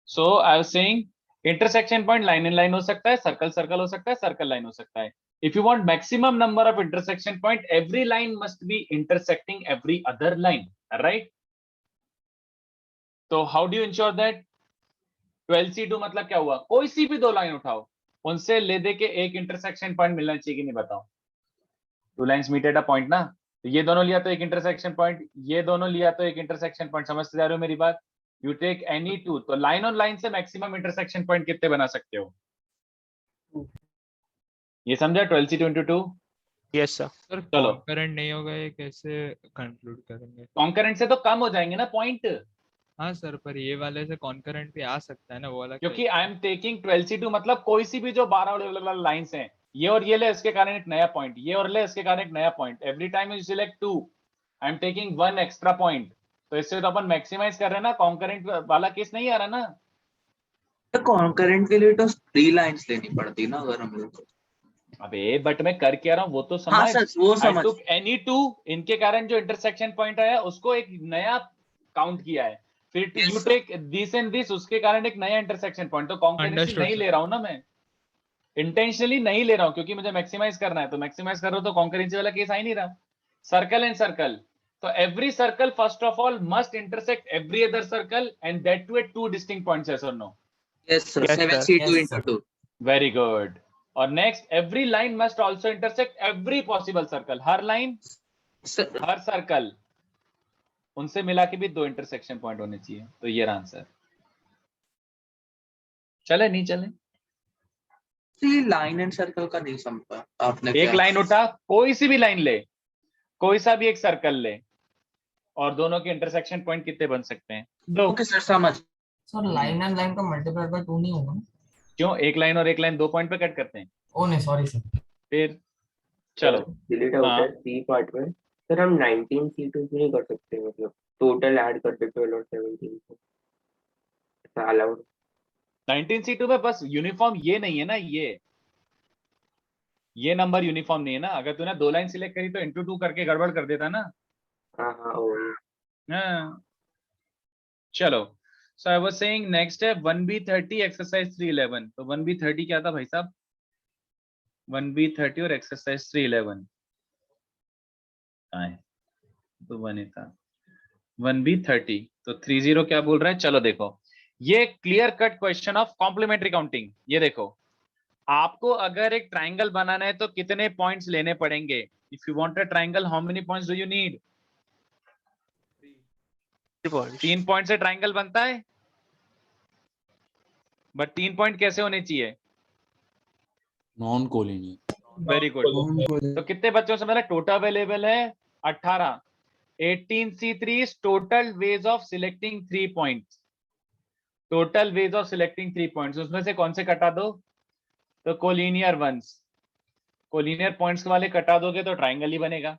So I was saying intersection point line in line हो सकता है, सर्कल सर्कल हो सकता है, सर्कल लाइन हो सकता है. If you want maximum number of intersection point, every line must be intersecting every other line, right? So how do you ensure that? 12C2 मतलब क्या हुआ? कोई सी भी दो लाइन उठाओ, उनसे ले दे के एक इंटरसेक्शन पॉइंट मिलना चाहिए कि नहीं, बताओ. Two lines meet at a point ना, तो ये दोनों लिया तो एक इंटरसेक्शन पॉइंट, ये दोनों लिया तो एक इंटरसेक्शन पॉइंट. समझते जा रहे हो मेरी बात? यू टेक एनी टू, तो लाइन ऑन लाइन से मैक्सिमम इंटरसेक्शन पॉइंट कितने बना सकते हो? ये समझा? 12C2 into 2. Yes sir. Sir चलो. कॉन्करेंट नहीं होगा, ये कैसे कंक्लूड करेंगे? कॉन्करेंट से तो कम हो जाएंगे ना पॉइंट. हाँ सर, पर ये वाले से कॉन्करेंट भी आ सकता है ना, वो वाला. क्योंकि आई एम टेकिंग 12C2 मतलब कोई सी भी जो 12 लाइंस हैं, ये और ये ले, इसके कारण एक नया पॉइंट, ये और ले, इसके कारण एक नया point. Every time you select two, I am taking one extra point. तो इससे तो अपन मैक्सिमाइज कर रहे हैं ना, कॉन्करेंट वाला केस नहीं आ रहा ना. कॉन्करेंट के लिए तो 3 लाइंस लेनी पड़ती ना अगर हम लोग. अबे बट मैं कर क्या रहा हूँ वो तो समझ. हाँ सर, वो आई समझ. टुक एनी टू, इनके कारण जो इंटरसेक्शन पॉइंट आया उसको एक नया काउंट किया है. फिर Yes, you sir. Take this and this, उसके कारण एक नया इंटरसेक्शन पॉइंट. तो कॉन्करेंसी Understood, नहीं sir. ले रहा हूँ ना मैं, इंटेंशनली नहीं ले रहा हूँ, क्योंकि मुझे मैक्सिमाइज करना है. तो मैक्सिमाइज कर रहा हूँ तो कॉन्करेंसी वाला केस आ ही नहीं रहा. सर्कल एंड सर्कल, तो every circle first of all must intersect every other circle and that too at two distinct points. Yes और नो? Yes sir, Yes, sir. 7C2 Yes, into 2. Very good. और next, every line must also intersect every possible circle. हर लाइन, Sir, हर सर्कल, उनसे मिला के भी दो इंटरसेक्शन पॉइंट होने चाहिए. तो ये आंसर. चले नहीं चले? लाइन एंड सर्कल का नहीं समझा आपने. एक क्या लाइन उठा, कोई सी भी लाइन ले, कोई सा भी एक सर्कल ले, और दोनों के इंटरसेक्शन पॉइंट कितने बन सकते हैं? दो. ओके सर, समझ. सर लाइन एंड लाइन का मल्टीप्लाई बाय 2 नहीं होगा ना? क्यों? एक लाइन और एक लाइन दो पॉइंट पे कट करते हैं. ओ नहीं, सॉरी सर. फिर चलो. डिलीट आउट हाँ. है सी पार्ट में. सर हम 19C2 भी नहीं कर सकते, मतलब टोटल ऐड करते 12 और 17 को, ऐसा अलाउड? 19C2 में बस यूनिफॉर्म ये नहीं है ना, ये नंबर यूनिफॉर्म नहीं है ना. अगर तूने दो लाइन सिलेक्ट करी तो इंटू 2 करके गड़बड़ कर देता ना. हाँ हाँ वही. हाँ. चलो. सो आई वाज सेइंग नेक्स्ट है 1B30 एक्सरसाइज 311. तो 1B30 क्या था भाई साहब? 1B30 और एक्सरसाइज 311 आए तो बने था 1B30. तो 30 क्या बोल रहा है? चलो देखो, ये clear cut question of complementary counting. ये देखो, आपको अगर एक ट्राइंगल बनाना है तो कितने पॉइंट्स लेने पड़ेंगे? If you want a triangle, how many points do you need? 3 point से ट्राइंगल बनता है, बट 3 पॉइंट कैसे होने चाहिए? Non collinear. Very good. तो कितने बच्चों से मतलब टोटल अवेलेबल है 18. 18C3 total veg of selecting 3 points. Total veg of selecting 3 points, उसमें से कौन से कटा दो? तो कोलिनियर वंस. कोलिनियर पॉइंट्स वाले कटा दोगे तो ट्राइंगल ही बनेगा.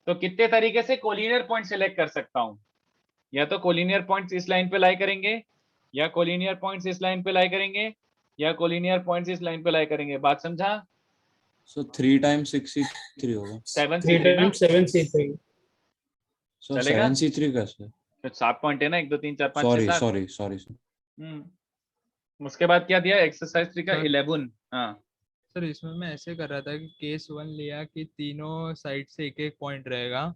तो कितने तरीके से कोलिनियर पॉइंट सिलेक्ट कर सकता हूं? या तो कोलिनियर पॉइंट्स इस लाइन पे लाई करेंगे, या कोलिनियर पॉइंट्स इस लाइन पे लाई करेंगे, या कोलिनियर पॉइंट्स इस लाइन पे लाई करेंगे. बात समझा? सो 3 times 6C3 होगा. 7C3 ना? 7C3. सो चलेगा? 7C3 कैसे? तो 7 पॉइंट है ना, 1 2 3 4 5 सॉरी 6 7. Sorry sorry. उसके बाद क्या दिया? एक्सरसाइज 3 का हाँ. 11. हाँ. सर इसमें मैं ऐसे कर रहा था कि केस 1 लिया कि तीनों साइड से एक एक पॉइंट रहेगा,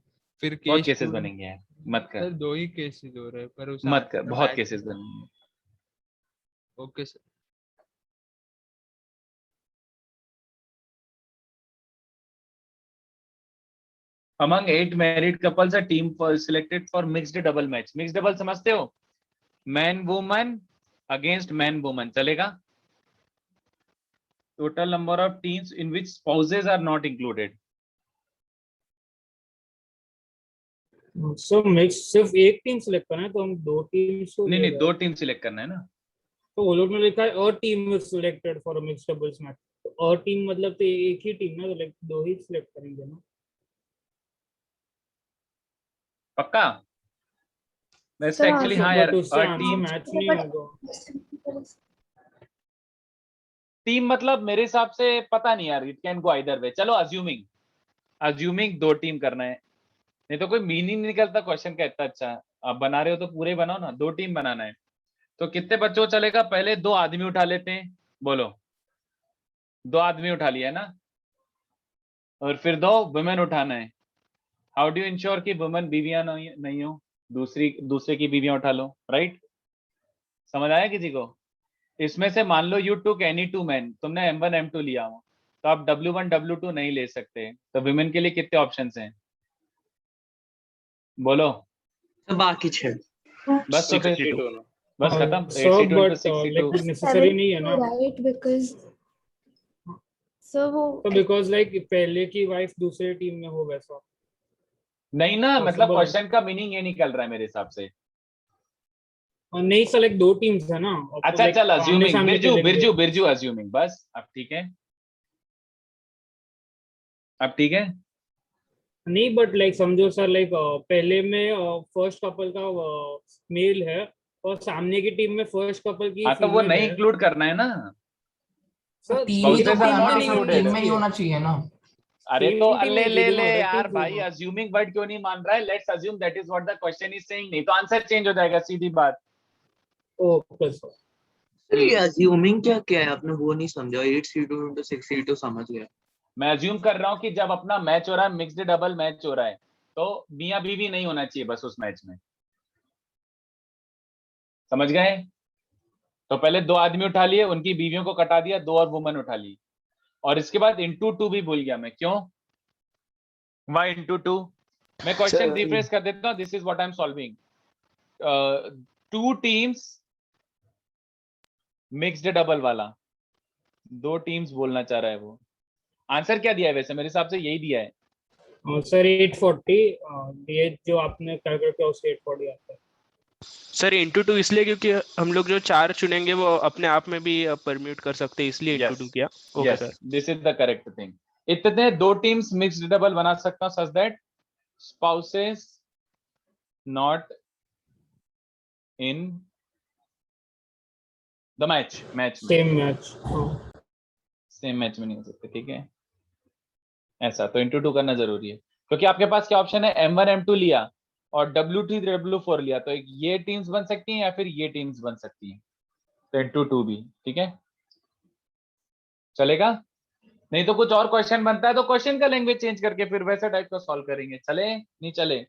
फिर बहुत केस केसेस 2. बनेंगे यार, मत कर. सर 2 ही केसेस हो रहे, पर उस मत कर, बहुत केसेस बनेंगे. Okay sir. Among 8 married couples, a team selected for mixed double match. Mixed double समझते हो? Man woman against man woman चलेगा? Total number of teams in which spouses are not included. So mix सिर्फ एक team select करना है तो हम 2 teams को नहीं, 2 टीम सिलेक्ट करना है ना. तो वो लोग ने लिखा है और team is selected for a mixed doubles match. और टीम मतलब तो एक ही टीम ना, तो लाइक 2 ही सिलेक्ट करेंगे ना. पक्का? वैसे एक्चुअली हाँ यार, बट उससे आंसर टीम मैच नहीं होगा. टीम मतलब मेरे हिसाब से पता नहीं यार, it can go either way. चलो अज्यूमिंग 2 टीम करना है, नहीं तो कोई मीनिंग नहीं निकलता क्वेश्चन का इतना. अच्छा आप बना रहे हो तो पूरे बनाओ ना. 2 टीम बनाना है तो कितने बच्चों को चलेगा? पहले 2 आदमी उठा लेते हैं, बोलो 2 आदमी उठा लिया ना, और फिर 2 वुमेन उठाना है। हाउ डू इंश्योर कि वुमेन बीवियां नहीं हो, दूसरे की बीवियां उठा लो, राइट? समझ आया किसी को? इसमें से मान लो यू टुक एनी 2 men, तुमने M1 M2 लिया हो, तो आप W1 W2 नहीं ले सकते, तो वुमेन के लिए कितने ऑप्शंस हैं बोलो? तो बाकी 6 बस तो फिर 62 ना। बस खत्म। So 82 but into 62 like necessary नहीं है ना, right because so वो तो because like पहले की वाइफ दूसरे टीम में हो वैसा। नहीं ना, मतलब Possible. क्वेश्चन का मीनिंग ये निकल रहा है मेरे हिसाब से। और नहीं सर, लाइक 2 टीम्स है ना। अब तो अच्छा like चल, अज्यूमिंग, आमने-सामने बिरजू खेलेंगे। बिरजू बिरजू अज्यूमिंग, बस अब ठीक है, अब ठीक है। नहीं बट लाइक समझो सर, लाइक पहले में फर्स्ट कपल का मेल है और सामने की टीम में फर्स्ट कपल की हाँ तो वो female नहीं है। इंक्लूड करना है ना। सर टीम ही तो Spouses are बनाना not है, सब included. टीम में ही होना चाहिए ना। अरे Same तो team ले में ले दोनों ले अलग यार teams भाई, होगा। अज्यूमिंग वर्ड क्यों नहीं मान रहा है? Let's assume that is what the question is saying, नहीं तो आंसर चेंज हो जाएगा, सीधी बात। Okay sir. सर ये अज्यूमिंग क्या है? आपने वो नहीं समझा। 8C2 into 6C2 समझ गया। मैं अज्यूम कर रहा हूँ कि जब अपना मैच हो रहा है, मिक्स्ड डबल मैच हो रहा है, तो मियां बीवी नहीं होना चाहिए बस उस मैच में, समझ गए? तो पहले 2 आदमी उठा लिए, उनकी बीवियों को कटा दिया, 2 और वुमन उठा ली, और इसके बाद इंटू 2 भी भूल गया मैं, क्यों? Why into 2? मैं क्वेश्चन रिफ्रेश कर देता हूँ, this is what I am solving. 2 teams mixed double वाला, 2 टीम्स बोलना चाह रहा है वो। आंसर क्या दिया है वैसे? मेरे हिसाब से यही दिया है। सर 840, ये जो आपने कैलकुलेट किया उससे 840 आता है। सर इंटू 2 इसलिए क्योंकि हम लोग जो 4 चुनेंगे वो अपने आप में भी परम्यूट कर सकते हैं, इसलिए इंटू 2 किया। Okay sir, this is the correct thing. इतने 2 टीम्स मिक्स्ड डबल बना सकता हूं such that spouses not in the match same match. Same match में नहीं हो सकते, ठीक है? ऐसा तो इंटू 2 करना जरूरी है, क्योंकि आपके पास क्या ऑप्शन है? M1 M2 लिया और W3 W4 लिया, तो एक ये टीम्स बन सकती हैं या फिर ये टीम्स बन सकती हैं, तो इंटू 2 भी, ठीक है? चलेगा? नहीं तो कुछ और क्वेश्चन बनता है तो क्वेश्चन का लैंग्वेज चेंज करके फिर वैसा टाइप का सॉल्व करेंगे, चले नहीं चले?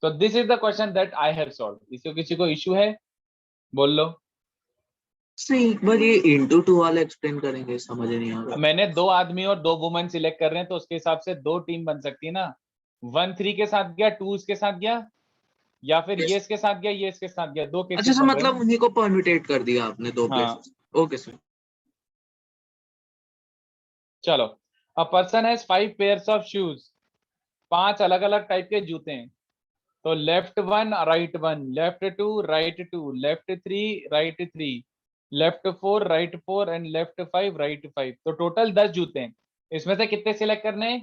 तो this is the question that I have solve. इसको किसी को इश्यू है बोल लो। सर एक बार ये into 2 वाला एक्सप्लेन करेंगे, समझ नहीं आ रहा। मैंने 2 आदमी और 2 वुमेन सिलेक्ट कर रहे हैं, तो उसके हिसाब से 2 टीम बन सकती है ना। 1 3 के साथ गया, 2 इसके साथ गया, या फिर ये इसके साथ गया, ये इसके साथ गया, 2 अच्छा केसेस सर, बन रहे मतलब हैं। उन्हीं को परम्यूटेट कर दिया आपने 2 हाँ। प्लेसेस। Okay sir. चलो, a person has 5 pairs of shoes, 5 अलग अलग टाइप के जूते हैं, तो left 1 right 1, left 2 right 2, left 3 right 3, left 4 right 4 and left 5 right 5, तो टोटल 10 जूते हैं। इसमें से कितने सिलेक्ट करने हैं?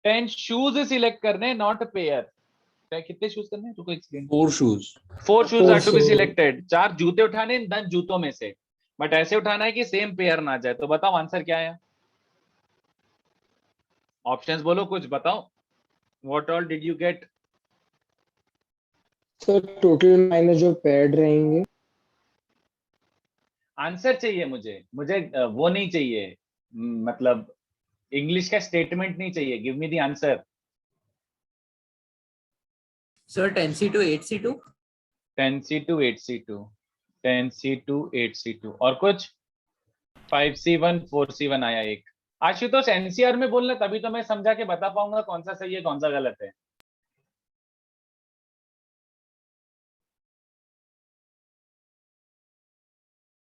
10 शूज सिलेक्ट करने हैं, नॉट पेयर। कितने शूज करने हैं? रुको explain. 4 shoes. 4 shoes are to be shoes. Selected, 4 जूते उठाने हैं 10 जूतों में से, बट ऐसे उठाना है कि सेम पेयर ना जाए। तो बताओ आंसर क्या है? ऑप्शंस बोलो, कुछ बताओ। What all did you get? Sir total minus जो पेड रहेंगे। आंसर चाहिए मुझे वो नहीं चाहिए, मतलब इंग्लिश का स्टेटमेंट नहीं चाहिए। Give me the answer. Sir 10C2 8C2 10C2 8C2, 10C2 8C2 और कुछ 5C1 4C1 आया एक। आशुतोष एनसीआर में बोलना, तभी तो मैं समझा के बता पाऊंगा कौन सा सही है कौन सा गलत है।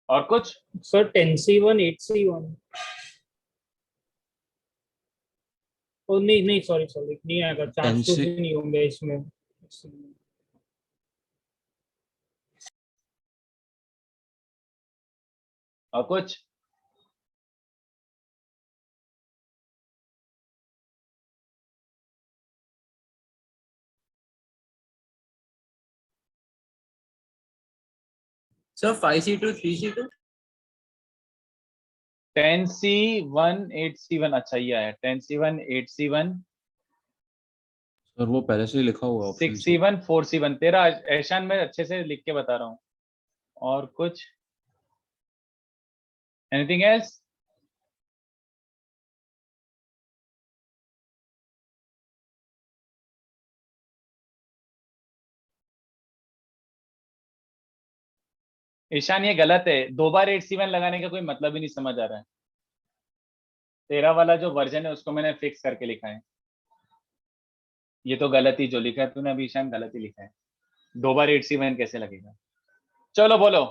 और कुछ? Sir 10C1 8C1। ओ नहीं नहीं, सॉरी नहीं आएगा, 4 शूज ही नहीं होंगे इसमें। और कुछ? Sir 5C2 3C2 10C1 8C1, अच्छा ये आया 10C1 8C1 सर वो पहले से ही लिखा हुआ है ऑप्शन 6C1 4C1 तेरा ऐशान मैं अच्छे से लिख के बता रहा हूँ। और कुछ एनीथिंग एल्स? ईशान ये गलत है, 2 बार 8C1 लगाने का कोई मतलब ही नहीं समझ आ रहा है। तेरा वाला जो वर्जन है उसको मैंने फिक्स करके लिखा है। ये तो गलत ही जो लिखा है तूने अभी ईशान, गलत ही लिखा है। 2 बार 8C1 कैसे लगेगा? चलो बोलो,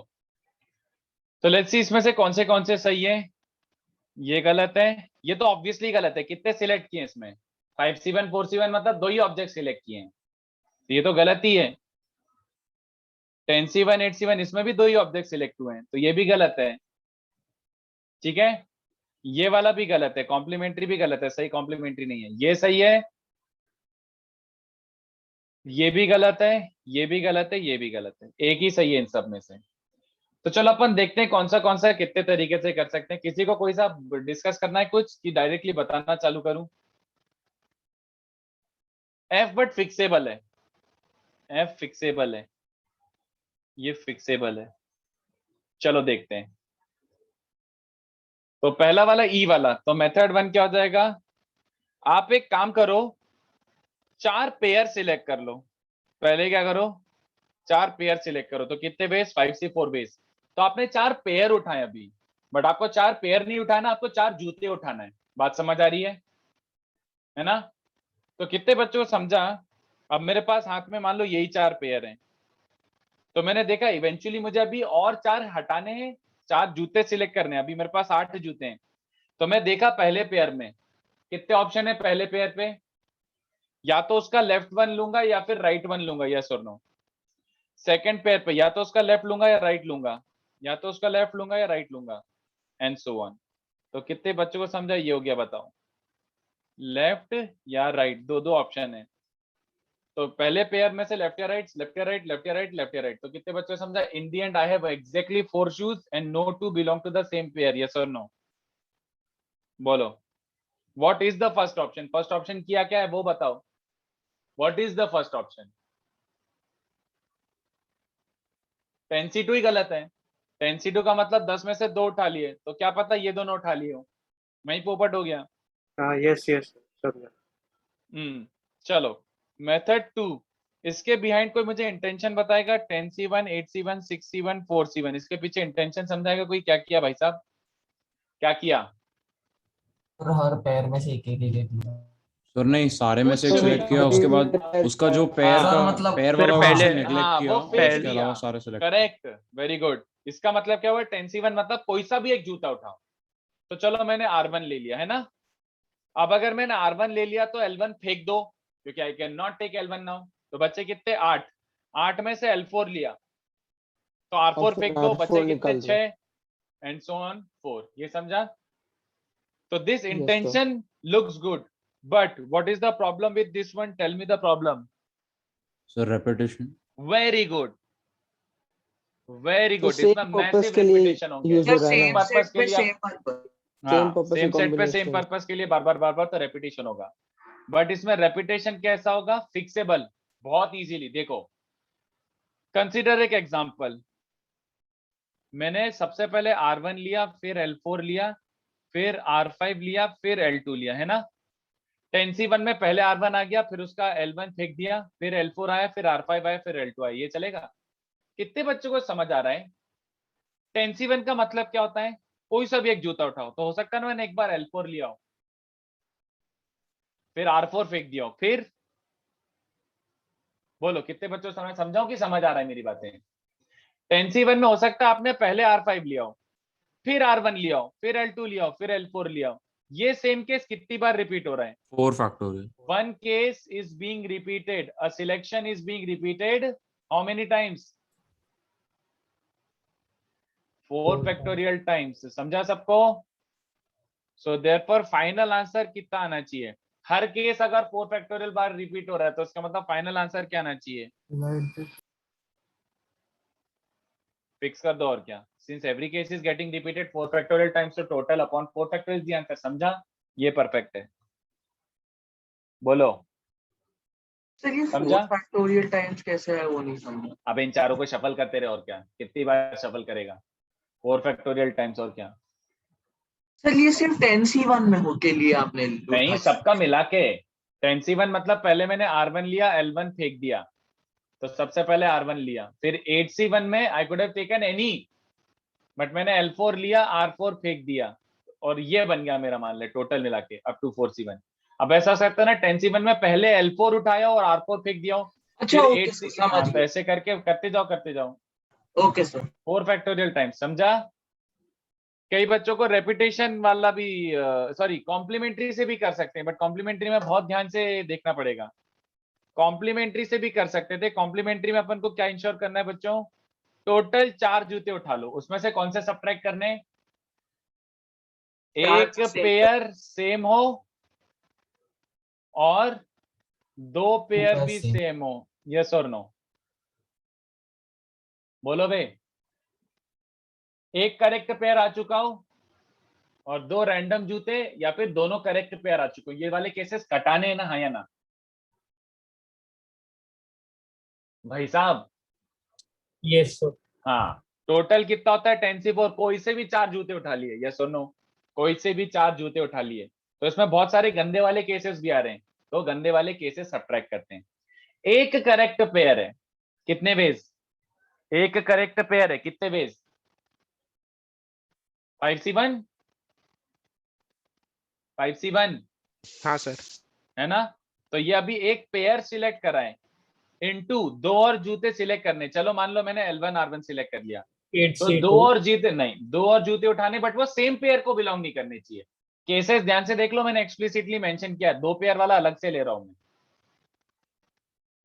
तो लेट्स सी इसमें से कौन से सही है। ये गलत है, ये तो ऑब्वियसली गलत है। कितने सिलेक्ट किए इसमें? 5C1 4C1 मतलब 2 ही ऑब्जेक्ट सिलेक्ट किए हैं, तो ये तो गलत ही है। 10C1 8C1 इसमें भी 2 ही ऑब्जेक्ट सिलेक्ट हुए हैं, तो ये भी गलत है। ठीक है, ये वाला भी गलत है, कॉम्प्लीमेंट्री भी गलत है, सही कॉम्प्लीमेंट्री नहीं है। ये सही है, ये भी गलत है, ये भी गलत है, ये भी गलत है, एक ही सही है इन सब में से। तो चलो अपन देखते हैं कौन सा कितने तरीके से कर सकते हैं। किसी को कोई सा डिस्कस करना है कुछ, कि डायरेक्टली बताना चालू करूं? एफ बट फिक्सेबल है, एफ फिक्सेबल है, ये फिक्सेबल है। चलो देखते हैं। तो पहला वाला ई वाला, तो मेथड 1 क्या हो जाएगा? आप एक काम करो, 4 पेयर सिलेक्ट कर लो। पहले क्या करो, 4 पेयर सिलेक्ट करो। तो कितने बेस? 5C4 base. तो आपने 4 पेयर उठाए अभी, बट आपको 4 पेयर नहीं उठाना, आपको 4 जूते उठाना है। बात समझ आ रही है ना? तो कितने बच्चों को समझा? अब मेरे पास हाथ में मान लो यही 4 पेयर हैं, तो मैंने देखा इवेंचुअली मुझे अभी और 4 हटाने हैं, 4 जूते सिलेक्ट करने हैं। अभी मेरे पास 8 जूते हैं। तो मैं देखा पहले पेयर में कितने ऑप्शन है पहले पेयर पे, या तो उसका लेफ्ट वन लूंगा या फिर राइट वन लूंगा, यस और नो। सेकंड पेयर पे या तो उसका लेफ्ट लूंगा या राइट लूंगा, या तो उसका लेफ्ट लूंगा या राइट लूंगा, एंड सो ऑन। तो कितने बच्चों को समझा? ये हो गया, बताओ। लेफ्ट या राइट, दो ऑप्शन है। तो पहले पेयर में से लेफ्ट या राइट, लेफ्ट या राइट, लेफ्ट या राइट, लेफ्ट या राइट। तो कितने बच्चों को समझा? In the end I have exactly 4 shoes and no 2 belong to the same pair, yes और नो? बोलो, what is the first option? First option किया क्या है वो बताओ। What is the first option? 10C2 ही गलत है। 10C2 का मतलब 10 में से 2 उठा लिए, तो क्या पता ये दोनों उठा लिए हो, वहीं पोपट हो गया। यस यस समझा। चलो मेथड 2, इसके बिहाइंड कोई मुझे इंटेंशन बताएगा? 10C1 8C1 6C1 4C1, इसके पीछे इंटेंशन समझाएगा कोई? क्या किया भाई साहब, क्या किया? और हर पैर में से एक एक दिया। सर नहीं, सारे में से एक कुछ सिलेक्ट भी। किया, उसके बाद उसका जो पैर हाँ, का मतलब पैर फिर वाला पहले- ऑप्शन नेग्लेक्ट किया, वो फेल उसके दिया। अलावा सारे सिलेक्ट। Correct, very good. इसका मतलब क्या हुआ? 10C1 मतलब कोई सा भी एक जूता उठाओ। तो चलो मैंने R1 ले लिया है ना। अब अगर मैंने R1 ले लिया तो L1 फेंक दो, क्योंकि I can not take L1 now. तो बच्चे कितने? 8। 8 में से L4 लिया, तो R4 फेंक दो, बच्चे कितने? 6 एंड सो ऑन 4। ये समझा? तो this intention looks good, but what is the problem with this one? Tell me the problem. Sir repetition. Very good, very तो गुड। सेम इसमें पर्पस मैसिव के लिए रेपिटेशन हो गया। यूज हो रहा है सेम ना, पर्पस के लिए same purpose. Same purpose same set पे सेम कॉम्बिनेशन। पर्पस के लिए बार बार तो रेपिटेशन होगा। बट इसमें रेपिटेशन कैसा होगा? फिक्सेबल, बहुत इजीली। देखो, कंसीडर एक एग्जांपल। मैंने सबसे पहले R1 लिया, फिर L4 लिया, फिर R5 लिया, फिर L2 लिया, है ना। 10C1 में पहले R1 आ गया, फिर उसका L1 फेंक दिया, फिर L4 आया, फिर R5 आया, फिर L2 आया। ये चलेगा? कितने बच्चों को समझ आ रहा है? 10C1 का मतलब क्या होता है? कोई सा भी एक जूता उठाओ। तो हो सकता है ना मैंने एक बार L4 लिया हो, फिर R4 फेंक दिया हो, फिर बोलो कितने बच्चों को समझाओ कि समझ आ रहा है मेरी बातें? 10C1 में हो सकता है आपने पहले R5 लिया हो, फिर R1 लिया हो, फिर L2 लिया हो, फिर L4 लिया हो। ये सेम केस कितनी बार रिपीट हो रहा है? 4 factorial. One case is being repeated, a selection is being repeated how many times? 4 factorial times। समझा सबको? So therefore फाइनल आंसर कितना आना चाहिए? हर केस अगर 4 फैक्टोरियल बार रिपीट हो रहा है तो इसका मतलब फाइनल आंसर क्या आना चाहिए? फिक्स कर दो और क्या। Since every case is getting repeated 4 factorial times, so total upon 4 factorial is the answer। समझा? ये परफेक्ट है। बोलो सर ये समझा? 4 फैक्टोरियल टाइम्स कैसे है वो नहीं समझा। अब इन चारों को शफल करते रहे, और क्या, कितनी बार शफल करेगा? 4 फैक्टोरियल टाइम्स, और क्या? सर ये सिर्फ 10C1 में हो के लिए आपने नहीं, उठाया। सबका मिला के 10C1 मतलब पहले मैंने R1 लिया, L1 फेंक दिया, तो सबसे पहले R1 लिया, फिर 8C1 में आई could have taken any, but मैंने L4 लिया, R4 फेंक दिया, और ये बन गया मेरा, मान ले टोटल मिला के अप टू 4C1। अब ऐसा हो सकता है ना 10C1 में पहले L4 उठाया और R4 फेंक दिया हो, अच्छा फिर ओके सर, 8C, समझ तो गया। ऐसे करके करते जाओ। Okay sir. 4 फैक्टोरियल टाइम्स, समझा? कई बच्चों को रेपिटेशन वाला भी, सॉरी कॉम्प्लीमेंट्री से भी कर सकते हैं, बट कॉम्प्लीमेंट्री में बहुत ध्यान से देखना पड़ेगा। कॉम्प्लीमेंट्री से भी कर सकते थे। कॉम्प्लीमेंट्री में अपन को क्या इंश्योर करना है बच्चों? टोटल 4 जूते उठा लो, उसमें से कौन से सब्ट्रैक्ट करने? एक पेयर सेम हो और 2 पेयर भी सेम हो, यस और नो? बोलो भाई। एक करेक्ट पेयर आ चुका हो और 2 रैंडम जूते, या फिर दोनों करेक्ट पेयर आ चुके हो, ये वाले केसेस कटाने हैं ना, हाँ या ना भाई साहब? Yes sir. हाँ, टोटल कितना होता है 10C4? कोई से भी 4 जूते उठा लिए, यस और नो? कोई से भी 4 जूते उठा लिए, तो इसमें बहुत सारे गंदे वाले केसेस भी आ रहे हैं, तो गंदे वाले केसेस सब्ट्रैक्ट करते हैं। एक करेक्ट पेयर है, कितने वेज? एक करेक्ट पेयर है, कितने वेज? 5C1 5C1 हाँ सर। है ना? तो ये अभी एक पेयर सिलेक्ट करा है, इनटू 2 और जूते सिलेक्ट करने। चलो मान लो मैंने L1 R1 सिलेक्ट कर लिया, तो 2 और जूते नहीं, 2 और जूते उठाने, बट वो सेम पेयर को बिलोंग नहीं करने चाहिए। केसेस ध्यान से देख लो, मैंने एक्सप्लिसिटली मेंशन किया, 2 पेयर वाला अलग से ले रहा हूं मैं।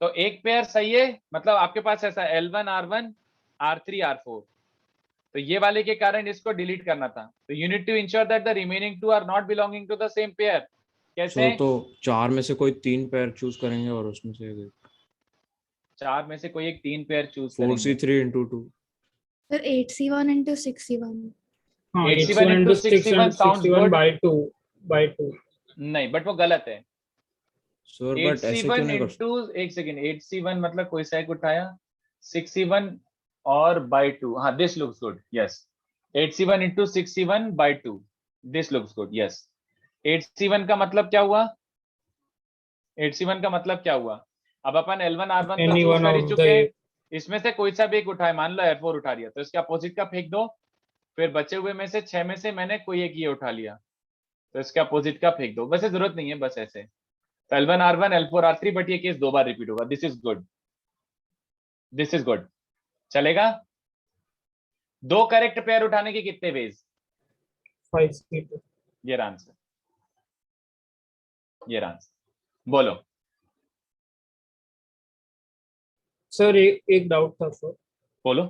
तो एक पेयर सही है, मतलब आपके पास ऐसा L1 R1 R3 R4, तो ये वाले के कारण इसको डिलीट करना था। तो you need to ensure that the remaining 2 are not belonging to the same pair. कैसे? तो 4 में से कोई 3 पेयर चूज करेंगे और उसमें से 4 में से कोई एक 3 पेयर चूज करेंगे। 4C3 into 2। Sir, 8C1 into 6C1. हाँ 8C1 into 6C1 sounds good. by 2 नहीं, बट वो गलत है। सर बट ऐसे क्यों 8C1 नहीं कर into, एक सेकेंड, 8C1 मतलब कोई सा एक उठाया, 6C1 और by 2, हाँ this looks good, yes. 8C1 into 6C1 by 2, this looks good, yes. 8C1 का मतलब क्या हुआ? 8C1 का मतलब क्या हुआ? अब अपन L1 R1 तो Any चूज one कर ही of चुके the हैं, इसमें से कोई सा भी एक उठाए, मान लो F4 उठा लिया, तो इसके अपोजिट का फेंक दो, फिर बचे हुए में से 6 में से मैंने कोई एक ये उठा लिया, तो इसके अपोजिट का फेंक दो। वैसे जरूरत नहीं है, बस ऐसे। तो L1 R1 L4 R3, but ये केस 2 बार रिपीट होगा। This is good, this is good, चलेगा? 2 करेक्ट पेयर उठाने के कितने वेज? 5C2। ये आंसर, ये आंसर, बोलो। सर एक डाउट था सर। बोलो।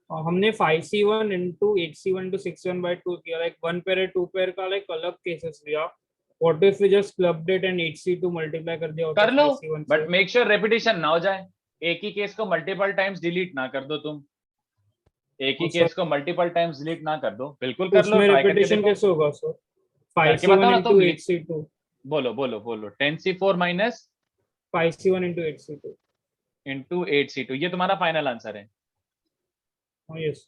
हमने 5C1 into 8C1 to 6C1 by 2 किया, लाइक 1 पेयर 2 पेयर का लाइक अलग केसेस लिया। What if we just clubbed it and 8C2 multiply कर दिया कर लो, बट मेक श्योर रेपिटेशन ना हो जाए। एक ही केस को मल्टीपल टाइम्स डिलीट ना कर दो तुम, एक ही केस को मल्टीपल टाइम्स डिलीट ना कर दो। बिल्कुल कर लो, उसमें ट्राई करके रेपिटेशन देखो। कैसे होगा सर? करके बताओ 5C1 ना into तुम। 8C2। बोलो बोलो बोलो। 10C4 minus 5C1 into 8C2 into 8C2, ये तुम्हारा फाइनल आंसर है। यस।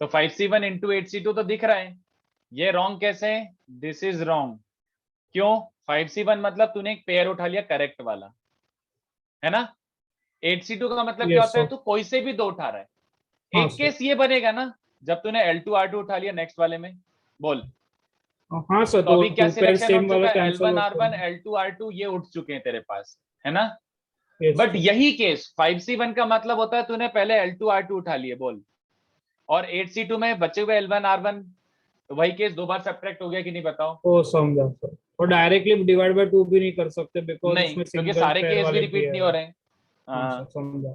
तो 5C1 इंटू 8C2 तो दिख रहा है, ये रॉन्ग कैसे है? This is wrong. क्यों? 5C1 मतलब तूने एक पेयर उठा लिया करेक्ट वाला, है ना? 8C2 का मतलब क्या होता है? तू कोई से भी 2 उठा रहा है। एक केस ये बनेगा ना जब तूने L2 R2 उठा लिया नेक्स्ट वाले में। बोल। हाँ सर, तो अभी क्या सिलेक्शन हो चुका है? Cancel L1 R1 L2 R2 ये उठ चुके हैं तेरे पास, है ना? बट यही केस 5C1 का मतलब होता है तूने पहले L2 R2 उठा लिए, बोल, और 8C2 में बचे हुए L1 R1, तो वही केस 2 बार सब्ट्रैक्ट हो गया कि नहीं, बताओ? ओ समझा सर। और डायरेक्टली डिवाइड बाय 2 भी नहीं कर सकते बिकॉज़ नहीं, इसमें क्योंकि सिंगल सारे पेयर केस भी वाले रिपीट नहीं हो रहे हैं। हाँ समझा।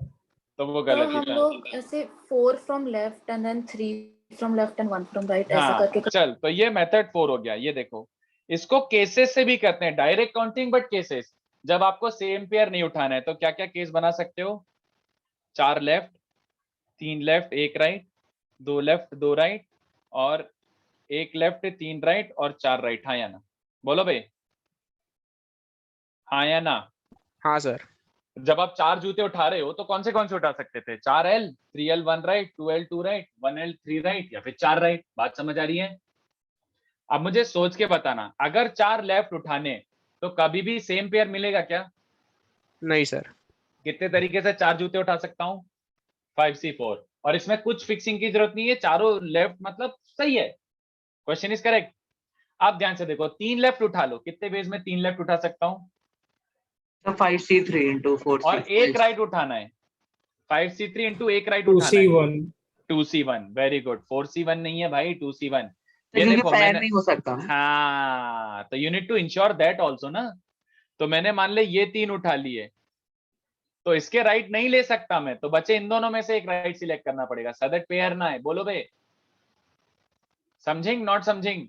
तो वो तो गलत ही हम था। लोग ऐसे 4 from left and then 3 from left and 1 from right ऐसा हाँ करके चल, तो ये मेथड 4 हो गया। ये देखो, इसको केसेस से भी करते हैं, डायरेक्ट काउंटिंग बट केसेस। जब आपको सेम पेयर नहीं उठाना है तो क्या क्या केस बना सकते हो? 4 left 3 left 1 right, 2 left 2 right, और 1 लेफ्ट 3 राइट और 4 राइट। हाँ या ना? बोलो भाई, हाँ या ना? हाँ सर। जब आप 4 जूते उठा रहे हो तो कौन से उठा सकते थे? 4L, 3L 1 right, 2L 2 right, 1L 3 right, या फिर 4 राइट। बात समझ आ रही है? अब मुझे सोच के बताना, अगर 4 लेफ्ट उठाने तो कभी भी सेम पेयर मिलेगा क्या? नहीं सर। कितने तरीके से 4 जूते उठा सकता हूँ? 5C4, और इसमें कुछ फिक्सिंग की जरूरत नहीं है, चारों लेफ्ट मतलब सही है। Question is correct. आप ध्यान से देखो, 3 लेफ्ट उठा लो, कितने वेज में 3 लेफ्ट उठा सकता हूँ? 5C3 into 4C5 और एक राइट उठाना है, 5C3 इंटू एक राइट उठाना है, 2C1 2C1। Very good. 4C1 नहीं है भाई, 2C1। तो ये क्योंकि देखो पैर मैंने, नहीं हो सकता। हाँ, तो you need to ensure that also ना। तो मैंने मान ले ये 3 उठा लिए, तो इसके राइट नहीं ले सकता मैं, तो बचे इन दोनों में से एक राइट सिलेक्ट करना पड़ेगा, सो दैट पेयर ना है। बोलो बे, समझिंग नॉट समझिंग?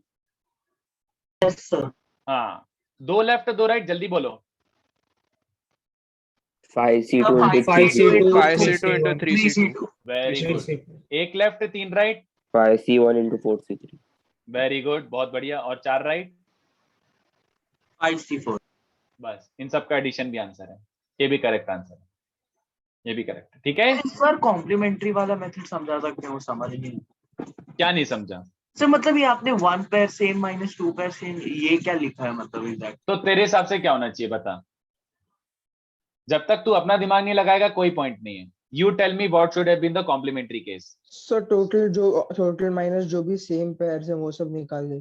Yes sir. हाँ, 2 लेफ्ट 2 राइट, जल्दी बोलो। 5C2 into 5C2 3C2. 5C2 into 3C2. Very good. 3C2 एक left 3 right, 5C1 into 4C3. Very good, बहुत बढ़िया। और 4 राइट, 5C4। बस इन सब का एडिशन भी आंसर है। ये भी करेक्ट आंसर है, ये भी करेक्ट है। ठीक है, इस बार कॉम्प्लीमेंट्री वाला मेथड समझा सकते हो? समझ नहीं। क्या नहीं समझा? सर मतलब ये आपने 1 pair same minus 2 pair same, ये क्या लिखा है मतलब एग्जैक्ट? तो तेरे हिसाब से क्या होना चाहिए बता? जब तक तू अपना दिमाग नहीं लगाएगा कोई पॉइंट नहीं है। You tell me what should have been the complementary case. Sir total minus जो भी सेम पेयर है वो सब निकाल दे।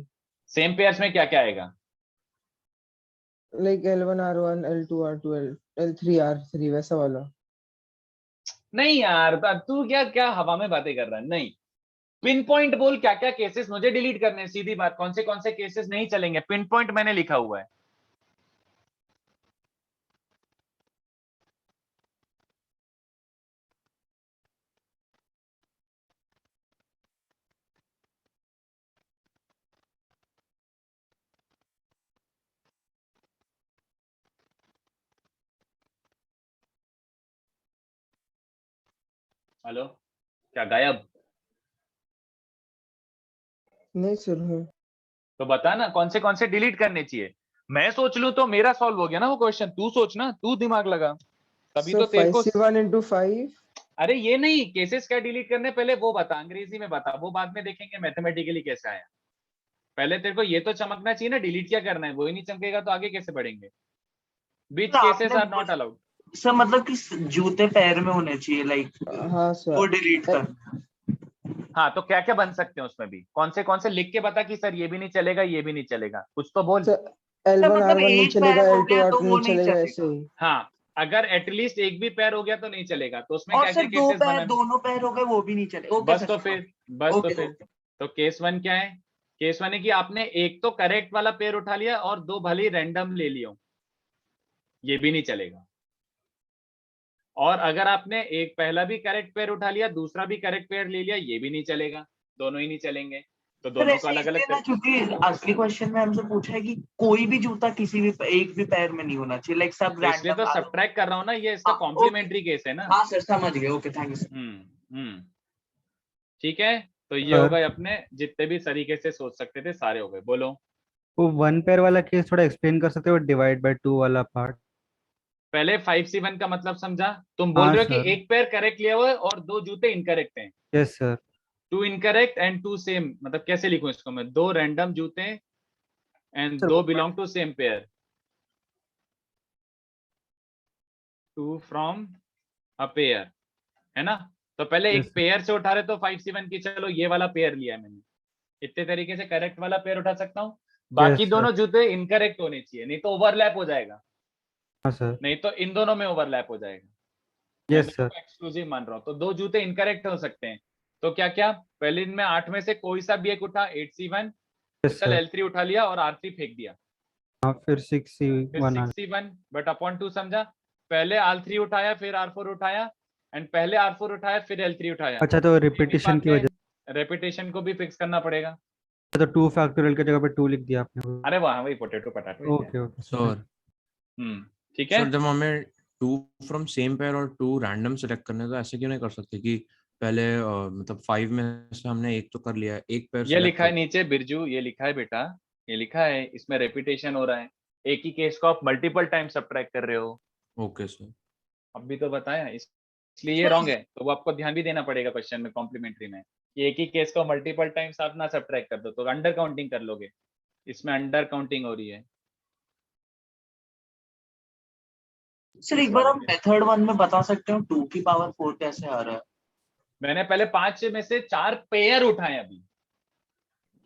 सेम पेयर्स में क्या क्या आएगा? Like L1 R1 L2 R2 L3 R3 वैसा वाला। नहीं यार, तू क्या क्या हवा में बातें कर रहा है? नहीं, पिन पॉइंट बोल, क्या क्या केसेस मुझे डिलीट करने हैं, सीधी बात। कौन से केसेस नहीं चलेंगे, पिन पॉइंट मैंने लिखा हुआ है। हेलो, क्या गायब? नहीं सर हूँ। तो बता ना, कौन से डिलीट करने चाहिए? मैं सोच लूं तो मेरा सॉल्व हो गया ना वो क्वेश्चन। तू सोच ना, तू दिमाग लगा, तभी तो तेरे को। 5C1 into 5। अरे ये नहीं, केसेस क्या डिलीट करने, पहले वो बता, अंग्रेजी में बता, वो बाद में देखेंगे मैथमेटिकली कैसे आया। पहले तेरे को ये तो चमकना चाहिए ना, डिलीट क्या करना है। वो ही नहीं चमकेगा तो आगे कैसे बढ़ेंगे? बीच तो केसेस आपने आर नॉट अलाउड। सर मतलब कि जूते पैर में होने चाहिए लाइक, हाँ वो सर। डिलीट कर। हाँ, तो क्या क्या बन सकते हैं उसमें भी? कौन से लिख के बता कि सर ये भी नहीं चलेगा, ये भी नहीं चलेगा, कुछ तो बोल। सर L1 मतलब R1 नहीं एक चलेगा, पैर हो L2 गया तो R2 वो नहीं नहीं चलेगा, चलेगा। ऐसे ही। हाँ, अगर एटलीस्ट एक भी पैर हो गया तो नहीं चलेगा, तो उसमें और क्या सर क्या दो केसेस पैर, बनाने? दोनों पैर हो गए वो भी नहीं चलेगा। ओके बस सर, तो फिर, बस तो ओके, फिर। ओके। तो केस 1 क्या है? केस 1 है कि आपने एक तो करेक्ट वाला पेयर उठा लिया और 2 भले ही रैंडम ले लियो, ये भी नहीं चलेगा। और अगर आपने एक पहला भी करेक्ट पेयर उठा लिया, दूसरा भी करेक्ट पेयर ले लिया, ये भी नहीं चलेगा, दोनों ही नहीं चलेंगे। तो सर दोनों को ऐसे अलग इसलिए अलग ना, क्योंकि असली क्वेश्चन में हमसे पूछा है कि कोई भी जूता किसी भी एक भी पैर में नहीं होना चाहिए, लाइक सब इसलिए तो रैंडम। सब्ट्रैक्ट कर रहा हूं ना, ये इसका हाँ, कॉम्प्लीमेंट्री केस है ना। हाँ सर समझ गए। Okay, thank you sir. ठीक है, तो ये हो गए अपने जितने भी तरीके से सोच सकते थे सारे हो गए। बोलो, वो 1 पेयर वाला केस थोड़ा एक्सप्लेन कर सकते हो, डिवाइड बाय 2 वाला पार्ट? पहले 5C1 का मतलब समझा? तुम बोल हाँ रहे हो कि सर। एक पेयर करेक्ट लिया हुआ है और 2 जूते इनकरेक्ट हैं। Yes sir. 2 incorrect and 2 same, मतलब कैसे लिखूं इसको मैं? 2 रैंडम जूते and sir 2 belong to same pair, 2 from a pair, है ना? तो पहले यस एक पेयर से उठा रहे तो 5C1 की, चलो ये वाला पेयर लिया है मैंने, इतने तरीके से करेक्ट वाला पेयर उठा सकता हूँ। बाकी यस दोनों सर। जूते इनकरेक्ट होने चाहिए, नहीं तो ओवरलैप हो जाएगा, हाँ सर। नहीं तो इन दोनों में ओवरलैप हो जाएगा। मैं यस दोनों सर। को एक्सक्लूसिव मान रहा हूँ, तो 2 जूते इनकरेक्ट हो सकते हैं। तो क्या क्या? पहले इनमें 8 में से कोई सा भी एक उठा, 8C1, यस चल सर। L3 उठा लिया और R3 फेंक दिया, हाँ फिर फिर 6C1 uh. 6C1 but upon 2 समझा? पहले R3 उठाया, फिर R4 उठाया, एंड पहले R4 उठाया फिर L3 उठाया। अच्छा तो रिपीटिशन की वजह रेपिटेशन को भी फिक्स करना पड़ेगा। से तो 2 फैक्टोरियल की जगह पे 2 लिख दिया आपने। अरे वाह, वही potato potato. Okay okay sir ठीक है। सर जब हमें 2 फ्रॉम सेम पेयर और 2 रैंडम सेलेक्ट करने, तो ऐसे क्यों नहीं कर सकते कि पहले मतलब 5 में से हमने एक तो कर लिया है, एक पेयर ये लिखा है सेलेक्ट नीचे बिरजू, ये लिखा है बेटा, ये लिखा है, इसमें रेपिटेशन हो रहा है। एक ही केस को आप मल्टीपल टाइम सब्ट्रैक्ट कर रहे हो। Okay sir. अभी तो बताया, इसलिए ये रॉन्ग है, तो वो आपको ध्यान भी देना पड़ेगा क्वेश्चन में कॉम्प्लीमेंट्री में कि एक ही केस को मल्टीपल टाइम्स आप ना सब्ट्रैक्ट कर दो तो अंडर काउंटिंग कर लोगे, इसमें अंडर काउंटिंग हो रही है। सर एक बार आप मेथड 1 में बता सकते हो 2 की पावर 4 कैसे आ रहा है? मैंने पहले 5 में से 4 पेयर उठाए अभी।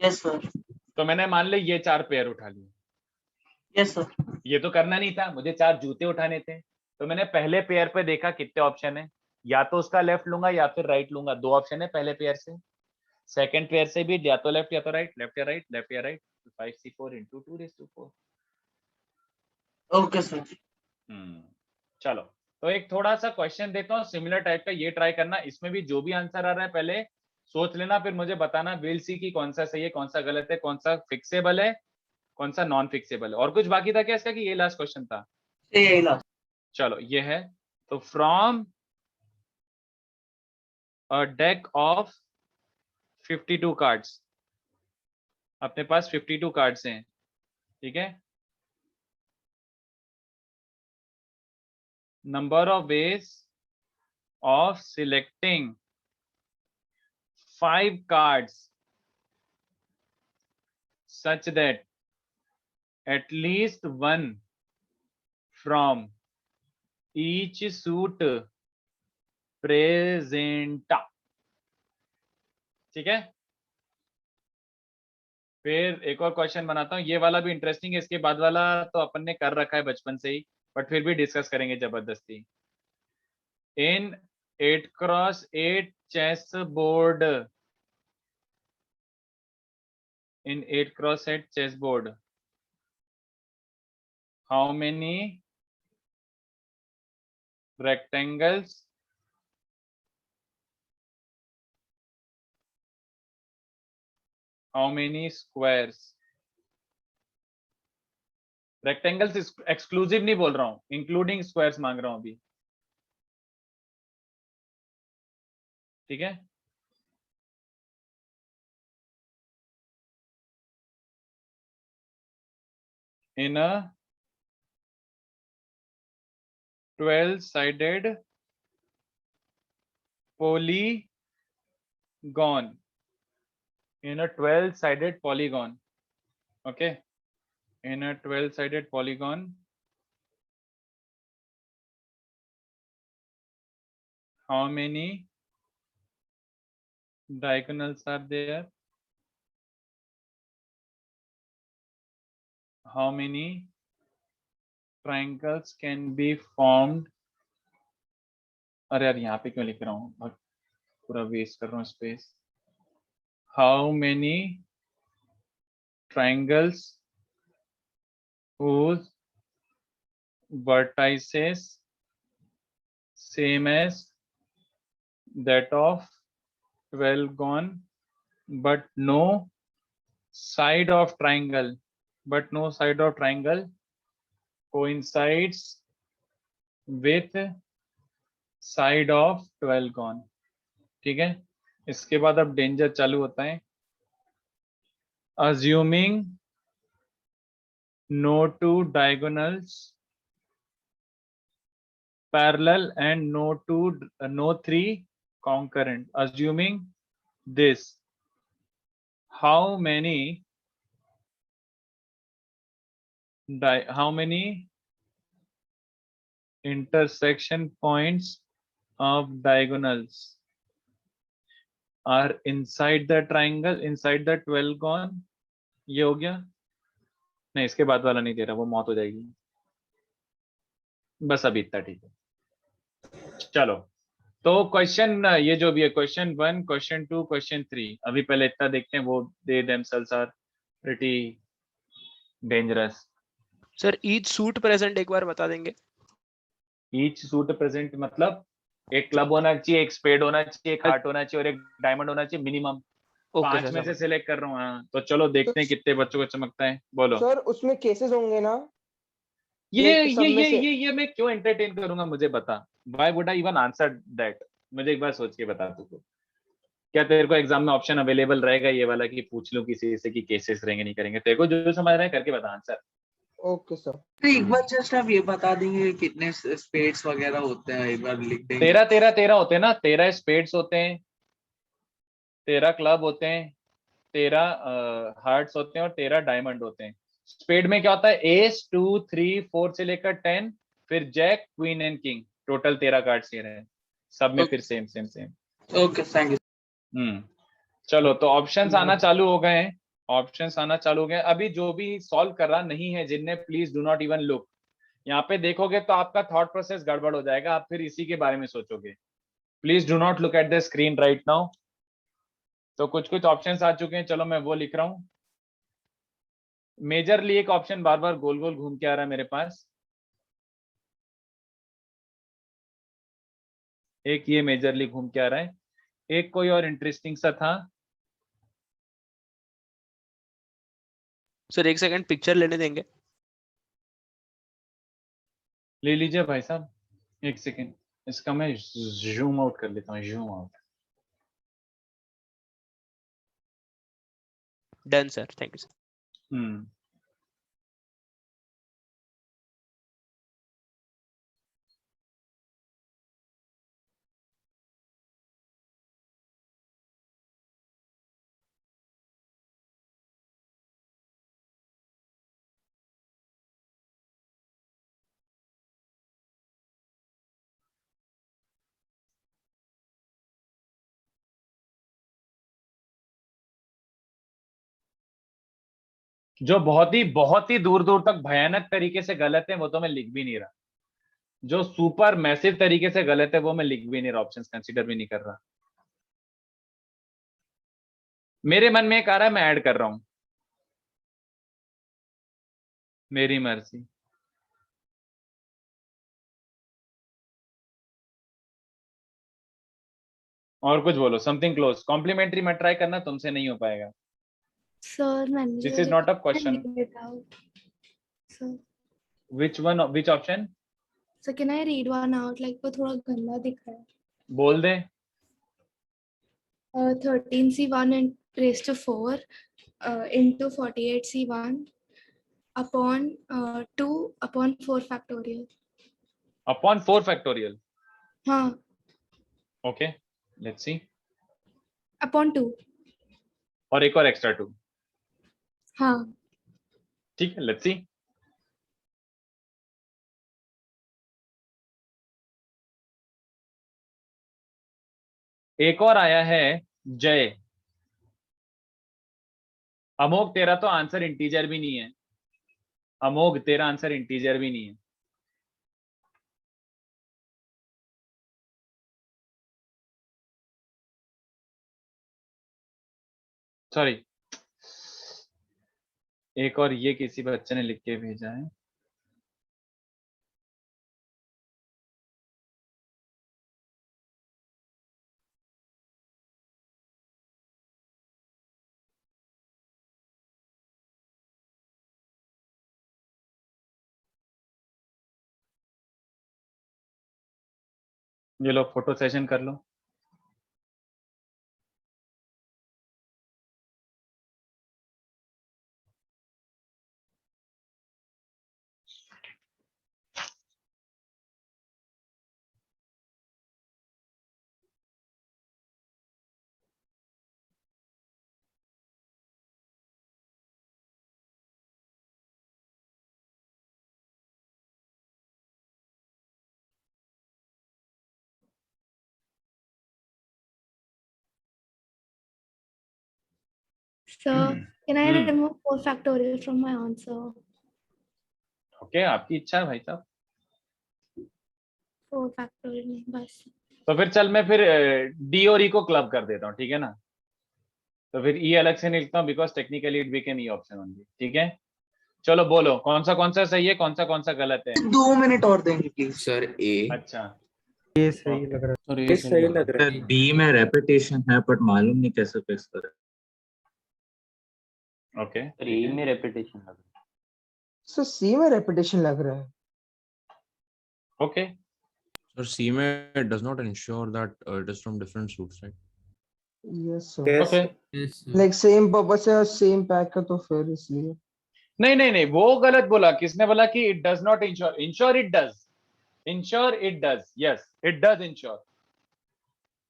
Yes sir. तो मैंने मान ली ये 4 पेयर उठा लिए। Yes sir. ये तो करना नहीं था, मुझे 4 जूते उठाने थे। तो मैंने पहले पेयर पे देखा कितने ऑप्शन है, या तो उसका लेफ्ट लूंगा या फिर राइट लूंगा, 2 ऑप्शन है पहले पेयर से। सेकंड पेयर से भी या तो लेफ्ट या तो राइट, लेफ्ट या राइट, लेफ्ट या right. 5c4 into 2⁴। Okay sir. चलो, तो एक थोड़ा सा क्वेश्चन देता हूँ सिमिलर टाइप का, ये ट्राई करना। इसमें भी जो भी आंसर आ रहा है पहले सोच लेना, फिर मुझे बताना विल सी की कौन सा सही है, कौन सा गलत है, कौन सा फिक्सेबल है, कौन सा नॉन फिक्सेबल है। और कुछ बाकी था क्या इसका कि ये लास्ट क्वेश्चन था? यही लास्ट। चलो ये है। तो from a deck of 52 cards, अपने पास 52 कार्ड्स हैं, ठीक है। Number of ways of selecting 5 cards such that at least one from each suit presenta, ठीक है। फिर एक और क्वेश्चन बनाता हूँ, ये वाला भी इंटरेस्टिंग है, इसके बाद वाला तो अपन ने कर रखा है बचपन से ही, बट फिर भी डिस्कस करेंगे जबरदस्ती। In 8x8 chess board, in 8x8 chessboard, how many rectangles how many squares? Rectangles exclusive नहीं बोल रहा हूं, इंक्लूडिंग स्क्वायर्स मांग रहा हूं अभी, ठीक है। in a 12-sided polygon, in a 12-sided polygon, okay, in a 12-sided polygon, how many diagonals are there? How many triangles can be formed? अरे यार यहाँ पे क्यों लिख रहा हूँ, पूरा वेस्ट कर रहा हूँ space. How many triangles whose vertices same as that of 12gon but no side of triangle, coincides with side of 12gon, ठीक है। इसके बाद अब डेंजर चालू होता है। assuming no 2 diagonals parallel and no 3 concurrent, assuming this, how many intersection points of diagonals are inside the triangle, inside the 12gon? ये हो गया। नहीं, इसके बाद वाला नहीं दे रहा, वो मौत हो जाएगी। बस अभी इतना ठीक है। चलो, तो क्वेश्चन ये जो भी है, क्वेश्चन 1, क्वेश्चन 2, क्वेश्चन 3, अभी पहले इतना देखते हैं। वो दे themselves are pretty dangerous. Sir each suit present एक बार बता देंगे? ईच सूट प्रेजेंट मतलब एक क्लब होना चाहिए, एक स्पेड होना चाहिए, एक हार्ट होना चाहिए और एक डायमंड होना चाहिए मिनिमम। 5 में से सिलेक्ट कर रहा हूँ। हाँ, तो चलो देखते हैं कितने बच्चों को चमकता है। बोलो सर उसमें केसेस होंगे ना? ये मैं क्यों एंटरटेन करूंगा, मुझे बता। Why would I even answer that? मुझे एक बार सोच के बता तू। क्या तेरे को एग्जाम में ऑप्शन अवेलेबल रहेगा ये वाला कि पूछ लूं किसी से कि केसेस रहेंगे नहीं करेंगे? तेरे को जो समझ रहा है करके बता आंसर। Okay sir. तो एक बार जस्ट आप ये बता देंगे कितने स्पेड्स वगैरह होते हैं, एक बार लिख देंगे। 13 होते हैं ना, 13 स्पेड्स होते हैं, 13 क्लब होते हैं, 13 हार्ट्स होते हैं और 13 डायमंड होते हैं। स्पेड में क्या होता है, एस 2 3 4 से लेकर 10, फिर jack queen and king, total 13 cards ये रहे सब में। फिर same same same. Okay thank you. चलो तो ऑप्शंस आना चालू हो गए हैं, ऑप्शंस आना चालू हो गए। अभी जो भी सॉल्व कर रहा नहीं है जिनने, please do not even look. यहाँ पे देखोगे तो आपका थॉट प्रोसेस गड़बड़ हो जाएगा, आप फिर इसी के बारे में सोचोगे। Please do not look at the screen right now. तो कुछ कुछ ऑप्शंस आ चुके हैं, चलो मैं वो लिख रहा हूँ। मेजरली एक ऑप्शन बार बार गोल गोल घूम के आ रहा है मेरे पास, एक ये मेजरली घूम के आ रहा है, एक कोई और इंटरेस्टिंग सा था। सर एक सेकंड पिक्चर लेने देंगे? ले लीजिए भाई साहब, एक सेकंड, इसका मैं जूम आउट कर लेता हूँ, zoom out. Done sir, thank you sir. जो बहुत ही दूर दूर तक भयानक तरीके से गलत है वो तो मैं लिख भी नहीं रहा, जो सुपर मैसिव तरीके से गलत है वो मैं लिख भी नहीं रहा, ऑप्शंस कंसीडर भी नहीं कर रहा। मेरे मन में एक आ रहा है, मैं ऐड कर रहा हूं, मेरी मर्जी। और कुछ बोलो, समथिंग क्लोज। कॉम्प्लीमेंट्री मत ट्राई करना, तुमसे नहीं हो पाएगा। Sir, this is not a question. read it out. Sir, which one, which option? so can I read one out? Like वो थोड़ा गंदा दिख रहा है. बोल दे। 13c1 raised to 4 into 48c1 upon 2 upon 4 factorial. Upon 4 factorial. हाँ. Okay, let's see. upon 2. और एक और एक्स्ट्रा 2। हाँ. ठीक है, लेट्स सी। एक और आया है जय। अमोघ तेरा तो आंसर इंटीजर भी नहीं है, अमोघ तेरा आंसर इंटीजर भी नहीं है। सॉरी, एक और ये किसी बच्चे ने लिख के भेजा है। ये लो, फोटो सेशन कर लो। So can I remove 4 factorial from my answer? Okay, आपकी इच्छा है भाई साहब। 4 factorial नहीं बस. तो फिर चल मैं फिर डी और ई को क्लब कर देता हूँ, ठीक है ना। तो फिर ई अलग से नहीं लिखता हूँ, because technically it became E option only. ठीक है, चलो बोलो कौन सा सही है, कौन सा गलत है। 2 मिनट और देंगे प्लीज। सर ए। अच्छा, ये सही लग रहा है। ये सही लग रहा है। बी में रेपिटेशन है बट मालूम नहीं कैसे फिक्स करें। ओके, ए में रेपिटेशन लग रहा है। सर सी में रेपिटेशन लग रहा है। ओके। सर सी में it does not ensure that it is from different suits, right? Yes sir. Yes. Okay, like same purpose है और सेम पैक का, तो फिर इसलिए नहीं नहीं नहीं, वो गलत बोला। किसने बोला कि it does not ensure? Ensure it does, ensure it does, yes it does ensure.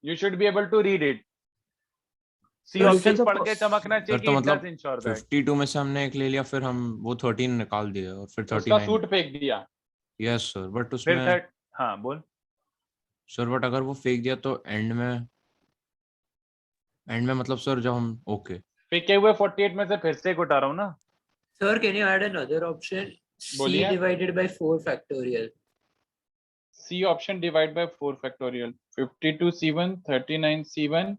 You should be able to read it. C sir, option sir, पढ़ के चमकना चाहिए तो कि इट मतलब डज इंश्योर दैट। 52 में से हमने एक ले लिया, फिर हम वो 13 निकाल दिए और फिर उसका 39। सूट फेंक दिया। यस सर, बट फिर उसमें थर्ड, हाँ बोल। सर बट अगर वो फेंक दिया तो एंड में मतलब सर जब हम ओके फेंके हुए 48 में से फिर से एक उठा रहा हूँ ना। Sir, can you add another option? C बोलिए। divided by 4 factorial. C option divide by 4 factorial. 52 C1, 39 C1,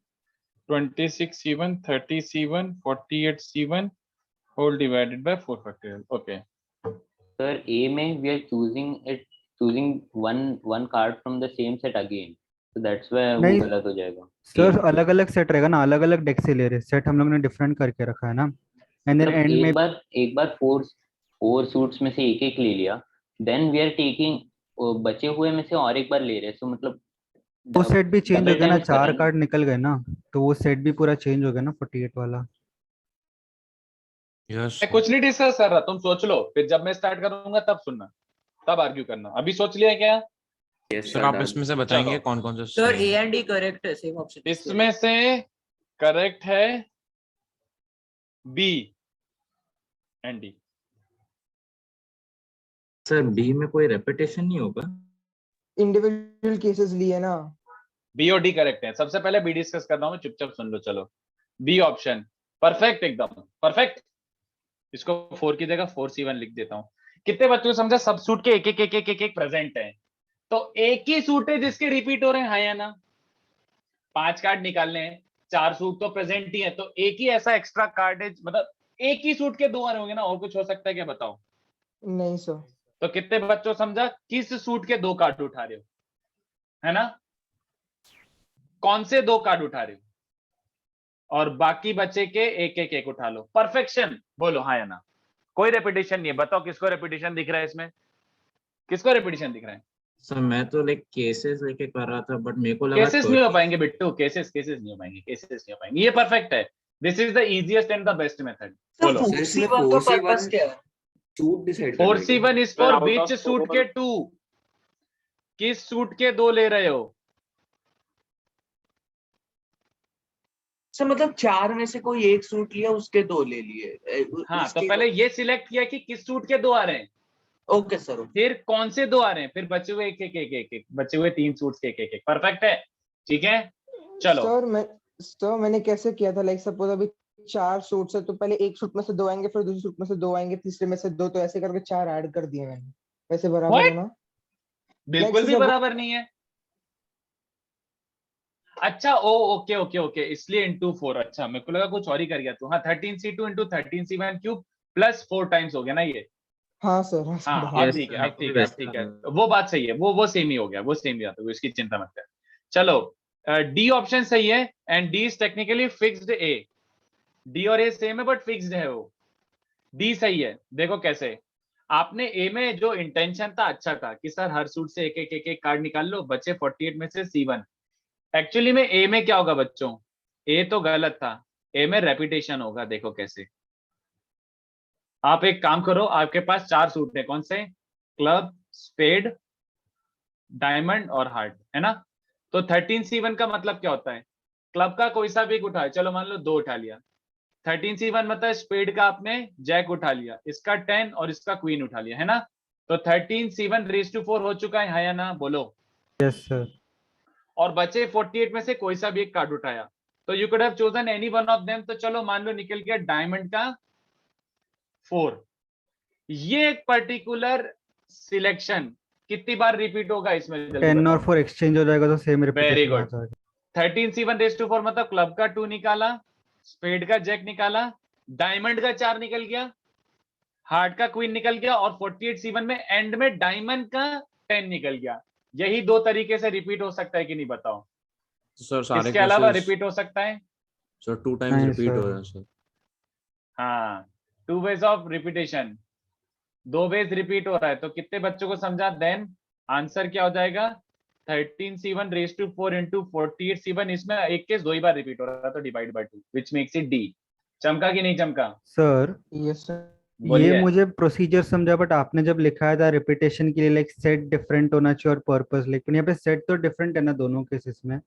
26 C1, 30 C1, 48 C1 whole divided by 4 factorial. Okay. Sir, A में we are choosing one card from the same set again. So that's why वो नहीं गलत हो जाएगा। Sir, अलग अलग set रहेगा ना, अलग अलग डेक से ले रहे, सेट हम लोग ने डिफरेंट करके रखा है ना। एंड देन मतलब एंड में एक बार फोर सूट्स में से एक ले लिया, देन वी आर टेकिंग बचे हुए में से और एक बार ले रहे, सो मतलब वो सेट भी चेंज हो डबल गया ना, टाइम्स कर रहे 4 हैं। कार्ड निकल गए ना, तो वो सेट भी पूरा चेंज हो गया ना 48 वाला। यस मैं कुछ नहीं डिस्कस कर रहा, तुम सोच लो, फिर जब मैं स्टार्ट करूंगा तब सुनना, तब आर्ग्यू करना। अभी सोच लिया क्या? सर आप इसमें से बताएंगे कौन कौन से Sir, सही A है? and D correct है, same option. इसमें से करेक्ट है B and D. Sir B में कोई रेपिटेशन नहीं होगा? इंडिविजुअल केसेस लिए ना। बी और डी करेक्ट है। सबसे पहले बी डिस्कस कर रहा हूं, चुपचाप सुन लो। चलो बी ऑप्शन परफेक्ट, एकदम परफेक्ट। इसको 4 की जगह 4C1 लिख देता हूं। कितने बच्चों को समझा? सब सूट के एक एक एक एक एक एक प्रेजेंट है, तो एक ही सूट है जिसके रिपीट हो रहे हैं, हाँ या ना? 5 कार्ड निकालने हैं, 4 सूट तो प्रेजेंट ही है, तो एक ही ऐसा एक्स्ट्रा कार्ड है, मतलब एक ही सूट के 2 आ रहे होंगे ना, और कुछ हो सकता है क्या? बताओ। नहीं सर। तो कितने बच्चों समझा किस सूट के 2 कार्ड उठा रहे हो, है ना? कौन से 2 कार्ड उठा रहे हो, और बाकी बचे के एक एक एक उठा लो। परफेक्शन बोलो हाँ या ना? कोई रेपिटेशन नहीं है। बताओ किसको रेपिटेशन दिख रहा है इसमें? किसको रेपिटेशन दिख रहा है? सर मैं तो लाइक केसेस लेके कर रहा था, बट मेरे को लगा केसेस नहीं हो पाएंगे बिट्टू, केसेस नहीं हो पाएंगे, केसेस नहीं हो पाएंगे। ये परफेक्ट है। This is the easiest and the best method. बोलो 4C1 का पर्पस क्या है? सूट डिसाइड करने 4C1 is for which suit के 2? किस सूट के 2 ले रहे हो? सर मतलब 4 में से कोई एक सूट लिया, उसके 2 ले लिए। हाँ, तो पहले ये सिलेक्ट किया कि किस सूट के 2 आ रहे हैं। Okay sir. फिर कौन से 2 आ रहे हैं, फिर बचे हुए एक एक एक एक एक बचे हुए 3 सूट्स के एक एक एक। परफेक्ट है, ठीक है। चलो सर मैंने कैसे किया था, लाइक सपोज अभी 4 सूट्स है, तो पहले एक सूट में से 2 आएंगे, फिर दूसरे सूट में से 2 आएंगे, तीसरे में से 2, तो ऐसे करके 4 ऐड कर दिए मैंने। वैसे बराबर है ना? बिल्कुल भी बराबर नहीं है। अच्छा ओके ओके ओके, इसलिए इंटू 4। अच्छा मेरे को लगा कुछ और ही कर गया तू। हाँ 13C2 into 13C1 cube plus 4 times हो गया ना ये। हाँ सर। हाँ अब ठीक है, अब ठीक है, अब ठीक है। वो बात सही है, वो सेम ही हो गया, वो सेम ही आता है, इसकी चिंता मत कर। चलो डी ऑप्शन सही है, and D is technically fixed A. D और ए सेम है बट फिक्स्ड है वो। डी सही है। देखो कैसे, आपने ए में जो इंटेंशन था अच्छा था कि सर हर सूट से एक एक एक एक कार्ड निकाल लो, बचे 48 में से C1। एक्चुअली में ए में क्या होगा बच्चों? ए तो गलत था, ए में रेपिटेशन होगा। देखो कैसे, आप एक काम करो, आपके पास 4 सूट है, कौन से? क्लब, स्पेड, डायमंड और हार्ट, है ना? तो 13C1 का मतलब क्या होता है? क्लब का कोई सा भी एक उठाए, चलो मान लो 2 उठा लिया। 13C1 मतलब स्पेड का आपने जैक उठा लिया, इसका 10 और इसका क्वीन उठा लिया, है ना? तो 13C1 रेज टू 4 हो चुका है या ना? बोलो यस सर। और बचे 48 में से कोई सा भी एक कार्ड उठाया, तो you could have chosen any one of them. तो चलो मान लो निकल गया डायमंड का 4। ये एक पर्टिकुलर सिलेक्शन कितनी बार रिपीट होगा इसमें? 10 और 4 एक्सचेंज हो जाएगा तो सेम वेरी रिपीटेशन आ गुड। जाएगा। 13C1 रेज टू 4 मतलब क्लब का 2 निकाला, स्पेड का जैक निकाला, डायमंड का 4 निकल गया, हार्ट का क्वीन निकल गया, और 48C1 में एंड में डायमंड का 10 निकल गया। यही 2 तरीके से रिपीट हो सकता है कि नहीं? बताओ। तो सर सारे इसके अलावा केसेस रिपीट हो सकता है? सर 2 टाइम्स नहीं रिपीट हो सर। रहे हैं सर। हाँ 2 ways of repetition, 2 ways repeat हो रहा है। तो कितने बच्चों को समझा? देन आंसर क्या हो जाएगा? 13C1 raise to 4 into 48C1। इसमें एक केस 2 ही बार रिपीट हो रहा था, तो divide by 2 which makes it D. चमका कि नहीं चमका? Sir yes sir. ये बोलिए। मुझे प्रोसीजर समझा, बट आपने जब लिखा था रिपीटेशन के लिए लाइक सेट डिफरेंट होना चाहिए और पर्पस, लेकिन यहाँ पे सेट तो डिफरेंट है ना दोनों केसेस में।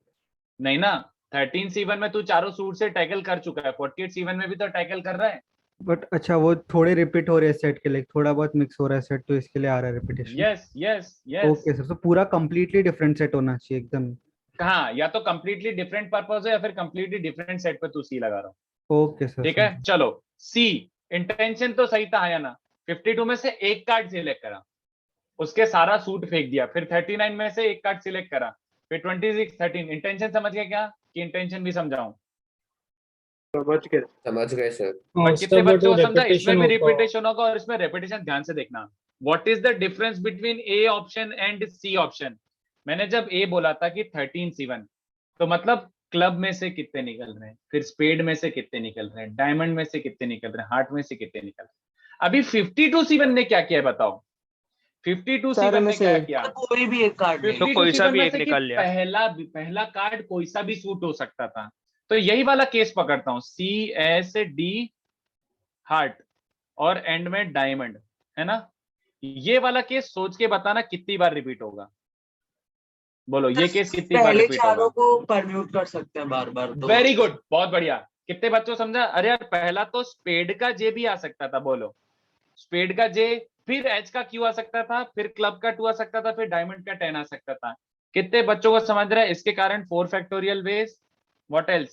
नहीं ना, 13C1 में तू चारों सूट से टैकल कर चुका है, 48C1 में भी तो टैकल कर रहा है। बट अच्छा वो थोड़े रिपीट हो रहे हैं सेट के लिए, थोड़ा बहुत मिक्स हो रहा है सेट, तो इसके लिए आ रहा है repetition. Yes yes yes. Okay sir, तो पूरा कंप्लीटली डिफरेंट सेट होना चाहिए एकदम। हाँ, या तो कंप्लीटली डिफरेंट पर्पस है या फिर कंप्लीटली डिफरेंट सेट पे तू सी लगा रहा हूँ। Okay sir. ठीक है, चलो सी इंटेंशन तो सही था या ना। 52 में से एक कार्ड सिलेक्ट करा, उसके सारा सूट फेंक दिया, फिर 39 में से एक कार्ड सिलेक्ट करा, फिर 26 13। इंटेंशन समझ गया क्या, कि इंटेंशन भी समझाऊं? समझ गए सर। बट कितने बच्चों को समझा? इसमें भी रिपीटेशन होगा और इसमें रिपीटेशन ध्यान से देखना। What is the difference between A option and C option? मैंने जब ए बोला था कि 13C1, तो मतलब क्लब में से कितने निकल रहे हैं, फिर स्पेड में से कितने निकल रहे हैं, डायमंड में से कितने निकल रहे हैं, हार्ट में से कितने निकल रहे हैं। अभी 52C1 ने क्या किया बताओ? 52C1 ने क्या किया? कोई भी एक कार्ड नहीं। तो कोई सा 52C1 भी में एक से कि निकाल लिया। पहला कार्ड कोई सा भी सूट हो सकता था। तो यही वाला केस पकड़ता हूं, सी एस डी हार्ट और एंड में डायमंड, है ना? ये वाला केस सोच के बताना कितनी बार रिपीट होगा। बोलो ये केस कितनी बार पहले रिपीट होगा? चारों को परम्यूट कर सकते हैं बार बार। वेरी गुड, बहुत बढ़िया। कितने बच्चों को समझा? अरे यार पहला तो स्पेड का जे भी आ सकता था, बोलो स्पेड का जे, फिर एच का क्यू आ सकता था, फिर क्लब का 2 आ सकता था, फिर डायमंड का 10 आ सकता था। कितने बच्चों को समझ रहा है? इसके कारण 4 factorial veg, what else?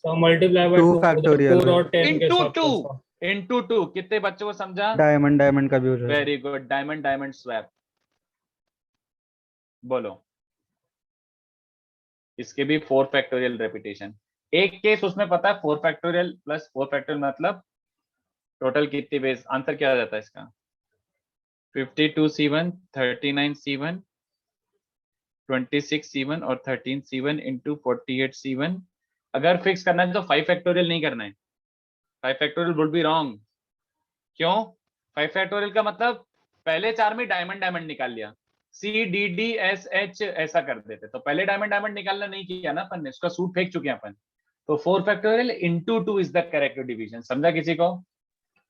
So multiply by 2 2 factorial 4 और 10 के इनटू साथ 2 plus इनटू 2। कितने बच्चों को समझा? डायमंड का भी हो जाएगा। Very good, diamond swap. बोलो इसके भी 4 फैक्टोरियल रेपिटेशन। एक केस उसमें पता है 4 फैक्टोरियल प्लस 4 फैक्टोरियल मतलब टोटल कितनी बेस? आंसर क्या आ जाता है इसका? 52C1, 39C1, 26C1 और 13C1 इंटू 48C1। अगर फिक्स करना है तो 5 फैक्टोरियल नहीं करना है। 5 फैक्टोरियल वुड बी रॉन्ग। क्यों? 5 फैक्टोरियल का मतलब पहले 4 में डायमंड निकाल लिया, C D D S H ऐसा कर देते, तो पहले डायमंड निकालना नहीं किया ना अपन ने, उसका सूट फेंक चुके हैं अपन। तो 4 factorial into 2 is the correct division. समझा किसी को?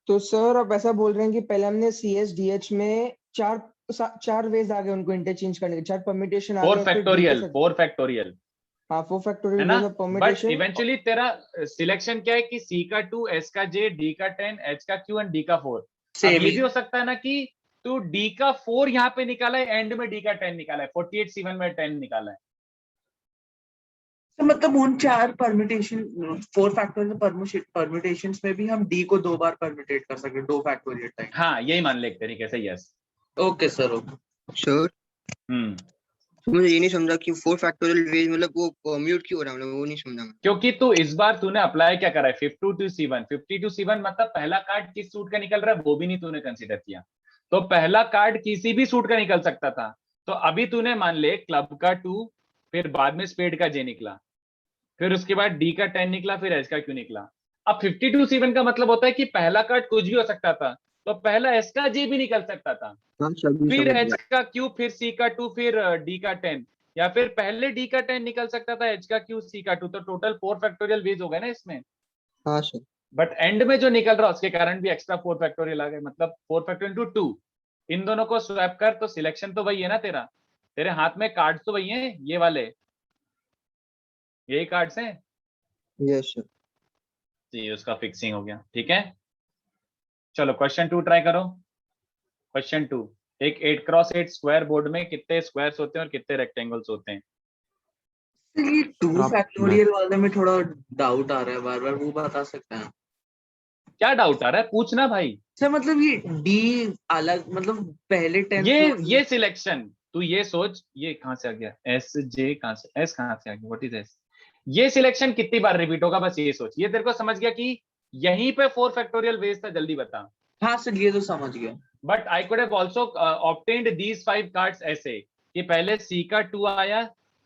तो सर आप ऐसा बोल रहे हैं कि पहले हमने CSDH में चार वेज आ गए उनको इंटरचेंज करने के, 4 परम्यूटेशन आ गए। 4 फैक्टोरियल हाँ 4 है फैक्टोरियल ना? Ways of but permutation. Eventually तेरा सिलेक्शन क्या है कि सी का 2, एस का जे, डी का 10, एच का क्यू एंड डी का 4। अब ये भी हो सकता है ना कि तू डी का 4 यहाँ पे निकाला है, एंड में डी का 10 निकाला है, 48C1 में 10 निकाला है। तो मतलब उन 4 परम्यूटेशन 4 फैक्टोरियल परम्यूटेशंस में भी हम डी को 2 बार परम्यूटेट कर सकते हैं, 2 फैक्टोरियल टाइम। हाँ यही मान ले एक तरीके से। Yes okay sir. Okay sir तो मुझे ये नहीं समझा कि 4 फैक्टोरियल वेज मतलब वो म्यूट क्यों हो रहा है, मतलब वो नहीं समझा मैं। क्योंकि तू इस बार तूने अप्लाई क्या करा है? 52C1 मतलब पहला कार्ड किस सूट का निकल रहा है वो भी नहीं तूने कंसीडर किया। तो पहला कार्ड किसी भी सूट का निकल सकता था। तो अभी तूने मान ले क्लब का 2, फिर बाद में स्पेड का जे निकला, फिर उसके बाद डी का 10 निकला, फिर एच का क्यू निकला। अब 52C1 का मतलब होता है कि पहला कार्ड कुछ भी हो सकता था, तो पहला एस का जे भी निकल सकता था, फिर एच का क्यू, फिर सी का 2, फिर डी का 10, या फिर पहले डी का 10 निकल सकता था, एच का क्यू, सी का 2। तो टोटल 4 फैक्टोरियल वेज हो गए ना इसमें। हाँ सर। बट एंड में जो निकल रहा उसके कारण भी एक्स्ट्रा 4 फैक्टोरियल आ गए, मतलब 4 फैक्टोरियल इंटू 2। इन दोनों को स्वैप कर तो सिलेक्शन तो वही है ना तेरा, तेरे हाथ में कार्ड तो वही है, ये वाले यही कार्ड्स हैं। Yes sir. जी उसका फिक्सिंग हो गया। ठीक है चलो क्वेश्चन 2 ट्राई करो। क्वेश्चन 2, एक 8x8 स्क्वायर बोर्ड में कितने स्क्वायर्स होते हैं और कितने रेक्टेंगल्स होते हैं? ये 2 फैक्टोरियल वाले में थोड़ा डाउट आ रहा है बार बार, वो बता सकते हैं? क्या डाउट आ रहा है? पूछना भाई। सर मतलब ये डी अलग, मतलब पहले 10 ये सिलेक्शन तू ये सोच, ये कहां से आ गया? एस जे कहां से, एस कहां से आ गया? What is S? ये सिलेक्शन कितनी बार रिपीट होगा, बस ये सोच। ये तेरे को समझ गया कि यहीं पे 4 फैक्टोरियल वेज था? जल्दी बता। हाँ सर ये तो समझ गया। But I could have also obtained these 5 cards ऐसे कि पहले सी का 2 आया,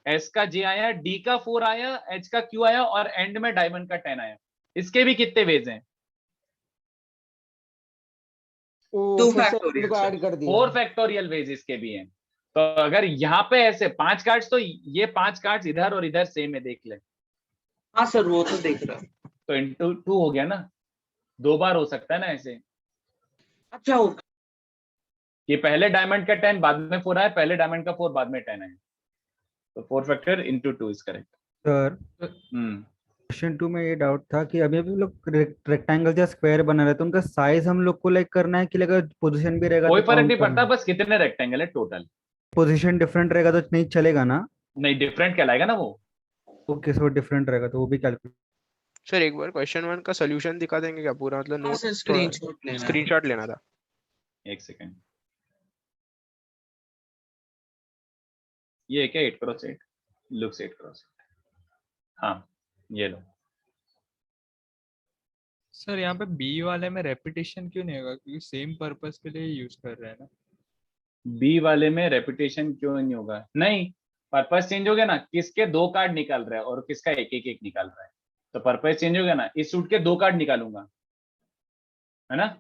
एस का जे आया, डी का 4 आया, एच का क्यू आया और एंड में डायमंड का 10 आया। इसके भी कितने वेज हैं? 2 फैक्टोरियल 4 फैक्टोरियल वेज इसके भी हैं। तो अगर यहाँ पे ऐसे 5 कार्ड्स, तो ये 5 कार्ड्स इधर और इधर सेम है, देख ले। हाँ सर वो तो देख रहा है। तो इंटू 2 हो गया ना, 2 बार हो सकता है ना ऐसे। अच्छा ओके कि पहले डायमंड का 10 बाद में 4 आया, पहले डायमंड का 4 बाद में 10 आया, तो 4 factor into 2 is correct. Sir question 2 में ये डाउट था कि अभी अभी लोग रेक्टेंगल या स्क्वायर बना रहे हैं तो उनका साइज हम लोग को लाइक करना है कि अगर पोजीशन भी रहेगा कोई तो फर्क काउंट नहीं पड़ता, करना है? बस कितने रेक्टेंगल है टोटल। पोजीशन डिफरेंट रहेगा तो नहीं चलेगा ना? नहीं, डिफरेंट कहलाएगा ना वो। ओके सो डिफरेंट रहेगा तो वो भी कैलकुलेट। सर एक बार क्वेश्चन 1 का सोल्यूशन दिखा देंगे क्या पूरा, मतलब हाँ नोट सर स्क्रीनशॉट लेना है। स्क्रीनशॉट लेना था। एक सेकंड, ये क्या 8x8 लुक्स 8x8, हाँ ये लो। सर यहाँ पे बी वाले में रेपिटेशन क्यों नहीं होगा, क्योंकि सेम पर्पस के लिए यूज कर रहे हैं ना। बी वाले में रेपिटेशन क्यों नहीं होगा? नहीं, पर्पस चेंज हो गया ना, किसके 2 कार्ड निकाल रहा है और किसका एक एक निकाल रहा है, तो पर्पस चेंज हो गया ना। इस सूट के 2 कार्ड निकालूंगा, है ना,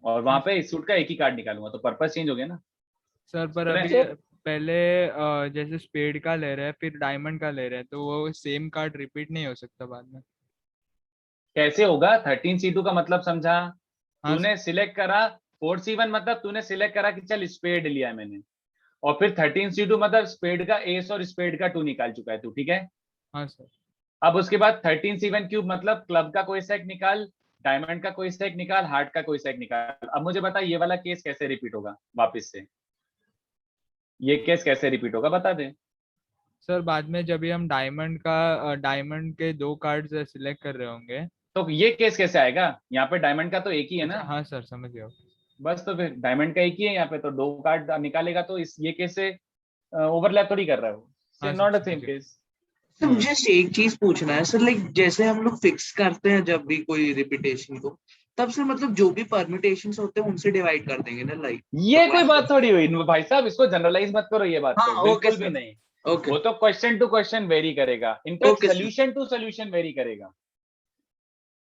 और वहां पे इस सूट का एक ही कार्ड निकालूंगा, तो पर्पस चेंज हो गया ना। सर पर सुने? अभी पहले जैसे स्पेड का ले रहे हैं फिर डायमंड का ले रहे हैं, तो वो सेम कार्ड रिपीट नहीं हो सकता बाद में। कैसे होगा? 13C2 का मतलब समझा? हाँ तूने सिलेक्ट करा 4C1, मतलब तूने सिलेक्ट करा कि चल स्पेड लिया है मैंने, और फिर 13C2 मतलब स्पेड का एस और स्पेड का 2 निकाल चुका है तू, ठीक है। हाँ सर। अब उसके बाद 13C1 क्यूब मतलब क्लब का कोई सेट निकाल, डायमंड का कोई सेट निकाल, हार्ट का कोई सेट निकाल। अब मुझे बता ये वाला केस कैसे रिपीट होगा वापस से, ये केस कैसे रिपीट होगा बता दे। सर बाद में जब भी हम डायमंड के 2 कार्ड सिलेक्ट कर रहे होंगे तो ये केस कैसे आएगा? यहाँ पे डायमंड का तो एक ही है ना। हाँ सर समझ गया। बस तो फिर डायमंड का एक ही है यहाँ पे, तो 2 कार्ड निकालेगा, तो इस ये केस से ओवरलैप थोड़ी कर रहा है वो, से not a same case. Sir मुझे एक चीज पूछना है सर, लाइक जैसे हम लोग फिक्स करते हैं जब भी कोई रिपीटेशन को, तब से मतलब जो भी परम्यूटेशंस होते हैं उनसे डिवाइड कर देंगे ना, लाइक ये कोई बात थोड़ी हुई भाई साहब, इसको जनरलाइज मत करो ये बात हाँ, को, ओके बिल्कुल भी सर, नहीं। ओके वो तो क्वेश्चन टू क्वेश्चन वेरी करेगा, in fact okay sir. Solution to solution vary करेगा।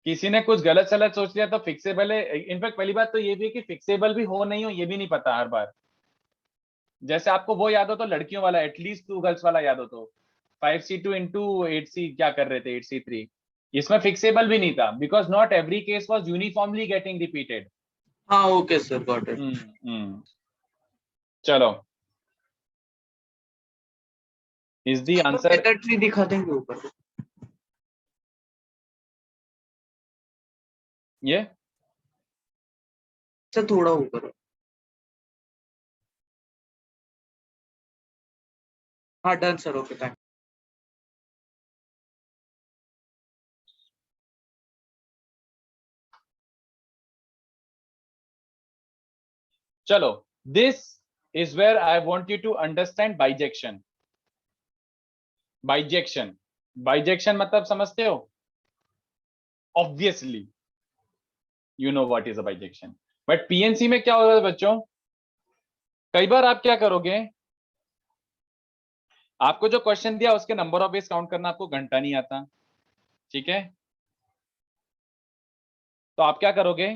किसी ने कुछ गलत सलत सोच लिया तो फिक्सेबल है। इनफैक्ट पहली बात तो ये भी है कि फिक्सेबल भी हो नहीं हो ये भी नहीं पता हर बार। जैसे आपको वो याद हो तो लड़कियों वाला एटलीस्ट 2 गर्ल्स वाला याद हो तो 5C2 into 8C क्या कर रहे थे 8C3, इसमें फिक्सेबल भी नहीं था, because not every case was uniformly getting repeated. हाँ ओके सर गॉट इट। चलो इज द आंसर। ट्री दिखा देंगे ऊपर ये सर, थोड़ा ऊपर। हाँ डन सर, ओके थैंक। चलो this is where I want you to understand bijection. Bijection, bijection मतलब समझते हो? Obviously you know what is a bijection, but PNC में क्या होगा बच्चों, कई बार आप क्या करोगे, आपको जो क्वेश्चन दिया उसके नंबर ऑफ वेज काउंट करना आपको घंटा नहीं आता, ठीक है, तो आप क्या करोगे,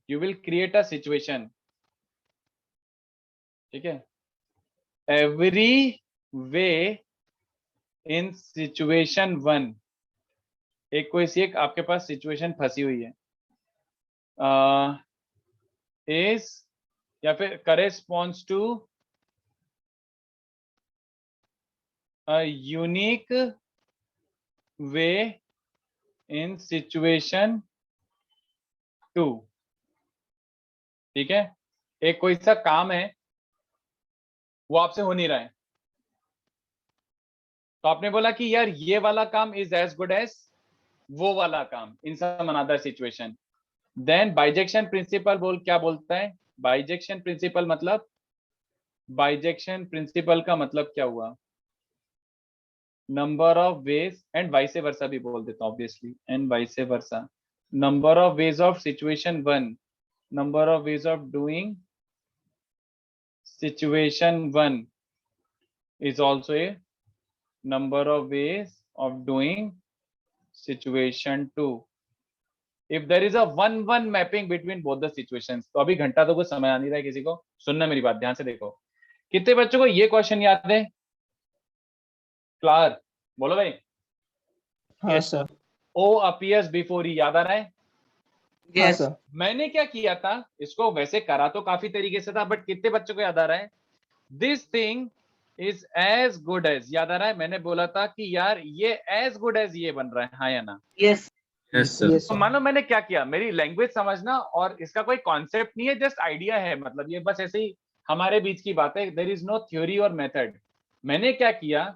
you will create a situation, ठीक है, एवरी वे इन सिचुएशन 1, एक कोई सी एक आपके पास सिचुएशन फंसी हुई है, इज या फिर corresponds to a unique way in situation 2, ठीक है, एक कोई सा काम है वो आपसे हो नहीं रहा है, तो आपने बोला कि यार ये वाला काम इज एज गुड एज वो वाला काम in some another situation, then bijection principle क्या बोलता है, बाइजेक्शन प्रिंसिपल मतलब, बाइजेक्शन प्रिंसिपल का मतलब क्या हुआ, number of ways and vice versa भी बोल देता हूँ obviously, and vice versa, number of ways of situation 1, number of ways of doing situation 1 is also a number of ways of doing situation 2 if there is a 1-1 mapping between both the situations। तो अभी घंटा तो कुछ समय आ नहीं रहा है किसी को, सुनना मेरी बात ध्यान से देखो। कितने बच्चों को ये क्वेश्चन याद है? क्लार बोलो भाई। हाँ sir. O appears before E याद आ रहा है? Yes. sir. मैंने क्या किया था, इसको वैसे करा तो काफी तरीके से था, बट कितने बच्चों को याद आ रहा है? This thing is as good as, याद आ रहा है? मैंने बोला था कि यार ये एज गुड एज ये बन रहा है, हाँ या ना? Yes. Yes, sir. Yes, तो sir. मानो मैंने क्या किया, मेरी लैंग्वेज समझना, और इसका कोई कॉन्सेप्ट नहीं है, जस्ट आइडिया है, मतलब ये बस ऐसे ही हमारे बीच की बात है, देयर इज नो थ्योरी और मेथड। मैंने क्या किया,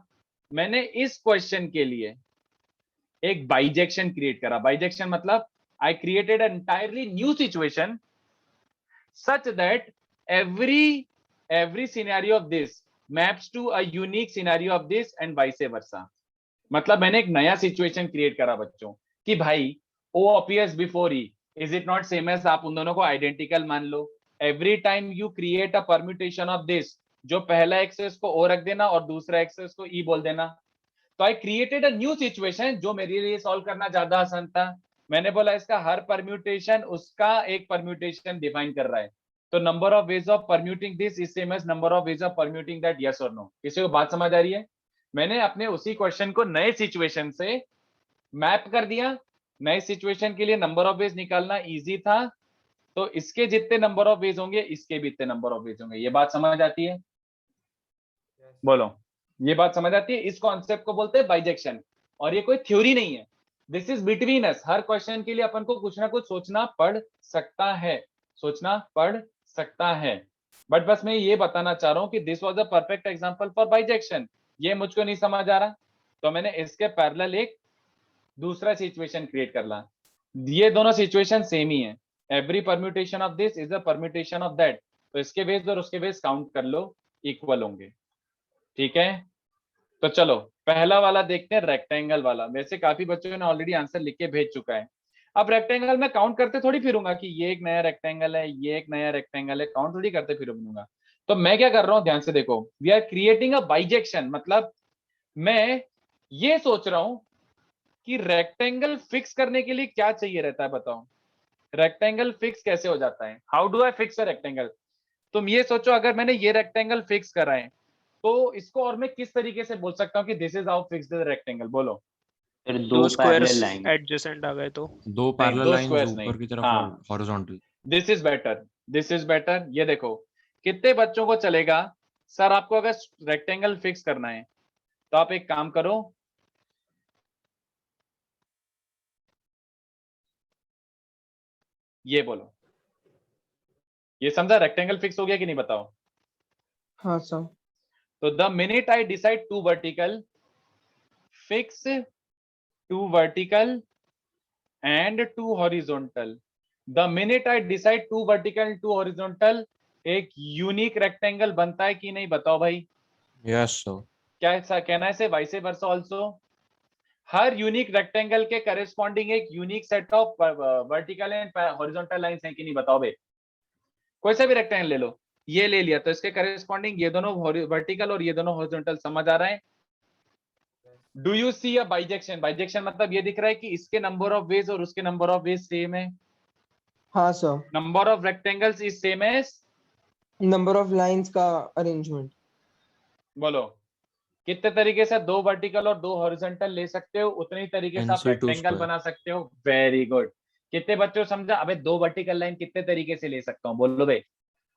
मैंने इस क्वेश्चन के लिए एक बाइजेक्शन क्रिएट करा। बाइजेक्शन मतलब I created an entirely new situation such that every scenario of this maps to a unique scenario of this and vice versa। मतलब मैंने एक नया सिचुएशन क्रिएट करा बच्चों कि भाई O appears before E, is it not same as, आप उन दोनों को आइडेंटिकल मान लो। every time you create a permutation of this, जो पहला एक्सेस को O रख देना और दूसरा एक्सेस को E बोल देना। तो I created a new situation जो मेरे लिए सॉल्व करना ज्यादा आसान था। मैंने बोला इसका हर परम्यूटेशन उसका एक परम्यूटेशन डिफाइन कर रहा है, तो number of ways of permuting this is same as number of ways of permuting that, yes और नो। किसी को बात समझ आ रही है? मैंने अपने उसी क्वेश्चन को नए सिचुएशन से मैप कर दिया। नए सिचुएशन के लिए नंबर ऑफ वेज निकालना इजी था, तो इसके जितने नंबर ऑफ वेज होंगे इसके भी इतने नंबर ऑफ वेज होंगे। ये बात समझ आती है? बोलो, ये बात समझ आती है? इस कॉन्सेप्ट को बोलते हैं बाइजेक्शन, और ये कोई थ्योरी नहीं है, this is between us. Her question के लिए अपन को कुछ ना कुछ सोचना पड़ सकता है, सोचना पड़ सकता है। बट बस मैं ये बताना चाह रहा हूं कि this was a perfect example for bijection. ये मुझको नहीं समझ आ रहा, तो मैंने इसके पैरेलल एक दूसरा सिचुएशन क्रिएट कर ला। ये दोनों सिचुएशन सेम ही है, every permutation of this is a permutation of that, तो इसके बेस और उसके बेस काउंट कर लो, इक्वल होंगे। ठीक है, तो चलो पहला वाला देखते हैं, रेक्टेंगल वाला। वैसे काफी बच्चों ने ऑलरेडी आंसर लिख के भेज चुका है। अब रेक्टेंगल में काउंट करते थोड़ी फिरूंगा कि ये एक नया रेक्टेंगल है, ये एक नया रेक्टेंगल है, काउंट थोड़ी करते फिरूंगा। तो मैं क्या कर रहा हूं, ध्यान से देखो, we are creating a bijection. मतलब मैं ये सोच रहा हूं कि रेक्टेंगल फिक्स करने के लिए क्या चाहिए रहता है, बताओ रेक्टेंगल फिक्स कैसे हो जाता है? How do I fix a rectangle? तुम ये सोचो, अगर मैंने ये रेक्टेंगल फिक्स करा है तो इसको और मैं किस तरीके से बोल सकता हूँ कि this is how fix the rectangle? बोलो। फिर दो स्क्वायर्स एडजेसेंट आ गए तो दो पैरेलल लाइंस स्क्वायर्स ऊपर की तरफ हाँ, और horizontal. This is better, this is better. ये देखो कितने बच्चों को चलेगा, सर आपको अगर रेक्टेंगल फिक्स करना है तो आप एक काम करो, ये बोलो। ये समझा रेक्टेंगल फिक्स हो गया कि नहीं, बताओ? हाँ सर। तो the minute I decide two vertical, fix two vertical and two horizontal, the minute I decide two vertical two horizontal, एक यूनिक रेक्टेंगल बनता है कि नहीं, बताओ भाई? Yes sir. क्या ऐसा कहना है से वाइसे वर्सा ऑल्सो? हर यूनिक रेक्टेंगल के करेस्पॉन्डिंग एक unique set of vertical and horizontal lines हैं कि नहीं, बताओ भाई? कोई सा भी रेक्टेंगल ले लो, ये ले लिया तो इसके करेस्पॉन्डिंग ये दोनों वर्टिकल और ये दोनों हॉरिजॉन्टल, समझ आ रहा है? Do you see a bijection? Bijection मतलब ये दिख रहा है कि इसके नंबर ऑफ वेज और उसके नंबर ऑफ वेज सेम है। हाँ sir. Number of rectangles is same as number of lines का अरेंजमेंट। बोलो कितने तरीके से दो वर्टिकल और दो हॉरिजॉन्टल ले सकते हो, उतनी तरीके से आप NC2 रेक्टेंगल square। बना सकते हो। Very good. कितने बच्चों समझा? अबे दो वर्टिकल लाइन कितने तरीके से ले सकता हूँ, बोलो भाई?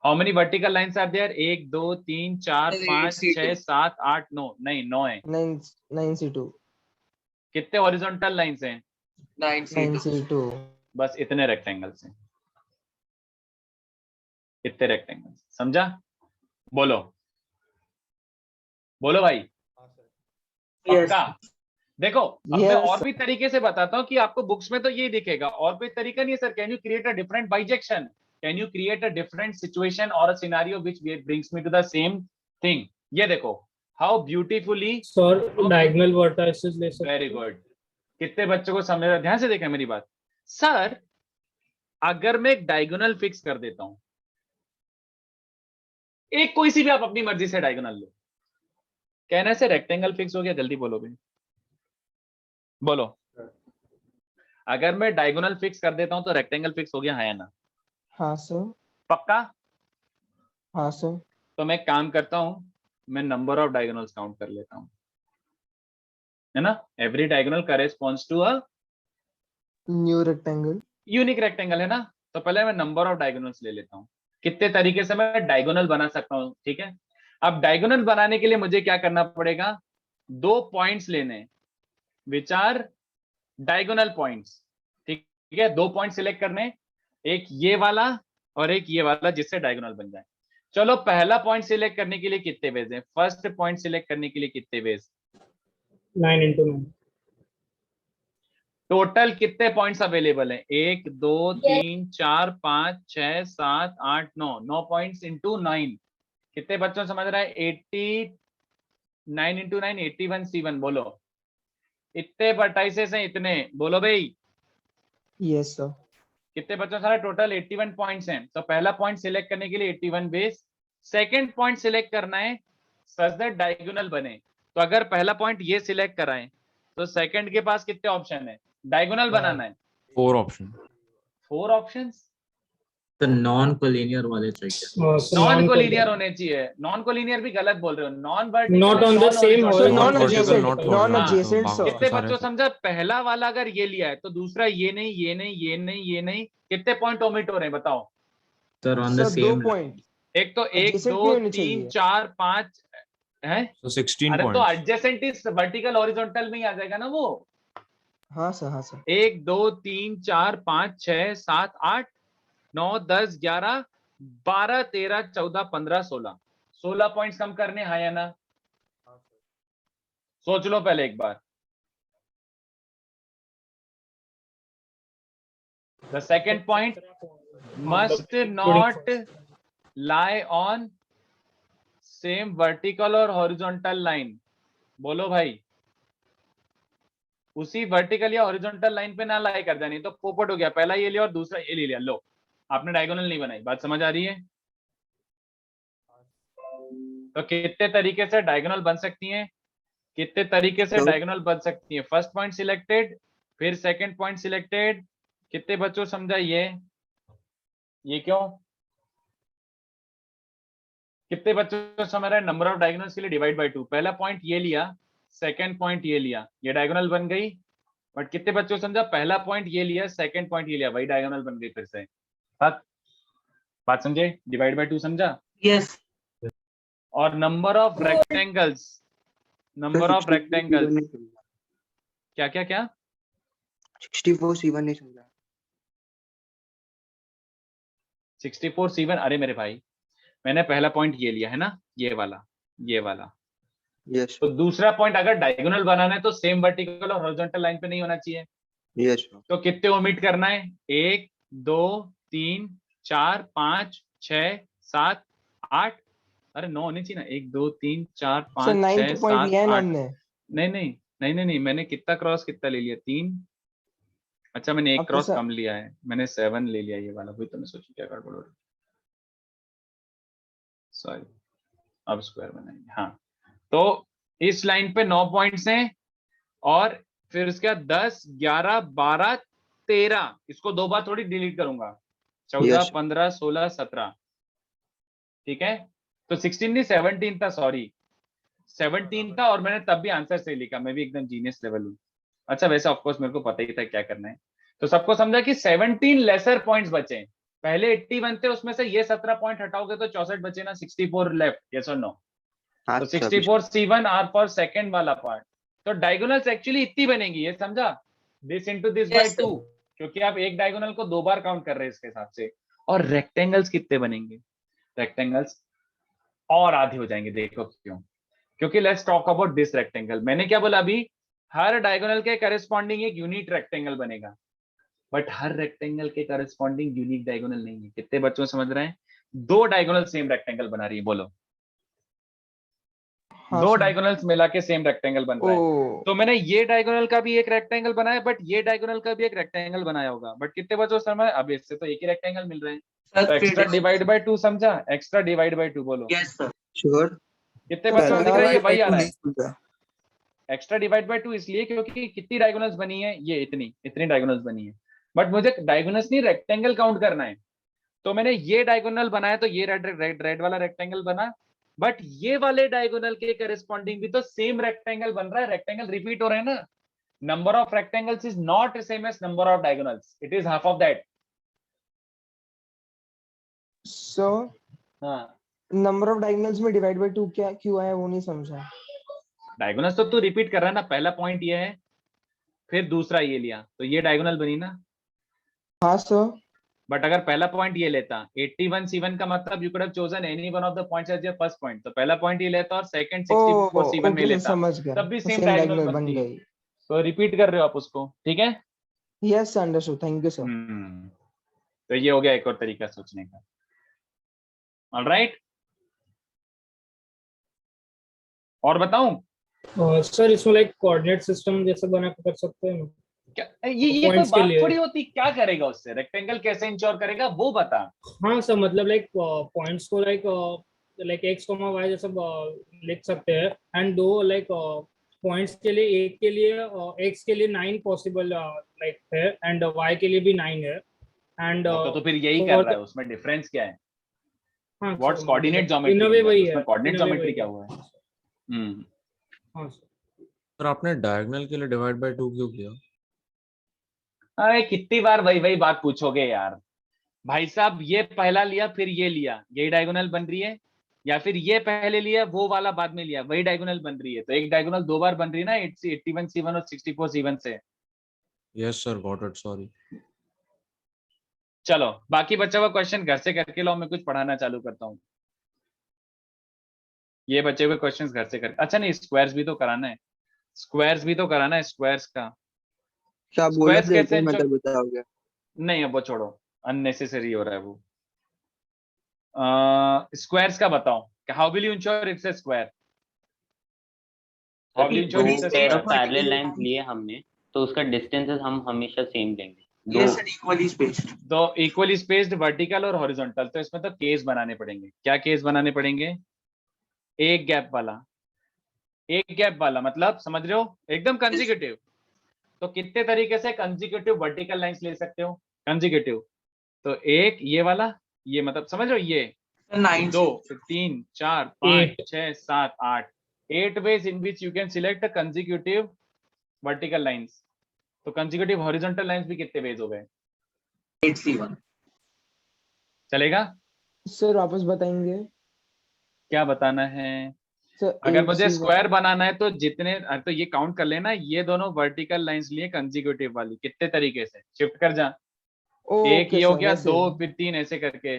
How many vertical lines are there? 1 2 3 4 5 6 7 8 9, नहीं 9 है। 9C2। कितने हॉरिजॉन्टल लाइंस हैं? 9C2। बस इतने रेक्टेंगल्स हैं, इतने रेक्टेंगल्स, समझा? बोलो बोलो भाई। पक्का? देखो अब मैं और भी तरीके से बताता हूँ कि आपको बुक्स में तो ये दिखेगा, और कोई तरीका नहीं है sir. Can you create a different bijection? Can you create a different situation और a scenario which brings me to the same thing? ये देखो how beautifully sir diagonal vertices ले सकते। Very good. कितने बच्चों को समझ रहा? ध्यान से देखा मेरी बात। सर अगर मैं एक डायगोनल फिक्स कर देता हूं, एक कोई सी भी आप अपनी मर्जी से डायगोनल लो, कहने से रेक्टेंगल फिक्स हो गया? जल्दी बोलो भाई, बोलो। अगर मैं डायगोनल फिक्स कर देता हूं तो रेक्टेंगल फिक्स हो गया, है ना? हाँ सर। पक्का? हाँ सर। तो मैं काम करता हूं, मैं नंबर ऑफ डायगोनल्स काउंट कर लेता हूं, है ना? Every diagonal corresponds to a new rectangle. Unique rectangle है ना, तो पहले मैं नंबर ऑफ डायगोनल्स ले लेता हूँ, कितने तरीके से मैं डायगोनल बना सकता हूँ। ठीक है, अब डायगोनल बनाने के लिए मुझे क्या करना पड़ेगा, 2 पॉइंट्स लेने, विच आर डायगोनल पॉइंट्स। ठीक है, 2 पॉइंट सिलेक्ट करने, एक ये वाला और एक ये वाला, जिससे डायगोनल बन जाए। चलो पहला पॉइंट सिलेक्ट करने के लिए कितने वेज हैं, फर्स्ट पॉइंट सिलेक्ट करने के लिए कितने वेज, 9 into 9। टोटल कितने पॉइंट्स अवेलेबल हैं, 1 2 3 4 5 6 7 8 9, 9 पॉइंट्स इंटू 9। कितने बच्चों समझ रहा है, 89 इंटू 9 81 C1, बोलो इतने वर्टाइसेस हैं, इतने बोलो भाई। Yes sir. कितने बच्चों सारा टोटल 81 पॉइंट्स हैं। तो पहला पॉइंट सिलेक्ट करने के लिए 81 बेस, सेकंड पॉइंट सिलेक्ट करना है सच दैट डायगोनल बने। तो अगर पहला पॉइंट ये सिलेक्ट कराएं तो सेकंड के पास कितने ऑप्शन है, डायगोनल बनाना है, 4 ऑप्शन, 4 ऑप्शंस। तो नॉन कोलिनियर वाले चाहिए। नॉन कोलिनियर होने चाहिए, नॉन कोलिनियर भी गलत बोल रहे हो, non vertical, Not on the same horizontal, non adjacent, not non horizontal, adjacent हाँ, सर। कितने सारे बच्चों समझा, पहला वाला अगर ये लिया है तो दूसरा ये नहीं, ये नहीं, ये नहीं, ये नहीं, कितने पॉइंट ओमिट हो रहे हैं बताओ। Sir on the sir 2 same point एक तो 1 adjacent 2 नहीं होने 3 चाहिए। 4 5 है। तो 16 अरे तो points. Adjacent is vertical horizontal में ही आ जाएगा ना वो। हाँ सर, हाँ सर। 1 2 3 4 5 6 7 8 9 10 11 12 13 14 15 16, 16 पॉइंट्स कम करने, हाँ या ना, सोच लो पहले एक बार। The second point must not lie on same vertical or horizontal line, बोलो भाई, उसी वर्टिकल या हॉरिजॉन्टल लाइन पे ना लाई कर जानी, तो पोपट हो गया, पहला ये लिया और दूसरा ये ले लिया, लो आपने डायगोनल नहीं बनाई। बात समझ आ रही है। तो कितने तरीके से डायगोनल बन सकती हैं, कितने तरीके से डायगोनल बन सकती है। फर्स्ट पॉइंट सिलेक्टेड, फिर सेकंड पॉइंट सिलेक्टेड। कितने बच्चों समझा ये क्यों, कितने बच्चों समझ रहे हैं, नंबर ऑफ डायगोनल्स के लिए डिवाइड बाय 2, पहला पॉइंट ये लिया, सेकंड पॉइंट ये लिया, ये डायगोनल बन गई। बट कितने बच्चों समझा, पहला पॉइंट ये लिया, सेकंड पॉइंट ये लिया, वही डायगोनल बन गई फिर से। बात समझे, डिवाइड बाय 2 समझा। यस। और number of rectangles, number of rectangles क्या क्या क्या, 64 C1 नहीं समझा। 64 C1, अरे मेरे भाई मैंने पहला पॉइंट ये लिया है ना, ये वाला, ये वाला। यस। तो दूसरा पॉइंट अगर डायगोनल बनाना है तो सेम वर्टिकल और हॉरिजॉन्टल लाइन पे नहीं होना चाहिए। यस। तो कितने ओमिट करना है, 1 2 3 4 5 6 7 8, अरे 9 होनी चाहिए ना, 1 2 3 4 5 सर 9 6 पॉइंट 7 लिया है ना 8। हमने। नहीं, मैंने कितना क्रॉस कितना ले लिया, 3। अच्छा मैंने एक अब तो क्रॉस सर कम लिया है, मैंने 7 ले लिया ये वाला, वही तो मैं सोची क्या गड़बड़ हो रही, सॉरी। अब स्क्वायर बनाएंगे, हाँ। तो इस लाइन पे 9 पॉइंट्स हैं, और फिर उसके बाद 10 11 12 13, इसको 2 बार थोड़ी डिलीट करूंगा, 14 15 16 17, ठीक है। तो 16 नहीं 17 था, सॉरी 17 था, और मैंने तब भी आंसर सही लिखा, मैं भी एकदम जीनियस लेवल हूँ। अच्छा वैसे ऑफकोर्स मेरे को पता ही था क्या करना है। तो सबको समझा कि 17 लेसर पॉइंट्स बचे, पहले 81 थे, उसमें से ये 17 पॉइंट हटाओगे तो 64 बचे ना, 64 लेफ्ट, यस और नो। तो 64 C1 आर फॉर सेकंड वाला पार्ट। तो डायगोनल्स एक्चुअली इतनी बनेगी, ये समझा, दिस इनटू दिस बाय 2, क्योंकि आप एक डायगोनल को 2 बार काउंट कर रहे हैं इसके हिसाब से। और रेक्टेंगल्स कितने बनेंगे, रेक्टेंगल्स और आधे हो जाएंगे, देखो क्यों, क्योंकि let's talk about this rectangle. मैंने क्या बोला अभी, हर डायगोनल के करस्पॉन्डिंग एक यूनिक रेक्टेंगल बनेगा, बट हर रेक्टेंगल के करस्पॉन्डिंग यूनिक डायगोनल नहीं है। कितने बच्चों समझ रहे हैं, 2 डायगोनल सेम रेक्टेंगल बना रही है, बोलो। हाँ 2 सर। डायगोनल्स मिला के सेम रेक्टेंगल बन रहा है। तो मैंने ये डायगोनल का भी एक रेक्टेंगल बनाया, बट ये डायगोनल का भी एक रेक्टेंगल बनाया होगा, बट कितने बच्चों समझ, अब इससे तो एक ही रेक्टेंगल मिल रहे हैं। तो एक्स्ट्रा डिवाइड बाय 2 समझा, एक्स्ट्रा डिवाइड बाय 2 बोलो। Yes sir, sure. कितने बच्चों को दिख रहा है, ये वही आ रहा है। एक्स्ट्रा डिवाइड बाय 2 इसलिए क्योंकि कितनी डायगोनल्स बनी है, ये इतनी डायगोनल्स बनी है, बट मुझे डायगोनल्स नहीं रेक्टेंगल काउंट करना है। तो मैंने ये डायगोनल बनाया, तो ये रेड वाला रेक्टेंगल बना, बट ये वाले डायगोनल के करस्पॉन्डिंग भी तो सेम रेक्टेंगल बन रहा है, रेक्टेंगल रिपीट हो रहे हैं ना। number of rectangles is not the same as number of diagonals. It is half of that. So हाँ नंबर ऑफ डायगोनल्स में डिवाइड बाय 2 क्या क्यों आया वो नहीं समझा। डायगोनल्स तो तू रिपीट कर रहा है ना, पहला पॉइंट ये है फिर दूसरा ये लिया तो ये डायगोनल बनी ना। हाँ सर। बट अगर पहला पॉइंट ये लेता 81 C1 का मतलब you could have chosen any one of the points as your first point, तो पहला पॉइंट ये लेता और सेकंड 64 C1 में लेता समझ गया, तब भी सेम सेम डायगोनल डायगोनल बन बनती। गई। तो रिपीट कर रहे हो आप उसको, ठीक है। Yes understood, thank you sir. तो ये हो गया एक और तरीका सोचने का। ऑलराइट, और बताऊं सर इसमें लाइक कोऑर्डिनेट सिस्टम जैसे बना कर सकते हैं ना? क्या ये कोई Points के बात लिए। थोड़ी होती, क्या करेगा उससे, रेक्टेंगल कैसे इंश्योर करेगा वो बता। हाँ सर, मतलब लाइक पॉइंट्स को लाइक एक्स कॉमा वाई जैसा लिख सकते हैं, एंड दो लाइक पॉइंट्स के लिए, एक के लिए एक्स के लिए 9 पॉसिबल लाइक है एंड वाई के लिए भी 9 है, एंड तो फिर यही कर रहा है, उसमें डिफरेंस क्या है? हाँ what's sir, coordinate in geometry, a way वही है, उसमें coordinate in a way geometry वही क्या है। हुआ है? हाँ सर। पर आपने डायगोनल के लिए डिवाइड बाय 2 क्यों किया? अरे कितनी बार वही वही बात पूछोगे यार भाई साहब। ये पहला लिया फिर ये लिया, यही डायगोनल बन रही है, या फिर ये पहले लिया वो वाला बाद में लिया, वही डायगोनल बन रही है। तो एक डायगोनल दो बार बन रही है ना, 81 C1 और 64 C1 से। Yes sir, got it, sorry. चलो बाकी बच्चा हुआ क्वेश्चन घर से करके लो, मैं कुछ पढ़ाना चालू करता हूँ। ये बचे हुए क्वेश्चंस घर से करके, अच्छा नहीं स्क्वायर्स भी तो कराना है, स्क्वायर्स भी तो कराना है, स्क्वायर्स का। क्या बोला स्क्वायर्स कैसे मतलब बताओगे? नहीं अब वो छोड़ो, अननेसेसरी हो रहा है वो। स्क्वायर्स का बताओ, how will you ensure it's a square? How will you ensure it's a pair of square? Parallel lines लिए हमने, तो उसका डिस्टेंसेस हम हमेशा सेम लेंगे। Yes sir, equally spaced. तो इक्वली स्पेस्ड वर्टिकल और हॉरिजॉन्टल, तो इसमें तो केस बनाने पड़ेंगे। क्या केस बनाने पड़ेंगे? एक गैप वाला, एक गैप वाला मतलब समझ रहे हो, एकदम कंसेक्यूटिव। तो कितने तरीके से कंसेक्यूटिव वर्टिकल लाइंस ले सकते हो? कंसेक्यूटिव तो एक ये वाला, ये मतलब समझ रहे हो, ये 2 फिर 3 4 5 6 7 8 8 ways in which you can select a consecutive vertical lines। तो consecutive horizontal lines भी कितने ways हो गए? 8C1 चलेगा? सर वापस बताएंगे? क्या बताना है? अगर मुझे स्क्वायर बनाना है तो जितने, तो ये काउंट कर लेना, ये दोनों वर्टिकल लाइंस लिए कंसेक्यूटिव वाली, कितने तरीके से शिफ्ट कर जा। एक ये हो गया, 2 फिर 3 ऐसे करके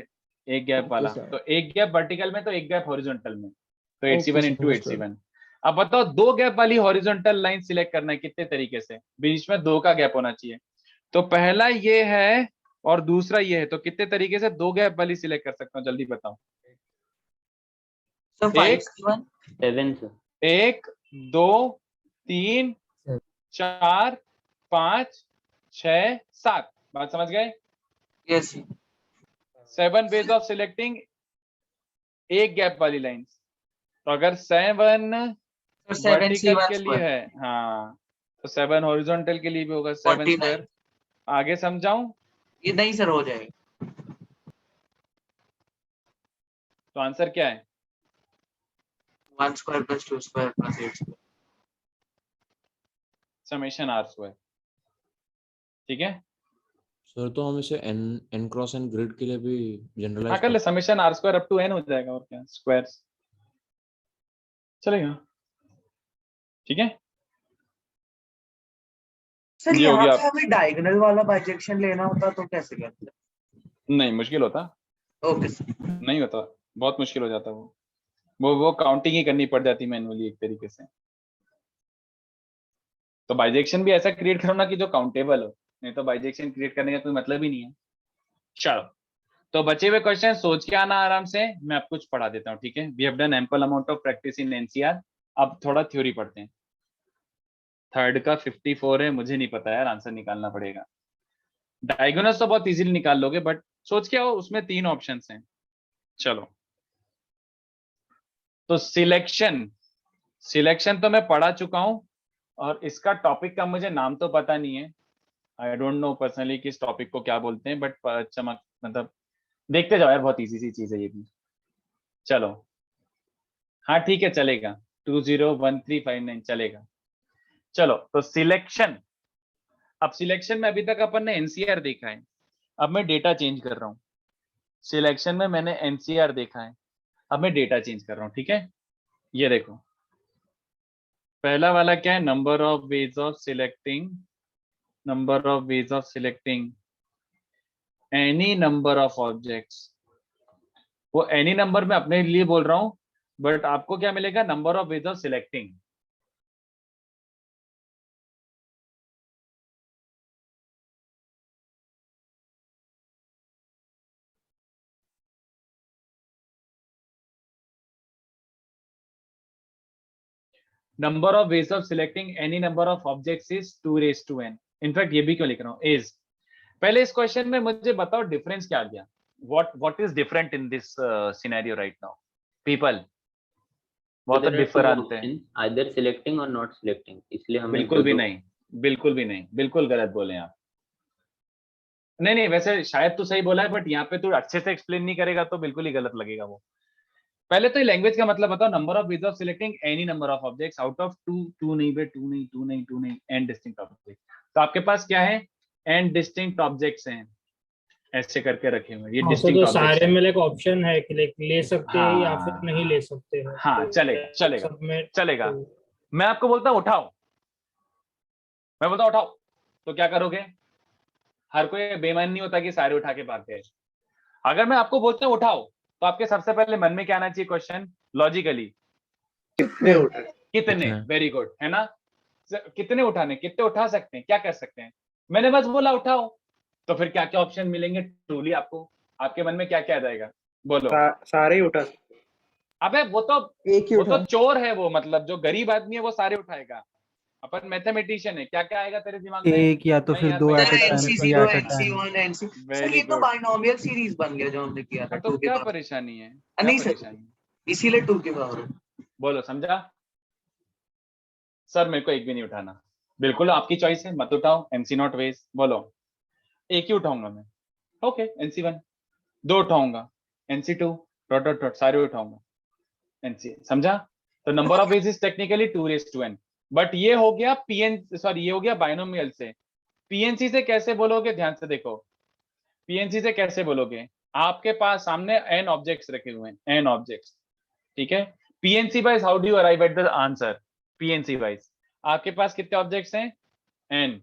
एक गैप वाला। तो एक गैप वर्टिकल में तो एक गैप हॉरिजॉन्टल में, तो 8C1 into 8C1। अब बताओ दो गैप वाली हॉरिजॉन्टल लाइन सिलेक्ट करना है कितने तरीके से? बीच में 2 का गैप होना चाहिए। तो पहला ये है और दूसरा ये है, तो कितने तरीके से 2 गैप वाली सिलेक्ट कर सकता हूँ, जल्दी बताओ। सर 5C1 1 2 3 4 5 6 7, बात समझ गए? यस 7 ways ऑफ सिलेक्टिंग एक गैप वाली लाइंस। तो अगर 7 वर्टिकल के लिए है, हाँ तो 7 हॉरिजॉन्टल के लिए भी होगा 7 स्क्वायर। आगे समझाऊं? ये नहीं सर, हो जाएगा। तो आंसर क्या है? 1 square plus 2 square plus 8 square summation r square. ठीक है सर, तो हम इसे n क्रॉस n ग्रिड के लिए भी जनरलाइज हाँ कर ले, summation r square up to n हो जाएगा, और क्या स्क्वायर्स चलेगा। ठीक है सर, ये हो यहाँ गया। पे हमें डायगोनल वाला बाइजेक्शन लेना होता तो कैसे करते? नहीं मुश्किल होता, ओके सर। नहीं होता, बहुत मुश्किल हो जाता वो काउंटिंग ही करनी पड़ जाती मैनुअली एक तरीके से। तो बाइजेक्शन भी ऐसा क्रिएट करो ना कि जो काउंटेबल हो, नहीं तो बाइजेक्शन क्रिएट करने का कोई मतलब ही नहीं है। चलो तो बचे हुए क्वेश्चन सोच के आना आराम से, मैं आपको कुछ पढ़ा देता हूँ। ठीक है, we have done ample amount of practice in NCR. अब थोड़ा थ्योरी पढ़ते हैं। थर्ड का 54 है, मुझे नहीं पता यार, आंसर निकालना पड़ेगा। डायगोनल्स तो बहुत इजीली निकाल लोगे, बट सोच के आओ, उसमें 3 ऑप्शंस हैं। चलो तो सिलेक्शन तो मैं पढ़ा चुका हूं, और इसका टॉपिक का मुझे नाम तो पता नहीं है। आई डोंट नो पर्सनली कि इस टॉपिक को क्या बोलते हैं, बट चमक मतलब देखते जाओ यार, बहुत इजी सी चीज है ये भी। चलो हाँ ठीक है चलेगा, 201359 चलेगा। चलो तो सिलेक्शन, अब सिलेक्शन में अभी तक अपन ने एनसीआर देखा है, अब मैं डेटा चेंज कर रहा हूं। सिलेक्शन में मैंने एनसीआर देखा है, अब मैं डेटा चेंज कर रहा हूं, ठीक है। ये देखो पहला वाला क्या है, number of ways of selecting, number of ways of selecting any number of objects. वो एनी नंबर में अपने लिए बोल रहा हूं, बट आपको क्या मिलेगा, number of ways of selecting. Number of ways of selecting any number of objects is 2⁻n। In fact ये भी क्यों लिख रहा हूं, इज। पहले इस क्वेश्चन में मुझे बताओ डिफरेंस क्या आ गया, what is different in this scenario right now people, बहुत डिफरेंट है। either selecting or not selecting, इसलिए हमें बिल्कुल भी नहीं, बिल्कुल भी नहीं, बिल्कुल गलत बोले आप। नहीं नहीं, वैसे शायद तो सही बोला है, बट यहाँ पे तू अच्छे से एक्सप्लेन नहीं करेगा तो बिल्कुल ही गलत लगेगा वो। पहले तो ये लैंग्वेज का मतलब बताओ, number of ways of selecting any number of objects out of two नहीं बे, टू नहीं एंड डिस्टिंक्ट ऑब्जेक्ट। तो आपके पास क्या है, एंड डिस्टिंक्ट ऑब्जेक्ट्स हैं, ऐसे करके रखे हुए ये डिस्टिंक्ट तो ऑब्जेक्ट्स सारे हैं। में लाइक ऑप्शन है कि लाइक ले सकते हैं या फिर नहीं ले सकते हैं। हाँ चलेगा चलेगा सब में चलेगा। मैं आपको बोलता हूँ उठाओ, मैं बोलता हूँ उठाओ, तो क्या करोगे? हर कोई बेईमान नहीं होता कि सारे उठा के भागते हैं। अगर मैं आपको बोलता हूँ उठाओ, तो आपके सबसे पहले मन में क्या आना चाहिए क्वेश्चन, लॉजिकली कितने उठे, कितने, वेरी गुड है ना। कितने उठाने, कितने उठा सकते हैं, क्या कर सकते हैं। मैंने बस बोला उठाओ, तो फिर क्या क्या ऑप्शन मिलेंगे ट्रूली आपको, आपके मन में क्या क्या आ जाएगा, बोलो। सारे ही उठा। अबे वो तो एक ही वो उठा। तो चोर है, वो मतलब जो गरीब आदमी है वो सारे उठाएगा। अपन मैथमेटिशियन है, क्या क्या आएगा तेरे दिमाग में? एक या तो नहीं फिर यार, दो मैं एट अ क्या टाइम, करूं? Three NC0 eight a time. NC1 NC sir very ये तो गुड। बाइनोमियल सीरीज बन गया जो हमने किया था तो 2 के क्या पावर। परेशानी है, क्या नहीं सर परेशानी है? इसीलिए 2 के पावर। बोलो, समझा? सर मेरे को एक भी नहीं उठाना, बिल्कुल आपकी चॉइस है, मत उठाओ। एनसी नॉट वेज, बोलो। एक ही उठाऊंगा मैं, ओके। NC1 2 उठाऊंगा, NC2 डॉट डॉट डॉट सारे उठाऊंगा, NC, समझा? तो number of veg is technically 2⁻n, but ये हो गया ये हो गया बाइनोमियल से। पीएनसी से कैसे बोलोगे, ध्यान से देखो। पीएनसी से कैसे बोलोगे, आपके पास सामने n ऑब्जेक्ट्स रखे हुए हैं, n ऑब्जेक्ट्स, ठीक है। PNC wise how do you arrive at the answer, PNC wise आपके पास कितने ऑब्जेक्ट्स हैं, n।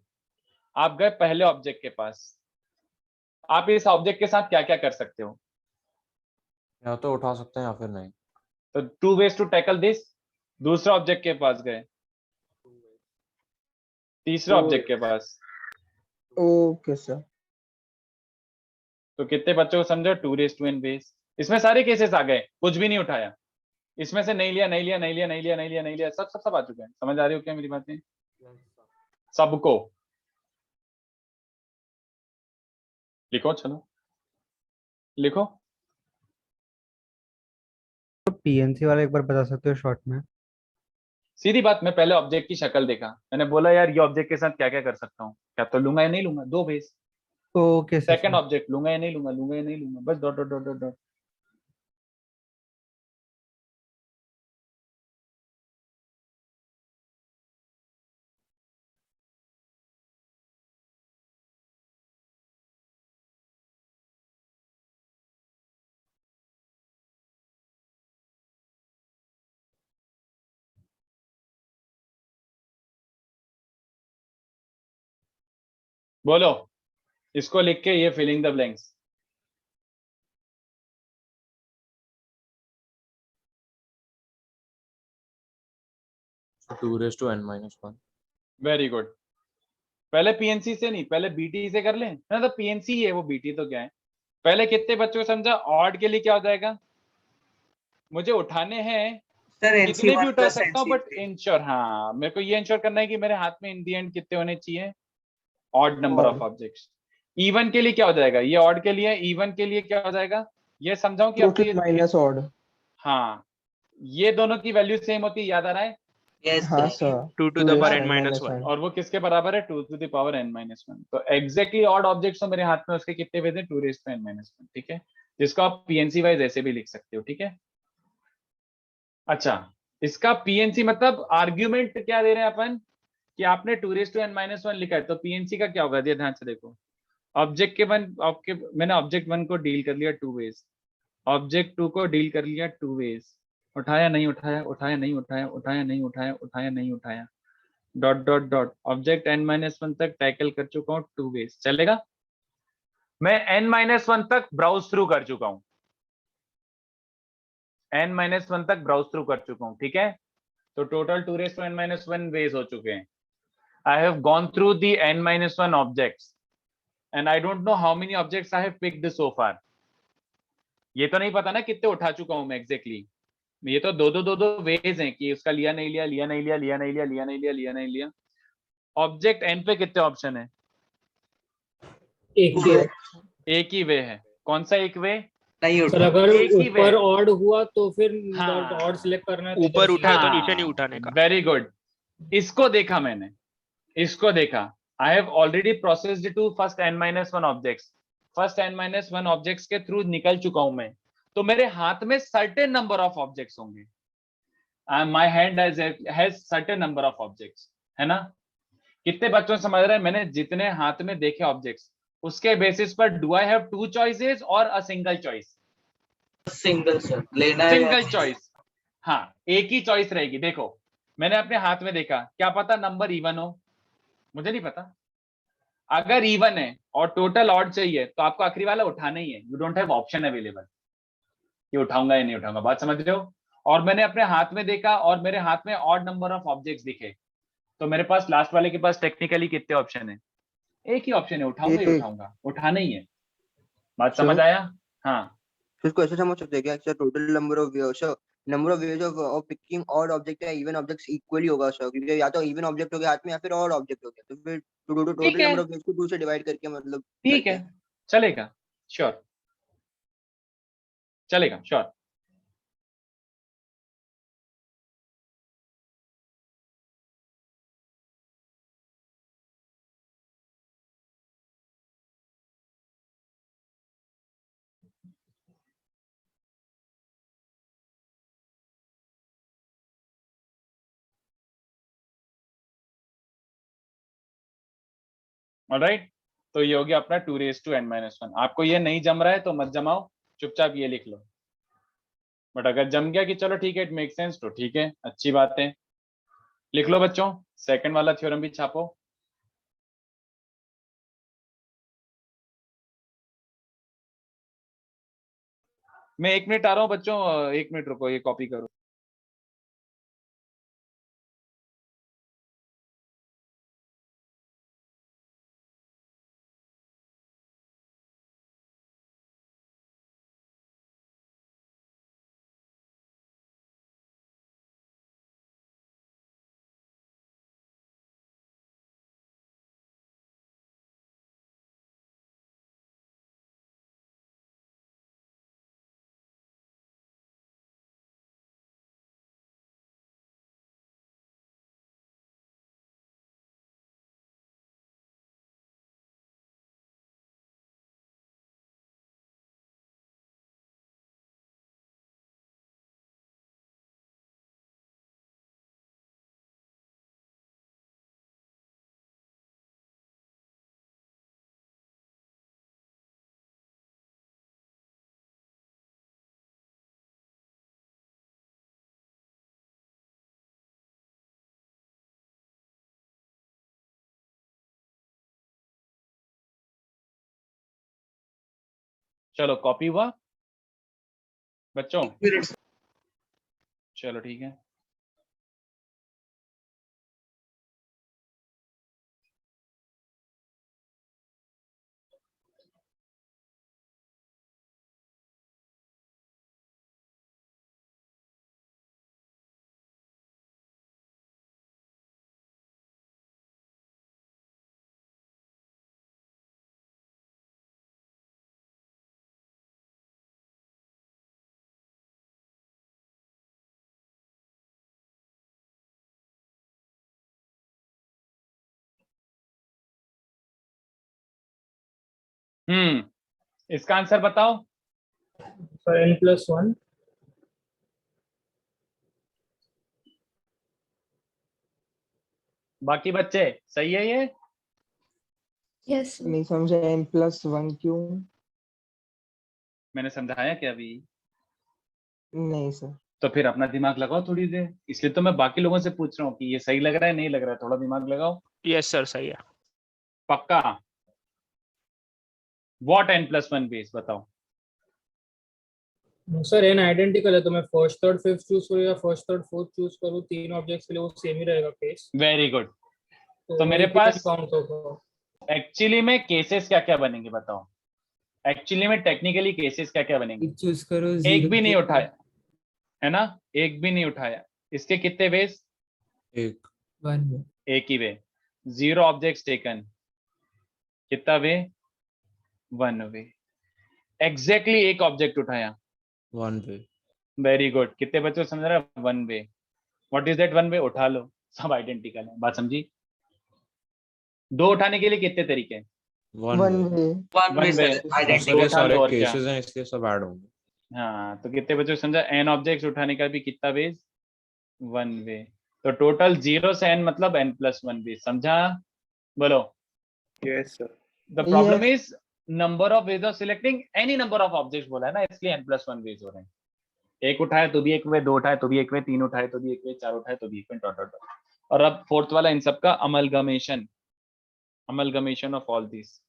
आप गए पहले ऑब्जेक्ट के पास, आप इस ऑब्जेक्ट के साथ क्या क्या कर सकते हो, या तो उठा सकते हैं या फिर नहीं। तो 2 ways टू टैकल दिस। दूसरे ऑब्जेक्ट के पास गए, तीसरे ऑब्जेक्ट के पास, ओके सर। तो कितने बच्चों को समझो, 2⁻n वेज। इसमें सारे केसेस आ गए, कुछ भी नहीं उठाया, इसमें से नहीं लिया नहीं लिया नहीं लिया नहीं लिया नहीं लिया नहीं लिया, सब सब सब आ चुके हैं। समझ आ रही हो क्या मेरी बातें सबको? लिखो, चलो लिखो। तो पीएनसी वाला एक बार बता सकते हो शॉर्ट में? सीधी बात, मैं पहले ऑब्जेक्ट की शक्ल देखा, मैंने बोला यार ये ऑब्जेक्ट के साथ क्या क्या कर सकता हूँ, क्या तो लूंगा या नहीं लूंगा, 2 ways. Okay sir. Second object लूंगा या नहीं लूंगा, लूंगा या नहीं लूंगा, बस dot dot dot dot dot. बोलो, इसको लिख के ये filling the blanks. Two raise to n-1। Very good. पहले पीएनसी से नहीं, पहले बीटी से कर लें ना, तो पीएनसी है वो, बीटी तो क्या है। पहले कितने बच्चों को समझा, ऑड के लिए क्या हो जाएगा, मुझे उठाने हैं, सर कितने भी NC1 उठा प्लस सकता हूँ, बट NC3 इंश्योर, हाँ मेरे को ये इंश्योर करना है कि मेरे हाथ में इन दी एंड कितने होने चाहिए, odd number of objects. Even के लिए क्या हो जाएगा, ये ऑड के लिए, इवन के लिए क्या हो जाएगा, ये समझाऊं कि आपको टोटल माइनस ऑड। हाँ, ये दोनों की वैल्यू सेम होती है, याद आ रहा है? हाँ sir. 2 to the power n-1। और वो किसके बराबर है, 2 to the power n-1। तो एग्जैक्टली ऑड ऑब्जेक्ट्स तो मेरे हाथ में, उसके कितने वेज हैं, 2 raised to n-1, ठीक है। जिसको आप पीएनसी वाइज ऐसे भी लिख सकते हो, ठीक है। अच्छा, इसका पीएनसी मतलब आर्ग्यूमेंट क्या दे रहे हैं अपन, कि आपने 2n-1 लिखा है, तो पीएनसी का क्या होगा, ये ध्यान से देखो। ऑब्जेक्ट मैंने ऑब्जेक्ट 1 को डील कर लिया 2 वेज, ऑब्जेक्ट 2 को डील कर लिया 2 वेज, उठाया नहीं उठाया, उठाया नहीं उठाया, उठाया नहीं उठाया, उठाया नहीं उठाया, dot dot dot, object n-1 तक टैकल कर चुका हूँ 2 वेज, चलेगा। मैं n-1 तक ब्राउज थ्रू कर चुका हूं, n-1 तक ब्राउज थ्रू कर चुका हूं, ठीक है। तो टोटल 2n-1 वेज हो चुके हैं। I have gone through the n-1 objects and I don't know how many objects I have picked so far. ये तो नहीं पता ना कितने उठा चुका हूं मैं एग्जैक्टली। ये तो दो वेज हैं कि उसका लिया नहीं लिया, लिया नहीं लिया, लिया नहीं लिया, लिया नहीं लिया, लिया नहीं लिया। ऑब्जेक्ट n पे कितने ऑप्शन है? एक ही वे है। कौन सा एक वे? सर अगर ऊपर ऑड हुआ तो फिर हाँ। ऑड सिलेक्ट करना है, ऊपर उठा तो नीचे नहीं उठाने का। वेरी गुड, इसको देखा मैंने, इसको देखा। I have already processed to first n-1 objects, first n-1 objects के थ्रू निकल चुका हूं मैं, तो मेरे हाथ में सर्टेन नंबर ऑफ ऑब्जेक्ट्स होंगे। My hand has certain number of objects, है ना। कितने बच्चों समझ रहे हैं? मैंने जितने हाथ में देखे ऑब्जेक्ट्स, उसके बेसिस पर डू आई हैव 2 चॉइसेस और a single choice? Single sir, लेना है सिंगल चॉइस, हाँ, एक ही चॉइस रहेगी। देखो मैंने अपने हाथ में देखा, क्या पता नंबर इवन हो, मुझे नहीं पता। अगर इवन है और टोटल ऑड चाहिए तो आपको आखिरी वाला उठाना ही है। You don't have option available कि उठाऊंगा या नहीं उठाऊंगा, बात समझ रहे हो। और मैंने अपने हाथ में देखा और मेरे हाथ में ऑड नंबर ऑफ ऑब्जेक्ट्स दिखे, तो मेरे पास लास्ट वाले के पास टेक्निकली कितने ऑप्शन है? एक ही ऑप्शन है, उठाऊंगा ही उठाऊंगा, उठाना ही है। बात समझ आया? हाँ। फिर इसको ऐसे समझ सकते हैं क्या sir, total number of ways of picking odd object या इवन ऑब्जेक्ट्स इक्वली होगा सर, क्योंकि या तो इवन ऑब्जेक्ट हो गया हाथ में या फिर ऑड ऑब्जेक्ट हो गया, तो फिर टोटल नंबर ऑफ वेज को 2 से डिवाइड करके मतलब ठीक है, चलेगा, श्योर, चलेगा, श्योर। ऑलराइट, तो ये हो गया अपना 2n-1। आपको ये नहीं जम रहा है तो मत जमाओ, चुपचाप ये लिख लो। बट अगर जम गया कि चलो ठीक है, इट मेक सेंस, तो ठीक है, अच्छी बात है। लिख लो बच्चों, सेकंड वाला थ्योरम भी छापो। मैं 1 मिनट आ रहा हूँ बच्चों, 1 मिनट रुको, ये कॉपी करो। चलो कॉपी हुआ बच्चों? चलो ठीक है। इसका आंसर बताओ। Sir n+1। बाकी बच्चे सही है ये? Yes. नहीं समझा n+1 क्यों? मैंने समझाया क्या अभी? नहीं सर। तो फिर अपना दिमाग लगाओ थोड़ी देर, इसलिए तो मैं बाकी लोगों से पूछ रहा हूँ कि ये सही लग रहा है नहीं लग रहा है, थोड़ा दिमाग लगाओ। यस सर सही है। पक्का? व्हाट n+1 बेस बताओ। सर एन आइडेंटिकल है तो मैं फर्स्ट थर्ड फिफ्थ चूज करूँ या फर्स्ट थर्ड फोर्थ चूज करूँ, तीन ऑब्जेक्ट्स के लिए वो सेम ही रहेगा केस। Very good. तो मेरे एक ही पास काउंट होगा। एक्चुअली में केसेस क्या क्या बनेंगे बताओ? एक्चुअली में टेक्निकली केसेस क्या क्या बनेंगे? चूज करो, एक भी नहीं उठाया है ना, एक भी नहीं उठाया। इसके कितने वेज? एक। 1 वे। एक ही वे। 0 ऑब्जेक्ट्स टेकन, कितना वे? 1 वे। एग्जैक्टली एक ऑब्जेक्ट उठाया, 1 वे। Very good. कितने बच्चों को समझ रहा है? 1 वे। व्हाट इज दैट 1 वे? उठा लो, सब आइडेंटिकल है। बात समझी? 2 उठाने के लिए कितने तरीके हैं? 1 1 वे। वे। 1 वे सर, सर आइडेंटिकल। ये सारे और क्या? केसेस हैं इसलिए सब ऐड होंगे। हाँ, तो कितने बच्चों को समझा? n ऑब्जेक्ट्स उठाने का भी कितना वेज? 1 वे। तो टोटल 0 से n मतलब n+1 वेज। समझा? बोलो। Yes sir. The problem is number of ways of selecting any number of objects बोला है ना, इसलिए n+1 वेज हो रहे हैं। एक उठाए तो भी एक वे, 2 उठाए तो भी एक वे, 3 उठाए तो भी एक वे, 4 उठाए तो भी एक वे, डॉट डॉट डॉट। और अब फोर्थ वाला इन सब का अमलगमेशन ऑफ ऑल दिस।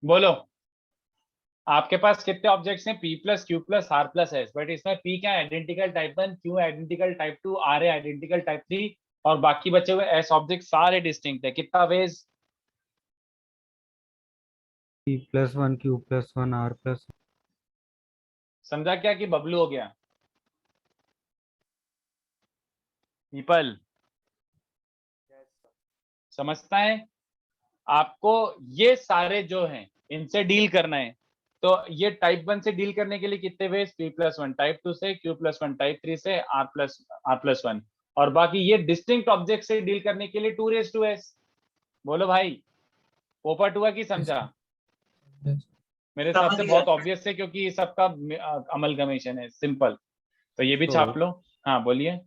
बोलो, आपके पास कितने ऑब्जेक्ट्स हैं? p plus q plus r plus s, but इसमें p क्या है? Identical type 1, q identical type 2, r है आइडेंटिकल टाइप 3, और बाकी बचे हुए s ऑब्जेक्ट सारे डिस्टिंक्ट है। कितना वेज? p+1 q+1 r+1। समझा क्या कि बबलू हो गया? पीपल समझता है? आपको ये सारे जो हैं इनसे डील करना है, तो ये टाइप 1 से डील करने के लिए कितने वेज? p+1, टाइप 2 से, q+1, टाइप 3 से, r+1, और बाकी ये डिस्टिंक्ट ऑब्जेक्ट से डील करने के लिए 2s। बोलो भाई, पोपट हुआ कि समझा? मेरे हिसाब से बहुत ऑब्वियस है, क्योंकि ये सबका अमलगमेशन है, सिंपल। तो ये भी छाप लो। हाँ बोलिए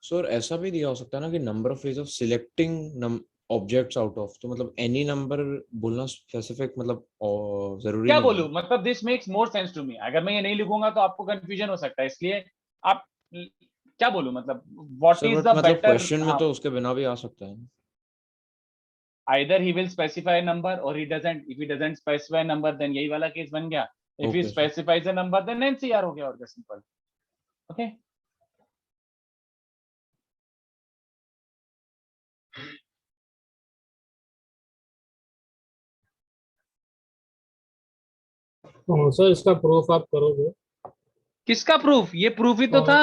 सर। ऐसा भी दिया हो सकता है ना कि number of ways of selecting objects out of, तो मतलब एनी नंबर बोलना स्पेसिफिक मतलब जरूरी क्या नहीं बोलूं? है। मतलब this makes more sense to me. अगर मैं ये नहीं लिखूंगा तो आपको कंफ्यूजन हो सकता है, इसलिए आप क्या बोलूं? मतलब what sir is but the मतलब बेटर? क्वेश्चन में तो उसके बिना भी आ सकता है। either he will specify a number or he doesn't. If he doesn't specify a number, then यही वाला केस बन गया। If he Okay, sir. specifies a number, then NCR हो गया, और क्या, सिंपल। ओके सर इसका प्रूफ आप करोगे? किसका प्रूफ? ये प्रूफ ही तो था।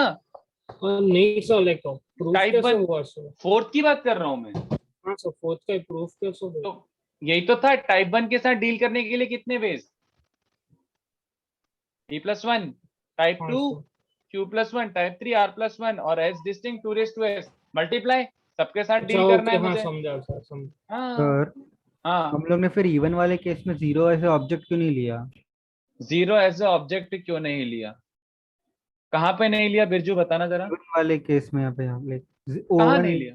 नहीं सर, लाइक प्रूफ टाइप कैसे 1 होगा सर? फोर्थ की बात कर रहा हूं मैं। हाँ सर, फोर्थ का प्रूफ कैसे होगा? तो यही तो था, टाइप 1 के साथ डील करने के लिए कितने veg? p+1, type 2, q+1, type 3, r+1, और s डिस्टिंक्ट 2s मल्टीप्लाई, सबके साथ डील करना है हाँ मुझे। समझा सर, समझा। हाँ सर हाँ। हम लोग ने फिर इवन वाले केस में 0 ऐसे ऑब्जेक्ट क्यों नहीं लिया? 0 एज ए ऑब्जेक्ट क्यों नहीं लिया? कहाँ पे नहीं लिया बिरजू, बताना जरा। इवन वाले केस में यहाँ पे कहाँ नहीं लिया?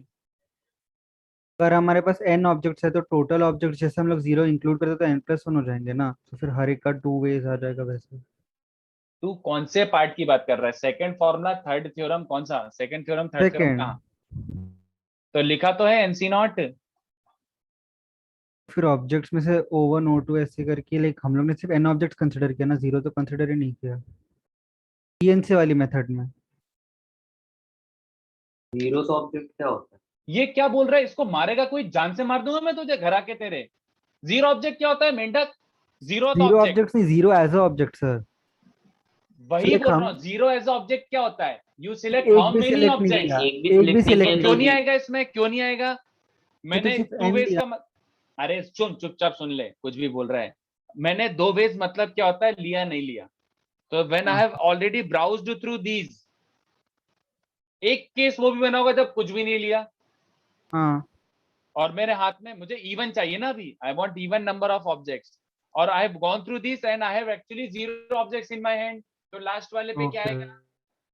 अगर हमारे पास n ऑब्जेक्ट्स है तो टोटल ऑब्जेक्ट जैसे हम लोग 0 इंक्लूड करते तो n+1 हो जाएंगे ना, तो फिर हर एक का 2 वेज आ जाएगा वैसे। तू कौन से पार्ट की बात कर रहा है? सेकंड फॉर्मूला, थर्ड थ्योरम, कौन सा second theorem, third theorem second कहाँ? तो लिखा तो है NC नॉट। फिर ऑब्जेक्ट्स में से O1 O2 ऐसे करके लाइक हम लोग ने सिर्फ n ऑब्जेक्ट्स कंसिडर किया ना, जीरो तो कंसिडर ही नहीं किया PNC वाली मेथड में। जीरो तो ऑब्जेक्ट क्या होता है? ये क्या बोल रहा है? इसको मारेगा कोई, जान से मार दूंगा मैं तुझे घर आके तेरे। जीरो ऑब्जेक्ट क्या होता है मेंढक? जीरो जीरो ऑब्जेक्ट, ऑब्जेक्ट्स नहीं, zero as a object sir. वही बोल रहा हूँ। जीरो एज ऑब्जेक्ट क्या होता है? यू सिलेक्ट एक हाउ भी मेनी select नहीं ऑब्जेक्ट्स। किया, एक भी एक भी सिलेक्ट नहीं select किया क्यों तो नहीं ये आएगा इसमें? क्यों नहीं आएगा? मैंने सिर्फ टू n वेज लिया। का अरे सुन, चुपचाप सुन ले, कुछ भी बोल रहा है। मैंने दो वेज मतलब क्या होता है, लिया नहीं लिया। तो when I have already browsed through these, एक केस वो भी बना होगा जब कुछ भी नहीं लिया। हाँ और मेरे हाथ में मुझे इवन चाहिए ना अभी, I want even number of objects, और I have gone through this and I have actually zero objects in my hand. तो लास्ट वाले पे क्या ओके। आएगा?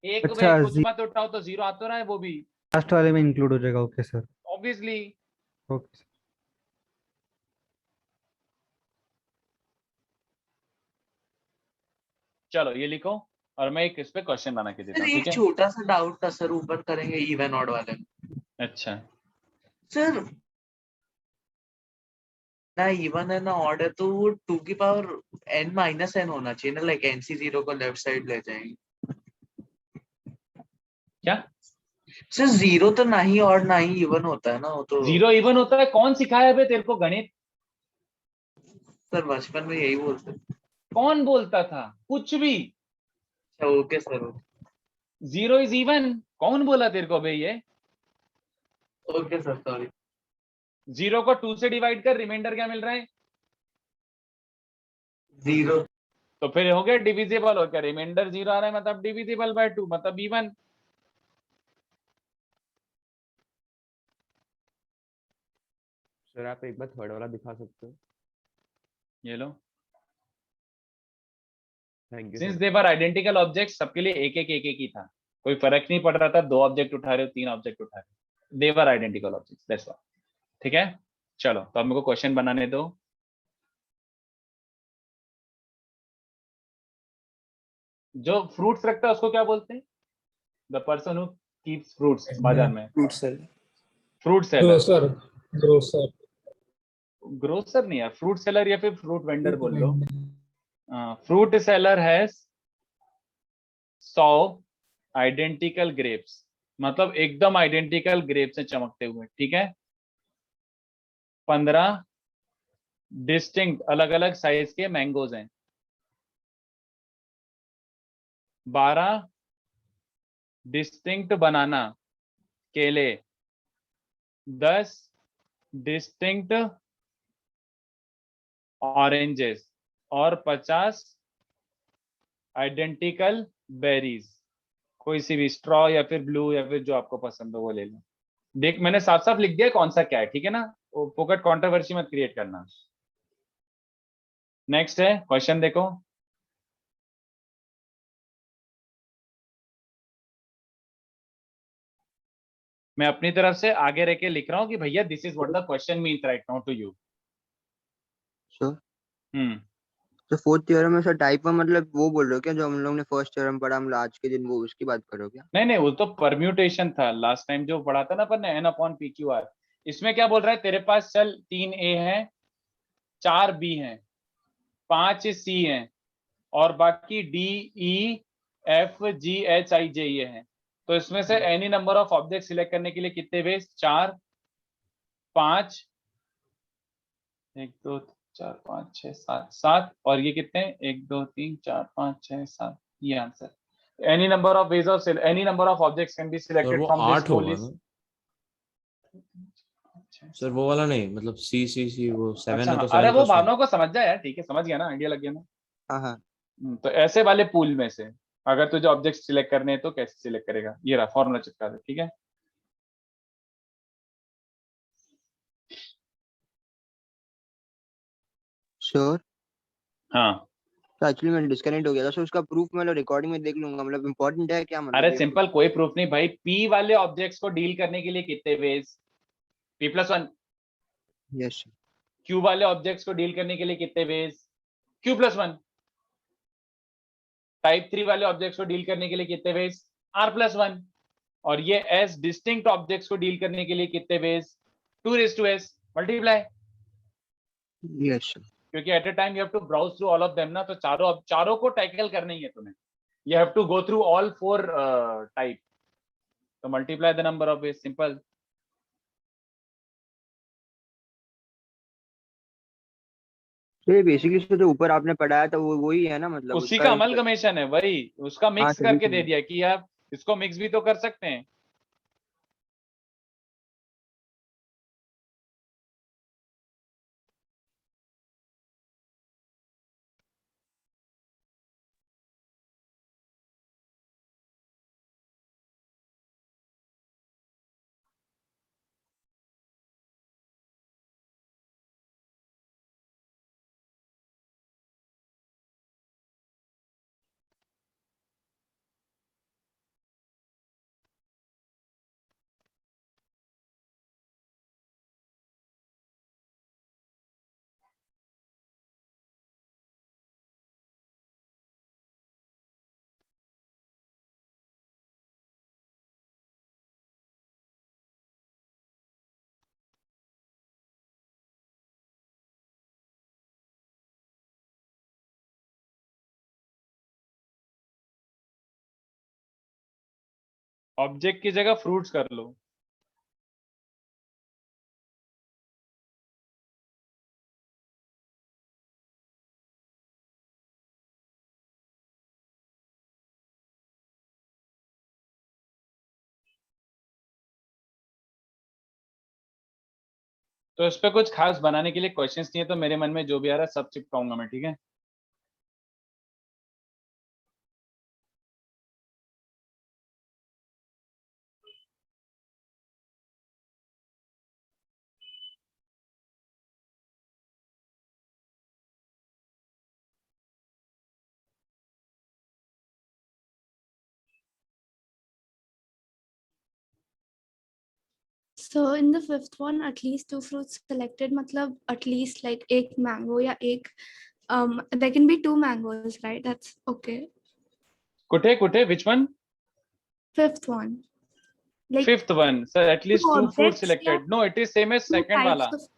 एक अच्छा, वे कुछ मत उठाओ तो जीरो आ तो रहा है वो भी, लास्ट वाले में इंक्लूड हो जाएगा। Okay sir, obviously. ओके। चलो ये लिखो और मैं एक इस पे क्वेश्चन बना के देता सर हूँ, ठीक एक है? छोटा सा डाउट था सर, ऊपर करेंगे इवन ऑड वाले में। अच्छा, सर ना इवन है ना ऑड है, तो वो 2 की पावर n-n होना चाहिए ना, लाइक NC0 को लेफ्ट साइड ले जाएंगे। क्या सर जीरो तो ना ही ऑड ना ही इवन होता है ना, वो तो जीरो इवन होता है? कौन सिखाया बे तेरे को गणित? सर बचपन में यही बोलते। कौन बोलता था कुछ भी? Okay sir, zero is even कौन बोला तेरे को बे ये? Okay sir, sorry. जीरो को 2 से डिवाइड कर, रिमाइंडर क्या मिल रहा है? जीरो। तो फिर हो गया डिविजिबल, हो गया रिमाइंडर जीरो आ रहा है मतलब डिविजिबल बाय 2 मतलब इवन। सर आप एक बार थर्ड वाला दिखा सकते हो? ये लो, thank you since sir. They were identical object, सबके लिए एक एक ही था, कोई फर्क नहीं पड़ रहा था 2 ऑब्जेक्ट उठा रहे हो 3 ऑब्जेक्ट उठा रहे हो, दे were identical objects, that's all. ठीक है, चलो तो अब मेरे को क्वेश्चन बनाने दो। जो फ्रूट्स रखता है उसको क्या बोलते हैं? The person who keeps fruits बाजार में। Fruit sell. Fruit seller. Grocer, grocer. Grocer नहीं यार, फ्रूट सेलर या फिर फ्रूट वेंडर बोल लो। Fruit seller has 100 identical grapes, मतलब एकदम आइडेंटिकल ग्रेप्स हैं चमकते हुए, ठीक है? 15 डिस्टिंक्ट अलग अलग साइज के मैंगोज हैं, 12 डिस्टिंक्ट बनाना केले, 10 डिस्टिंक्ट ऑरेंजेस और 50 आइडेंटिकल बेरीज। कोई सी भी स्ट्रॉ या फिर ब्लू या फिर जो आपको पसंद हो वो ले लो। देख मैंने साफ साफ लिख दिया कौन सा क्या है, ठीक है ना? वो फोकट कंट्रोवर्सी मत क्रिएट करना। नेक्स्ट है क्वेश्चन, देखो मैं अपनी तरफ से आगे रह के लिख रहा हूं कि भैया this is what the question means right now to you. Sir तो फोर्थ थ्योरम में सर टाइप में मतलब वो बोल रहे हो क्या जो हम लोग ने फर्स्ट थ्योरम पढ़ा हम आज के दिन, वो उसकी बात कर रहे हो क्या? नहीं नहीं, वो तो परम्यूटेशन था लास्ट टाइम जो पढ़ा था ना अपन ने, n upon P Q R. इसमें क्या बोल रहा है, तेरे पास चल 3 A है, 4 B है, 5 C है और बाकी D E F G H I J ये है। तो इसमें से any number of object select करने के लिए कितने वेज? 4 5 1 2 4 5 6 7 7 और ये कितने? 1 2 3 4 5 6 7, ये answer. any number of ways of any number of objects can be sir selected वो from this 8 whole होगा list। ना सर? वो वाला नहीं, मतलब C वो 7 अच्छा है तो हाँ, अरे 7 वो + 1। भावनाओं को समझ जाए यार, ठीक है समझ गया ना, आइडिया लग गया ना? हाँ। तो ऐसे वाले पूल में से अगर तुझे ऑब्जेक्ट सिलेक्ट करने हैं तो कैसे सिलेक्ट करेगा? ये रहा फॉर्मूला चिपका दे, ठीक है? श्योर। हाँ तो एक्चुअली मैं डिस्कनेक्ट हो गया था, सो उसका प्रूफ मैं रिकॉर्डिंग में देख लूंगा, मतलब इंपॉर्टेंट है क्या? मतलब अरे सिंपल, कोई प्रूफ नहीं भाई। P वाले ऑब्जेक्ट्स को डील करने के लिए कितने वेज? P+1। यस। Q वाले ऑब्जेक्ट्स को डील करने के लिए कितने वेज? Q+1। टाइप 3 वाले ऑब्जेक्ट्स को डील करने के लिए कितने वेज? R+1। और ये S डिस्टिंक्ट ऑब्जेक्ट्स को डील करने के लिए कितने ways? 2 raised to S multiply. Yes, sir. क्योंकि at a time you have to browse through all of them ना, तो चारों को टैकल करना ही है तुम्हें. You have to go through all 4 type. तो multiply the number of ways, simple. तो ये बेसिकली जो ऊपर आपने पढ़ाया था वो वही है ना, मतलब उसी उसका का अमलगमेशन है, वही उसका हाँ मिक्स तभी करके तो दे दिया कि आप इसको मिक्स भी तो कर सकते हैं. ऑब्जेक्ट की जगह फ्रूट्स कर लो. तो इस पे कुछ खास बनाने के लिए क्वेश्चंस नहीं है, तो मेरे मन में जो भी आ रहा है सब चिपकाऊंगा मैं, ठीक है. So in the fifth one, at least 2 fruits selected, matlab at least like एक mango या एक there can be 2 mangoes, right? That's okay. कुठे which one? Fifth one, like Fifth one, so at least 2 fruits objects या selected. No, it is same as 2 second types वाला. of.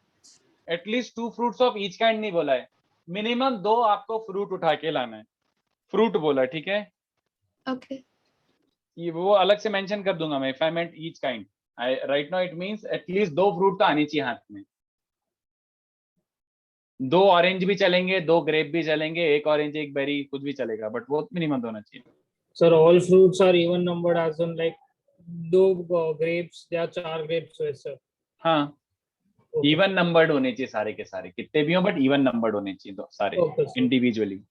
At least 2 fruits of each kind नहीं बोला है. Minimum 2 आपको fruit उठा के लाना है. फ्रूट बोला, ठीक है. Okay. ये वो अलग से मेंशन कर दूंगा मैं. If I meant each kind, right now it means at least 2 fruit तो आनी चाहिए हाथ में. 2 ऑरेंज भी चलेंगे, 2 ग्रेप भी चलेंगे, एक ऑरेंज एक बेरी कुछ भी चलेगा, बट वो मिनिमम होना चाहिए. Sir, all fruits are even numbered as in like 2 grapes या 4 grapes हुए sir. हाँ, इवन नंबर्ड होने चाहिए सारे के सारे, कितने भी हो बट इवन नंबर्ड होने चाहिए तो सारे इंडिविजुअली.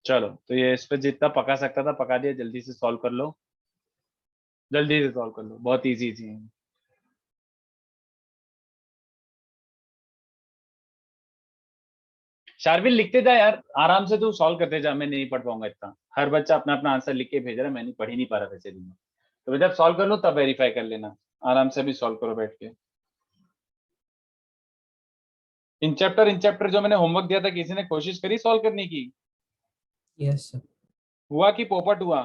चलो, तो ये इस पे जितना पका सकता था पका दिया. जल्दी से सॉल्व कर लो, जल्दी से सॉल्व कर लो, बहुत इजी है. शार्विल लिखते जा यार, आराम से तू सॉल्व करते जा. मैं नहीं पढ़ पाऊंगा इतना. हर बच्चा अपना अपना आंसर लिख के भेज रहा है, मैं नहीं पढ़ ही नहीं पा रहा वैसे दिन में. तो जब सॉल्व कर लो तब वेरीफाई कर लेना. आराम से भी सॉल्व करो बैठ के. इन चैप्टर जो मैंने होमवर्क दिया था, किसी ने कोशिश करी सॉल्व करने की? Yes sir. हुआ कि पोपट हुआ?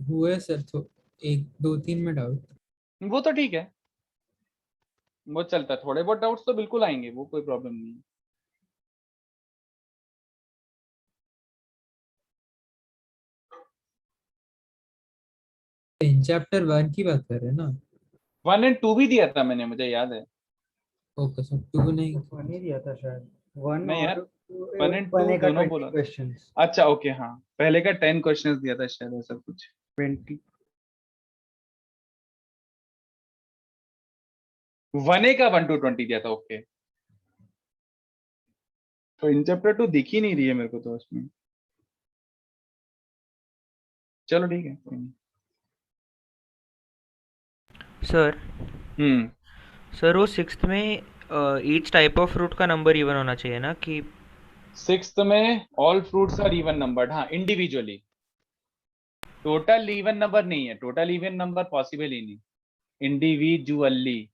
हुए सर, तो 1 2 3 में डाउट. वो तो ठीक है, वो चलता है. थोड़े बहुत डाउट्स तो बिल्कुल आएंगे, वो कोई प्रॉब्लम नहीं है. इन चैप्टर 1 की बात कर रहे हैं ना? 1 और 2 भी दिया था मैंने, मुझे याद है. Okay sir. 2 नहीं, 1 ही दिया था शायद. 1 नहीं यार, और 1 और 2 दोनों बोला. क्वेश्चंस. अच्छा ओके, हाँ पहले का 10 क्वेश्चंस दिया था शायद, ऐसा कुछ. 20. 1A का 1 to 20 दिया था. ओके, तो इन चैप्टर 2 दिख ही नहीं रही है मेरे को तो उसमें. चलो ठीक है, कोई नहीं. सर सर वो 6th में ईच टाइप ऑफ फ्रूट का नंबर इवन होना चाहिए ना, कि सिक्स्थ में all fruits are even numbered, हाँ इंडिविजुअली, टोटल इवन नंबर नहीं है, टोटल इवन नंबर पॉसिबल ही नहीं, इंडिविजुअली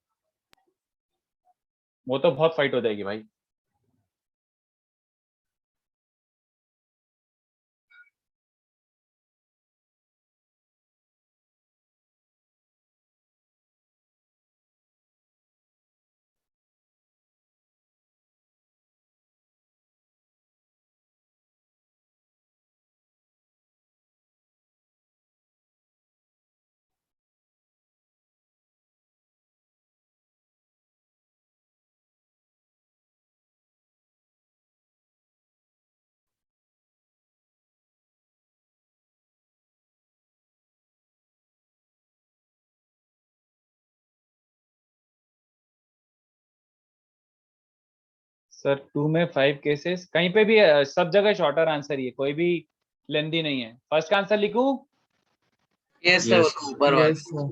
वो तो बहुत फाइट हो जाएगी भाई। सर 2 में 5 केसेस, कहीं पे भी सब जगह शॉर्टर आंसर ही है, कोई भी लेंदी नहीं है। फर्स्ट का आंसर लिखूं? यस सर, ऊपर वाला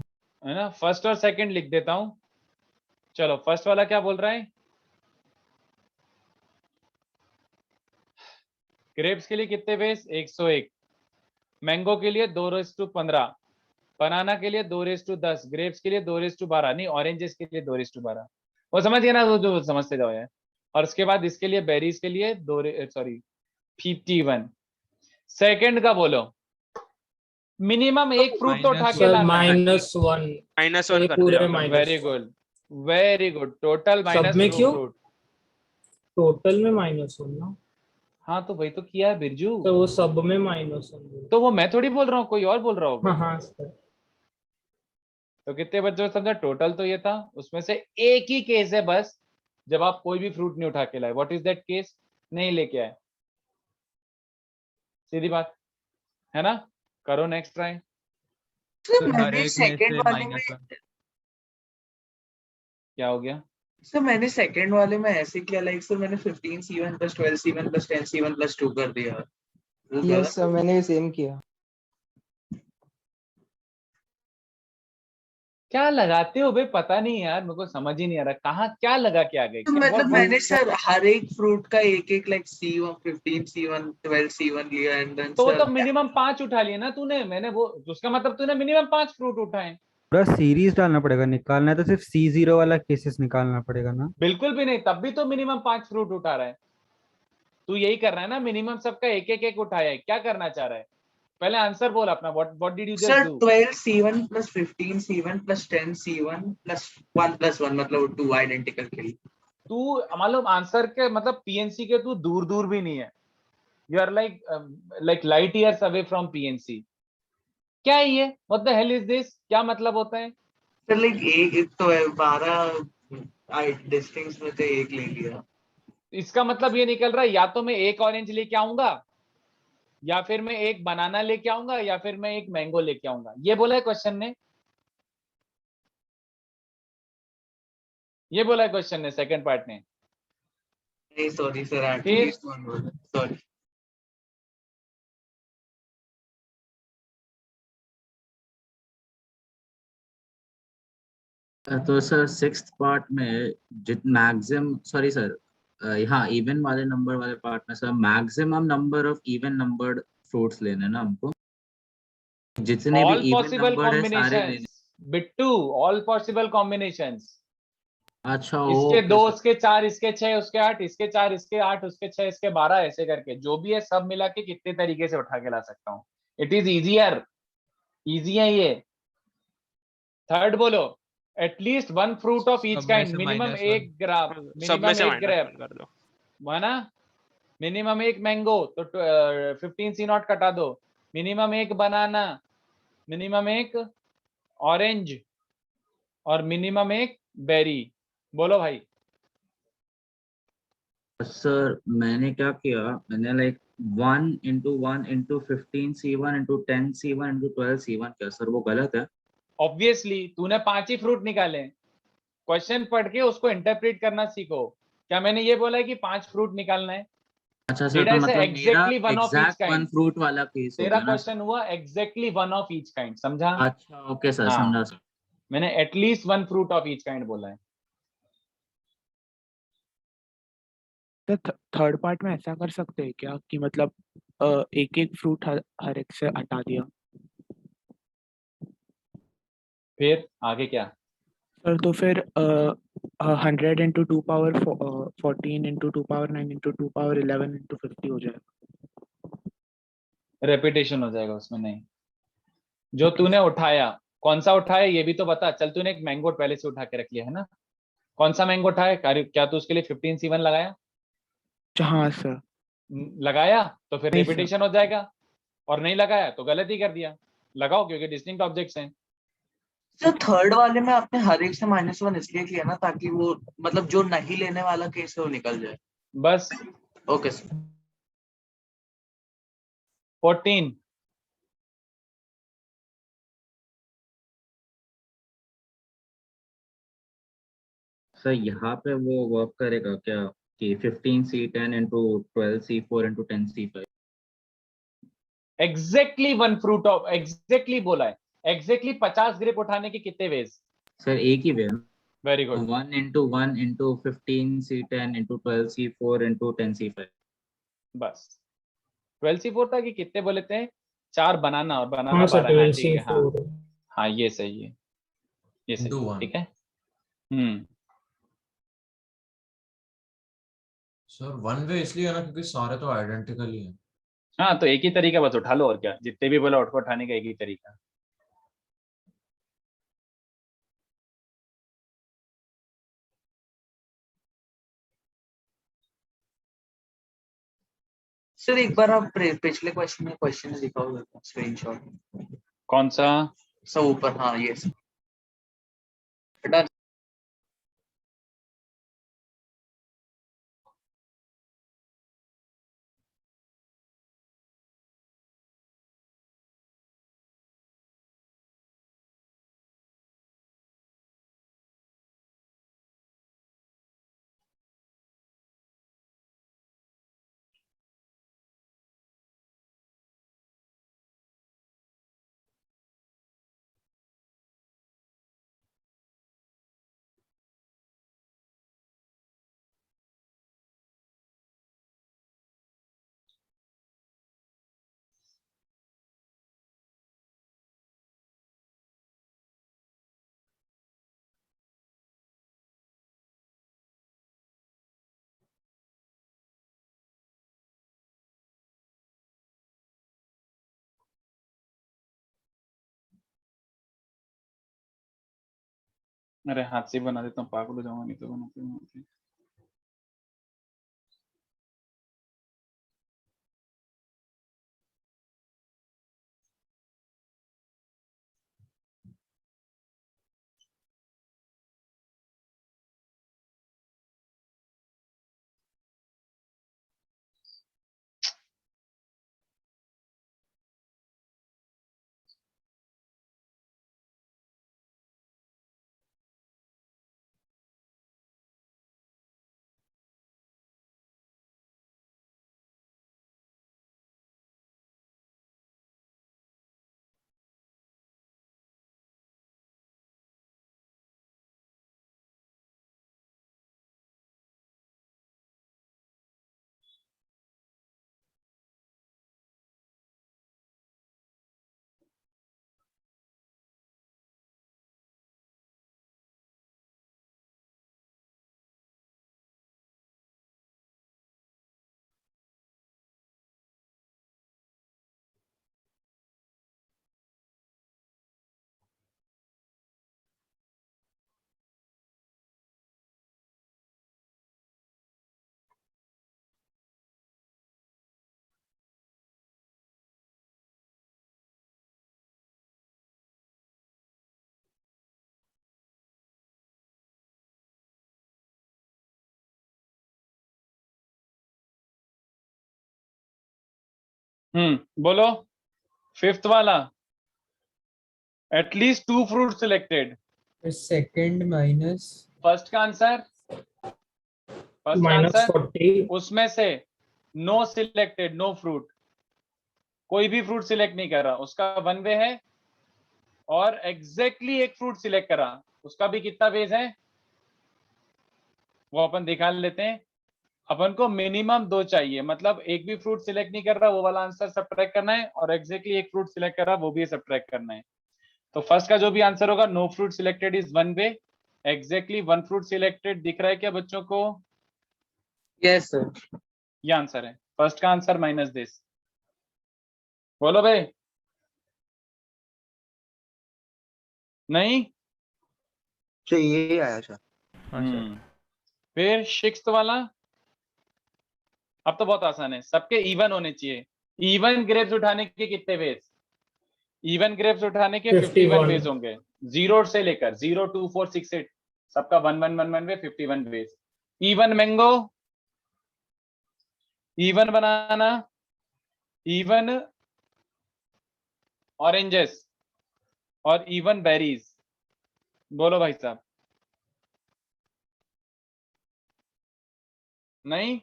है ना, फर्स्ट और सेकंड लिख देता हूं। चलो फर्स्ट वाला क्या बोल रहा है? ग्रेप्स के लिए कितने वेज? 101, मैंगो के लिए 2:15, बनाना के लिए 2:10, ग्रेप्स के लिए 2:12, नहीं ऑरेंजेस के लिए 2:12, वो समझ गए ना, जो समझते जाओ यार। और उसके बाद इसके लिए बेरीज के लिए 51। सेकंड का बोलो, मिनिमम एक फ्रूट तो उठा के लाना है। -1 कर दिया। Very good, very good, total minus में 2 क्यों? फ्रूट। टोटल में -1 ना, हाँ तो वही तो किया है बिरजू, तो वो सब में -1। तो वो मैं थोड़ी बोल रहा हूँ, कोई और बोल रहा होगा। हाँ सर। तो कितने बच्चों को समझा? टोटल तो ये था, उसमें से एक ही केस है बस जब आप कोई भी फ्रूट नहीं उठा के लाए। What is that case? नहीं लेके आए, सीधी बात है ना। करो नेक्स्ट ट्राई। सर हर मैंने एक में सेकंड से वाले में -1। क्या हो गया? सर मैंने सेकंड वाले में ऐसे किया, लाइक सर मैंने 15C1 + 12C1 + 10C1 + 2 कर दिया। वो क्या यस सर, मैंने भी सेम किया। क्या लगाते हो बे? पता नहीं यार, मेरे को समझ ही नहीं आ रहा कहाँ क्या लगा के आ गए। तो क्या मतलब what- मैंने सर हर एक फ्रूट का एक लाइक C1 15C1 12C1 लिया एंड देन तो वो सर तो मिनिमम 5 उठा लिए ना तूने, मैंने वो उसका मतलब तूने मिनिमम 5 फ्रूट उठाए। पूरा सीरीज डालना पड़ेगा, निकालना है तो सिर्फ C0 वाला केसेस निकालना पड़ेगा ना। बिल्कुल भी नहीं, तब भी तो मिनिमम 5 फ्रूट उठा रहा है तू। यही कर रहा है ना, मिनिमम सबका एक एक उठाया है। क्या करना चाह रहा है? पहले आंसर बोल अपना। What did you just sir do? 12C1 + 15C1 + 10C1 + 1 + 1 मतलब 2 आइडेंटिकल के लिए। तू मालूम आंसर के मतलब पीएनसी के तू दूर दूर भी नहीं है। You are like light years away from PNC. क्या है ये? What the hell is this? क्या मतलब होता है? सर लाइक एक तो है 12 डिस्टिंक्ट्स में से एक ले लिया। इसका मतलब ये निकल रहा है या तो मैं एक ऑरेंज लेके आऊंगा, या फिर मैं एक बनाना लेके आऊंगा, या फिर मैं एक मैंगो लेके आऊंगा। ये बोला है क्वेश्चन ने, ये बोला है क्वेश्चन ने, सेकंड पार्ट ने। नहीं सॉरी सर, फिर एटलीस्ट वन बोला, सॉरी। तो सर सिक्स्थ पार्ट में जित मैक्सिमम, सॉरी सर, हाँ इवन वाले नंबर वाले पार्ट में sir maximum number of even numbered fruits लेने ना हमको, जितने भी ऑल इवन पॉसिबल नंबर्ड है सारे लेने। Combinations Bittu, all possible combinations. अच्छा इसके ओके 2, सर। इसके 4, इसके 6, उसके 8, इसके 4, इसके 8, उसके 6, इसके 12, ऐसे करके जो भी है सब मिला के कितने तरीके से उठा के ला सकता हूँ। इट इज इजियर, इजी है ये। थर्ड बोलो, एटलीस्ट 1 फ्रूट ऑफ ईच सब में काइंड, से मिनिमम -1। 1 ग्राफ, सब में मिनिमम से 1 ग्रेप, -1 कर दो। माना मिनिमम 1 मैंगो तो 15C0 कटा दो, मिनिमम 1 बनाना, मिनिमम 1 ऑरेंज, और मिनिमम 1 बेरी। बोलो भाई। सर मैंने क्या किया, मैंने लाइक 1 × 1 × 15C1 × 10C1 × 12C1 किया सर, वो गलत है? ऑब्वियसली तूने 5 ही फ्रूट निकाले। क्वेश्चन पढ़ के उसको इंटरप्रेट करना सीखो। क्या मैंने ये बोला है कि 5 फ्रूट निकालना है? अच्छा सर, Did तो I say मतलब मेरा exactly 1 of each exact 1 kind? Fruit वाला केस हो तेरा गया ना सर? क्वेश्चन हुआ एग्जैक्टली 1 ऑफ ईच काइंड, समझा? अच्छा ओके सर, हाँ, समझा सर। मैंने at least 1 fruit of each kind बोला है। सर थर्ड पार्ट में ऐसा कर सकते हैं क्या कि मतलब एक एक फ्रूट हर एक से हटा दिया? फिर आगे क्या? सर तो फिर 100 into 2 power 14 into 2 power 9 into 2 power 11 into 50 हो जाएगा। रेपिटेशन हो जाएगा उसमें। नहीं, जो तूने उठाया कौन सा उठाया ये भी तो बता। चल तूने एक मैंगो पहले से उठा के रख लिया है ना, कौन सा मैंगो उठाया? क्या तू उसके लिए 15C1 लगाया? हाँ सर। लगाया तो फिर नहीं सर। रेपिटेशन हो जाएगा, और नहीं लगाया तो गलत ही कर दिया। लगाओ, क्योंकि डिस्टिंक्ट ऑब्जेक्ट्स हैं। सर थर्ड वाले में आपने हर एक से -1 इसलिए किया ना ताकि वो मतलब जो नहीं लेने वाला केस है वो निकल जाए। बस। Okay sir. 14। सर यहाँ पे वो वर्क करेगा क्या कि 15C10 into 12C4 into 10C5? Exactly 1 fruit of, exactly बोला है, एग्जैक्टली 50 ग्रेप उठाने के कितने वेज? सर एक ही way. Very good. 1 into 1 into 15C10 into 12C4 into 10C5। बस 12C4 था कि कितने बोले थे? 4 बनाना और बनाना हाँ सर 12। हाँ ठीक है, हाँ 12C4। हाँ ये सही है, ये सही Into है, 1. ठीक है। सर वन वे इसलिए है ना क्योंकि सारे तो आइडेंटिकल ही हैं। हाँ तो एक ही तरीका, बस उठा लो, और क्या, जितने भी बोला उठो उठाने का एक ही तरीका। सर एक बार आप पिछले क्वेश्चन में क्वेश्चन दिखाओगे स्क्रीनशॉट? कौन सा? सब ऊपर, हाँ ये डन। अरे हाथ से बना देता हूँ, पागल हो जाऊंगा नहीं तो बनाते। बोलो। 5th वाला, at least 2 fruit selected. Second minus first का आंसर, फर्स्ट का आंसर -40। उसमें से नो सिलेक्टेड, नो फ्रूट, कोई भी फ्रूट सिलेक्ट नहीं कर रहा, उसका 1 वे है। और एग्जैक्टली एक फ्रूट सिलेक्ट करा, उसका भी कितना वेज है वो अपन दिखा लेते हैं। अपन को मिनिमम 2 चाहिए, मतलब एक भी फ्रूट सिलेक्ट नहीं कर रहा वो वाला आंसर सब्ट्रैक्ट करना है, और एग्जैक्टली एक फ्रूट सिलेक्ट कर रहा वो भी सब्ट्रैक्ट करना है। तो फर्स्ट का जो भी आंसर होगा, no fruit selected is 1 way, exactly 1 fruit selected दिख रहा है क्या बच्चों को? Yes sir. ये आंसर है फर्स्ट का आंसर माइनस दिस। बोलो भाई। नहीं सर ये आया सर। फिर सिक्स्थ वाला, अब तो बहुत आसान है, सबके इवन होने चाहिए। इवन ग्रेप्स उठाने के कितने वेज? इवन ग्रेप्स उठाने के 51 वेज होंगे, 0 से लेकर 0 2 4 6 8 सबका 1 1 1 1 वे 51 वेज। इवन मैंगो, इवन बनाना, इवन ऑरेंजेस और इवन बेरीज। बोलो भाई साहब। नहीं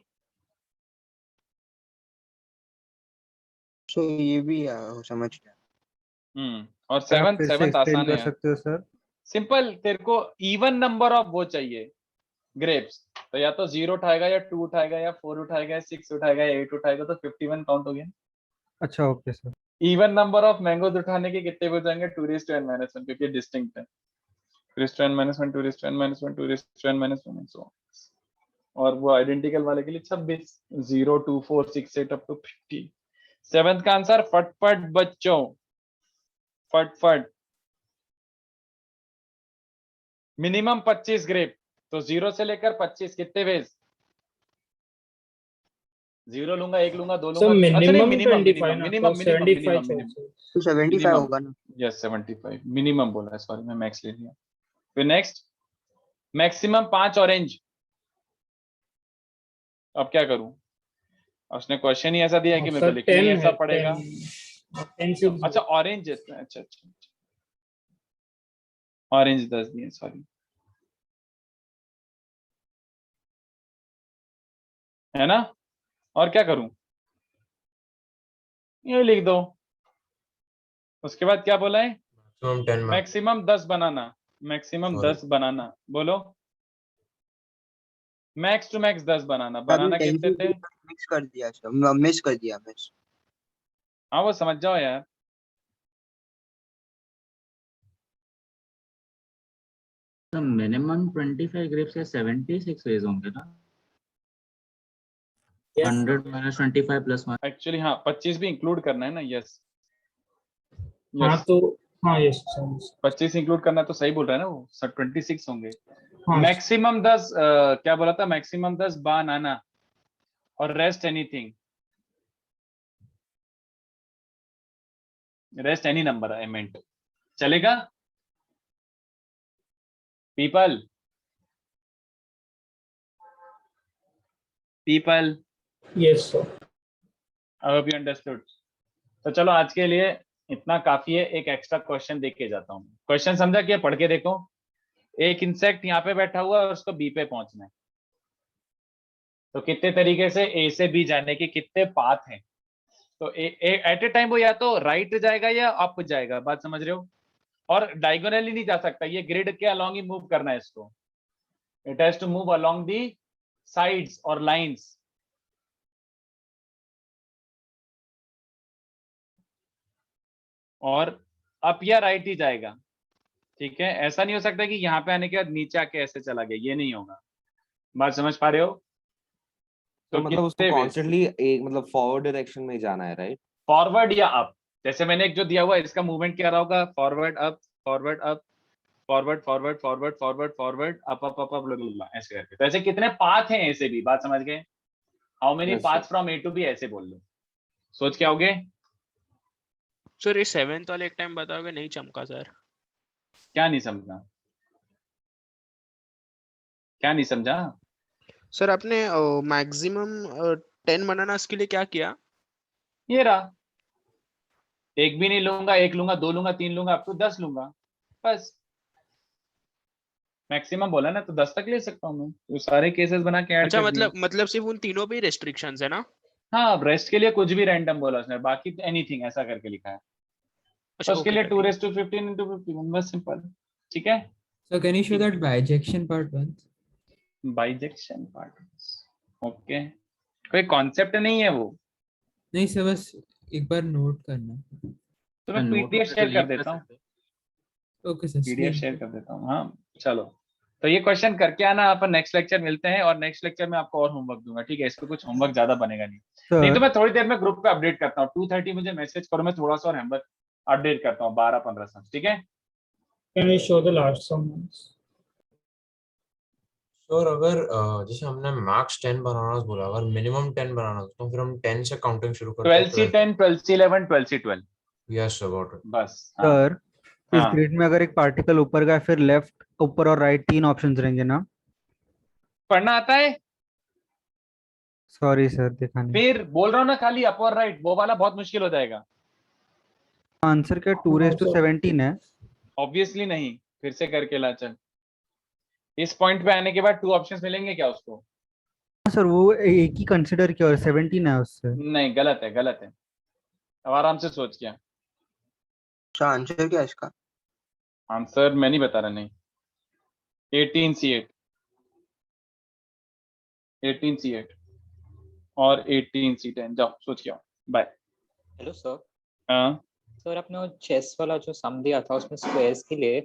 सो ये भी समझ गया। और सर, आप सेवंथ फिर से सेवंथ explain आसान कर है सकते हो सर? सिंपल। तेरे को इवन नंबर ऑफ वो चाहिए ग्रेप्स, तो या तो 0 उठाएगा या 2 उठाएगा या 4 उठाएगा या 6 उठाएगा या 8 उठाएगा, तो 51 काउंट हो गया। अच्छा, okay sir. Even number of mangoes उठाने के कितने हो जाएंगे? 2 raised to n minus 1, क्योंकि डिस्टिंक्ट है। 2 raised to n minus 1 2 raised to n minus 1 2 raised to n minus 1 and so on। और वो आइडेंटिकल वाले के लिए 26, 0 2 4 6 8 अप टू 50। सेवंथ का आंसर फटफट बच्चों, फटफट। मिनिमम 25 ग्रेप, तो 0 से लेकर 25 कितने वेज? 0 लूंगा, 1 लूंगा, 2 So लूंगा। अच्छा नहीं, minimum मिनिमम 25 मिनिमम ना, मिनिमम तो मिनिमम 75 मिनिमम चाहिए। तो 75 होगा ना? यस 75 मिनिमम बोला है, सॉरी मैं मैक्स ले लिया। फिर नेक्स्ट, मैक्सिमम 5 ऑरेंज। अब क्या करूं? उसने क्वेश्चन ही ऐसा दिया है कि मेरे को सर लिखना ही 10 ऐसा है, पड़ेगा। 10 से अच्छा ऑरेंज, अच्छा ऑरेंज 10 दिए, सॉरी, है ना? और क्या करूं? ये लिख दो। उसके बाद क्या बोला है? मैक्सिमम 10 बनाना, मैक्सिमम 10 बनाना। बोलो। मैक्स टू मैक्स 10 बनाना। बनाना कितने थे? मिक्स कर दिया सर, मिस कर दिया मिस। हाँ वो समझ जाओ यार। तो मिनिमम 25 ग्रेप्स या 76 वेज होंगे ना? 100 minus 25 plus 1। एक्चुअली हाँ 25 भी इंक्लूड करना है ना। यस हाँ तो हाँ यस 25 इंक्लूड करना, तो सही बोल रहा है ना वो। 26 होंगे। हाँ। मैक्सिमम 10 क्या बोला था? मैक्सिमम 10 बनाना और rest anything, rest any number I meant. चलेगा? People people yes sir. I hope you understood. तो चलो आज के लिए इतना काफी है। एक एक्स्ट्रा क्वेश्चन देख के जाता हूँ। क्वेश्चन समझा? क्या पढ़ के देखो। एक इंसेक्ट यहाँ पे बैठा हुआ है और उसको बी पे पहुंचना है, तो कितने तरीके से ए से बी जाने के कितने पाथ हैं? तो एट ए टाइम वो या तो राइट जाएगा या अप जाएगा। बात समझ रहे हो? और डायगोनली नहीं जा सकता, ये ग्रिड के अलोंग ही मूव करना है इसको। It has to move along the sides और लाइंस। और अप या राइट ही जाएगा, ठीक है? ऐसा नहीं हो सकता कि यहाँ पे आने के बाद नीचे आके ऐसे चला गया, ये नहीं होगा। बात समझ पा रहे हो? तो मतलब उसको कॉन्स्टेंटली एक मतलब फॉरवर्ड डायरेक्शन में ही जाना है, राइट? फॉरवर्ड या अप। जैसे मैंने एक जो दिया हुआ है, इसका मूवमेंट क्या रहा होगा? Forward up, forward up, forward forward forward forward forward up up up up ऐसे करके। तो ऐसे कितने पाथ हैं ऐसे भी? बात समझ गए? How many path from A to B, ऐसे बोल लो। सोच के आओगे? सर ये 7th वाले एक टाइम बताओगे? नहीं चमका सर। क्या नहीं समझा? क्या नहीं समझा? सर आपने मैक्सिमम 10 बनाना इसके लिए क्या किया? ये रहा। एक भी नहीं लूंगा, 1 लूंगा, 2 लूंगा, 3 लूंगा, अब तो 10 लूंगा बस। मैक्सिमम बोला ना, तो 10 तक ले सकता हूँ मैं। तो सारे केसेस बना के ऐड अच्छा कर दिए। मतलब सिर्फ उन तीनों पे रेस्ट्रिक्शंस है ना? हाँ, रेस्ट के लिए कुछ भी रैंडम बोला उसने, बाकी एनीथिंग ऐसा करके लिखा है। अच्छा, तो उसके लिए 2 raised to 15 into 51 बस सिंपल। ठीक है? So can you show that bijection part once? Bijection part. Okay, कोई कॉन्सेप्ट नहीं है वो, नहीं सर बस एक बार नोट करना। तो मैं नोट पीडीएफ पे तो शेयर कर लीव कर देता हूँ, सकते हैं। ओके सर पीडीएफ शेयर कर देता हूँ। हाँ चलो, तो ये क्वेश्चन करके आना, अपन नेक्स्ट लेक्चर मिलते हैं, और नेक्स्ट लेक्चर में आपको और होमवर्क दूंगा, ठीक है? इसको कुछ होमवर्क ज्यादा बनेगा नहीं, नहीं तो सर मैं थोड़ी देर में ग्रुप पे अपडेट करता हूँ, 2:30 मुझे मैसेज करो, मैं थोड़ा सा और होमवर्क अपडेट करता हूँ, 12-15 सम, ठीक है? Can we show the last sum? और अगर जैसे हमने मैक्स 10 बनाना बोला, अगर मिनिमम 10 बनाना तो फिर हम 10 से काउंटिंग शुरू करते हैं। 12C10, 12C11, 12C12, yes about it. बस। हाँ सर इस हाँ, ग्रिड में अगर एक पार्टिकल ऊपर का है, फिर लेफ्ट, ऊपर और राइट 3 ऑप्शंस रहेंगे ना? पढ़ना आता है? सॉरी सर, देखा नहीं। फिर बोल रहा हूँ ना, खाली अप और राइट, वो वाला बहुत मुश्किल हो जाएगा। आंसर क्या 2:17 है? ऑब्वियसली नहीं, फिर से करके ला चल। इस पॉइंट पे आने के बाद 2 ऑप्शंस मिलेंगे क्या उसको? सर वो एक ही कंसिडर किया और 17 है उससे। नहीं, गलत है, गलत है, अब आराम से सोच क्या आंसर क्या है इसका? आंसर मैं नहीं बता रहा, नहीं 18C8, 18C8 और 18C10, जाओ सोच के आओ, बाय। Hello sir. हाँ सर आपने वो चेस वाला जो सम दिया था उसमें स्क्वायर्स के लिए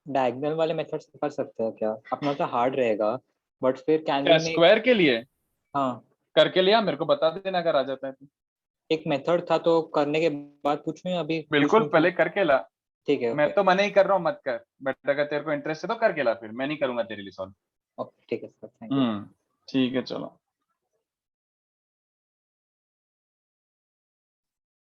डायगोनल वाले मेथड से कर सकते हैं क्या? अपना तो हार्ड रहेगा बट फिर कैन क्या वी मेक। स्क्वायर के लिए? हाँ करके लिया, मेरे को बता देना अगर आ जाता है तो। एक मेथड था तो करने के बाद पूछूं या अभी बिल्कुल, पूछूं? पहले करके ला। ठीक है मैं तो मना ही कर रहा हूँ मत कर, बट अगर तेरे को इंटरेस्ट है तो करके ला, फिर मैं नहीं करूंगा तेरे लिए सॉल्व। ओके ठीक है सर, थैंक यू। ठीक है, चलो।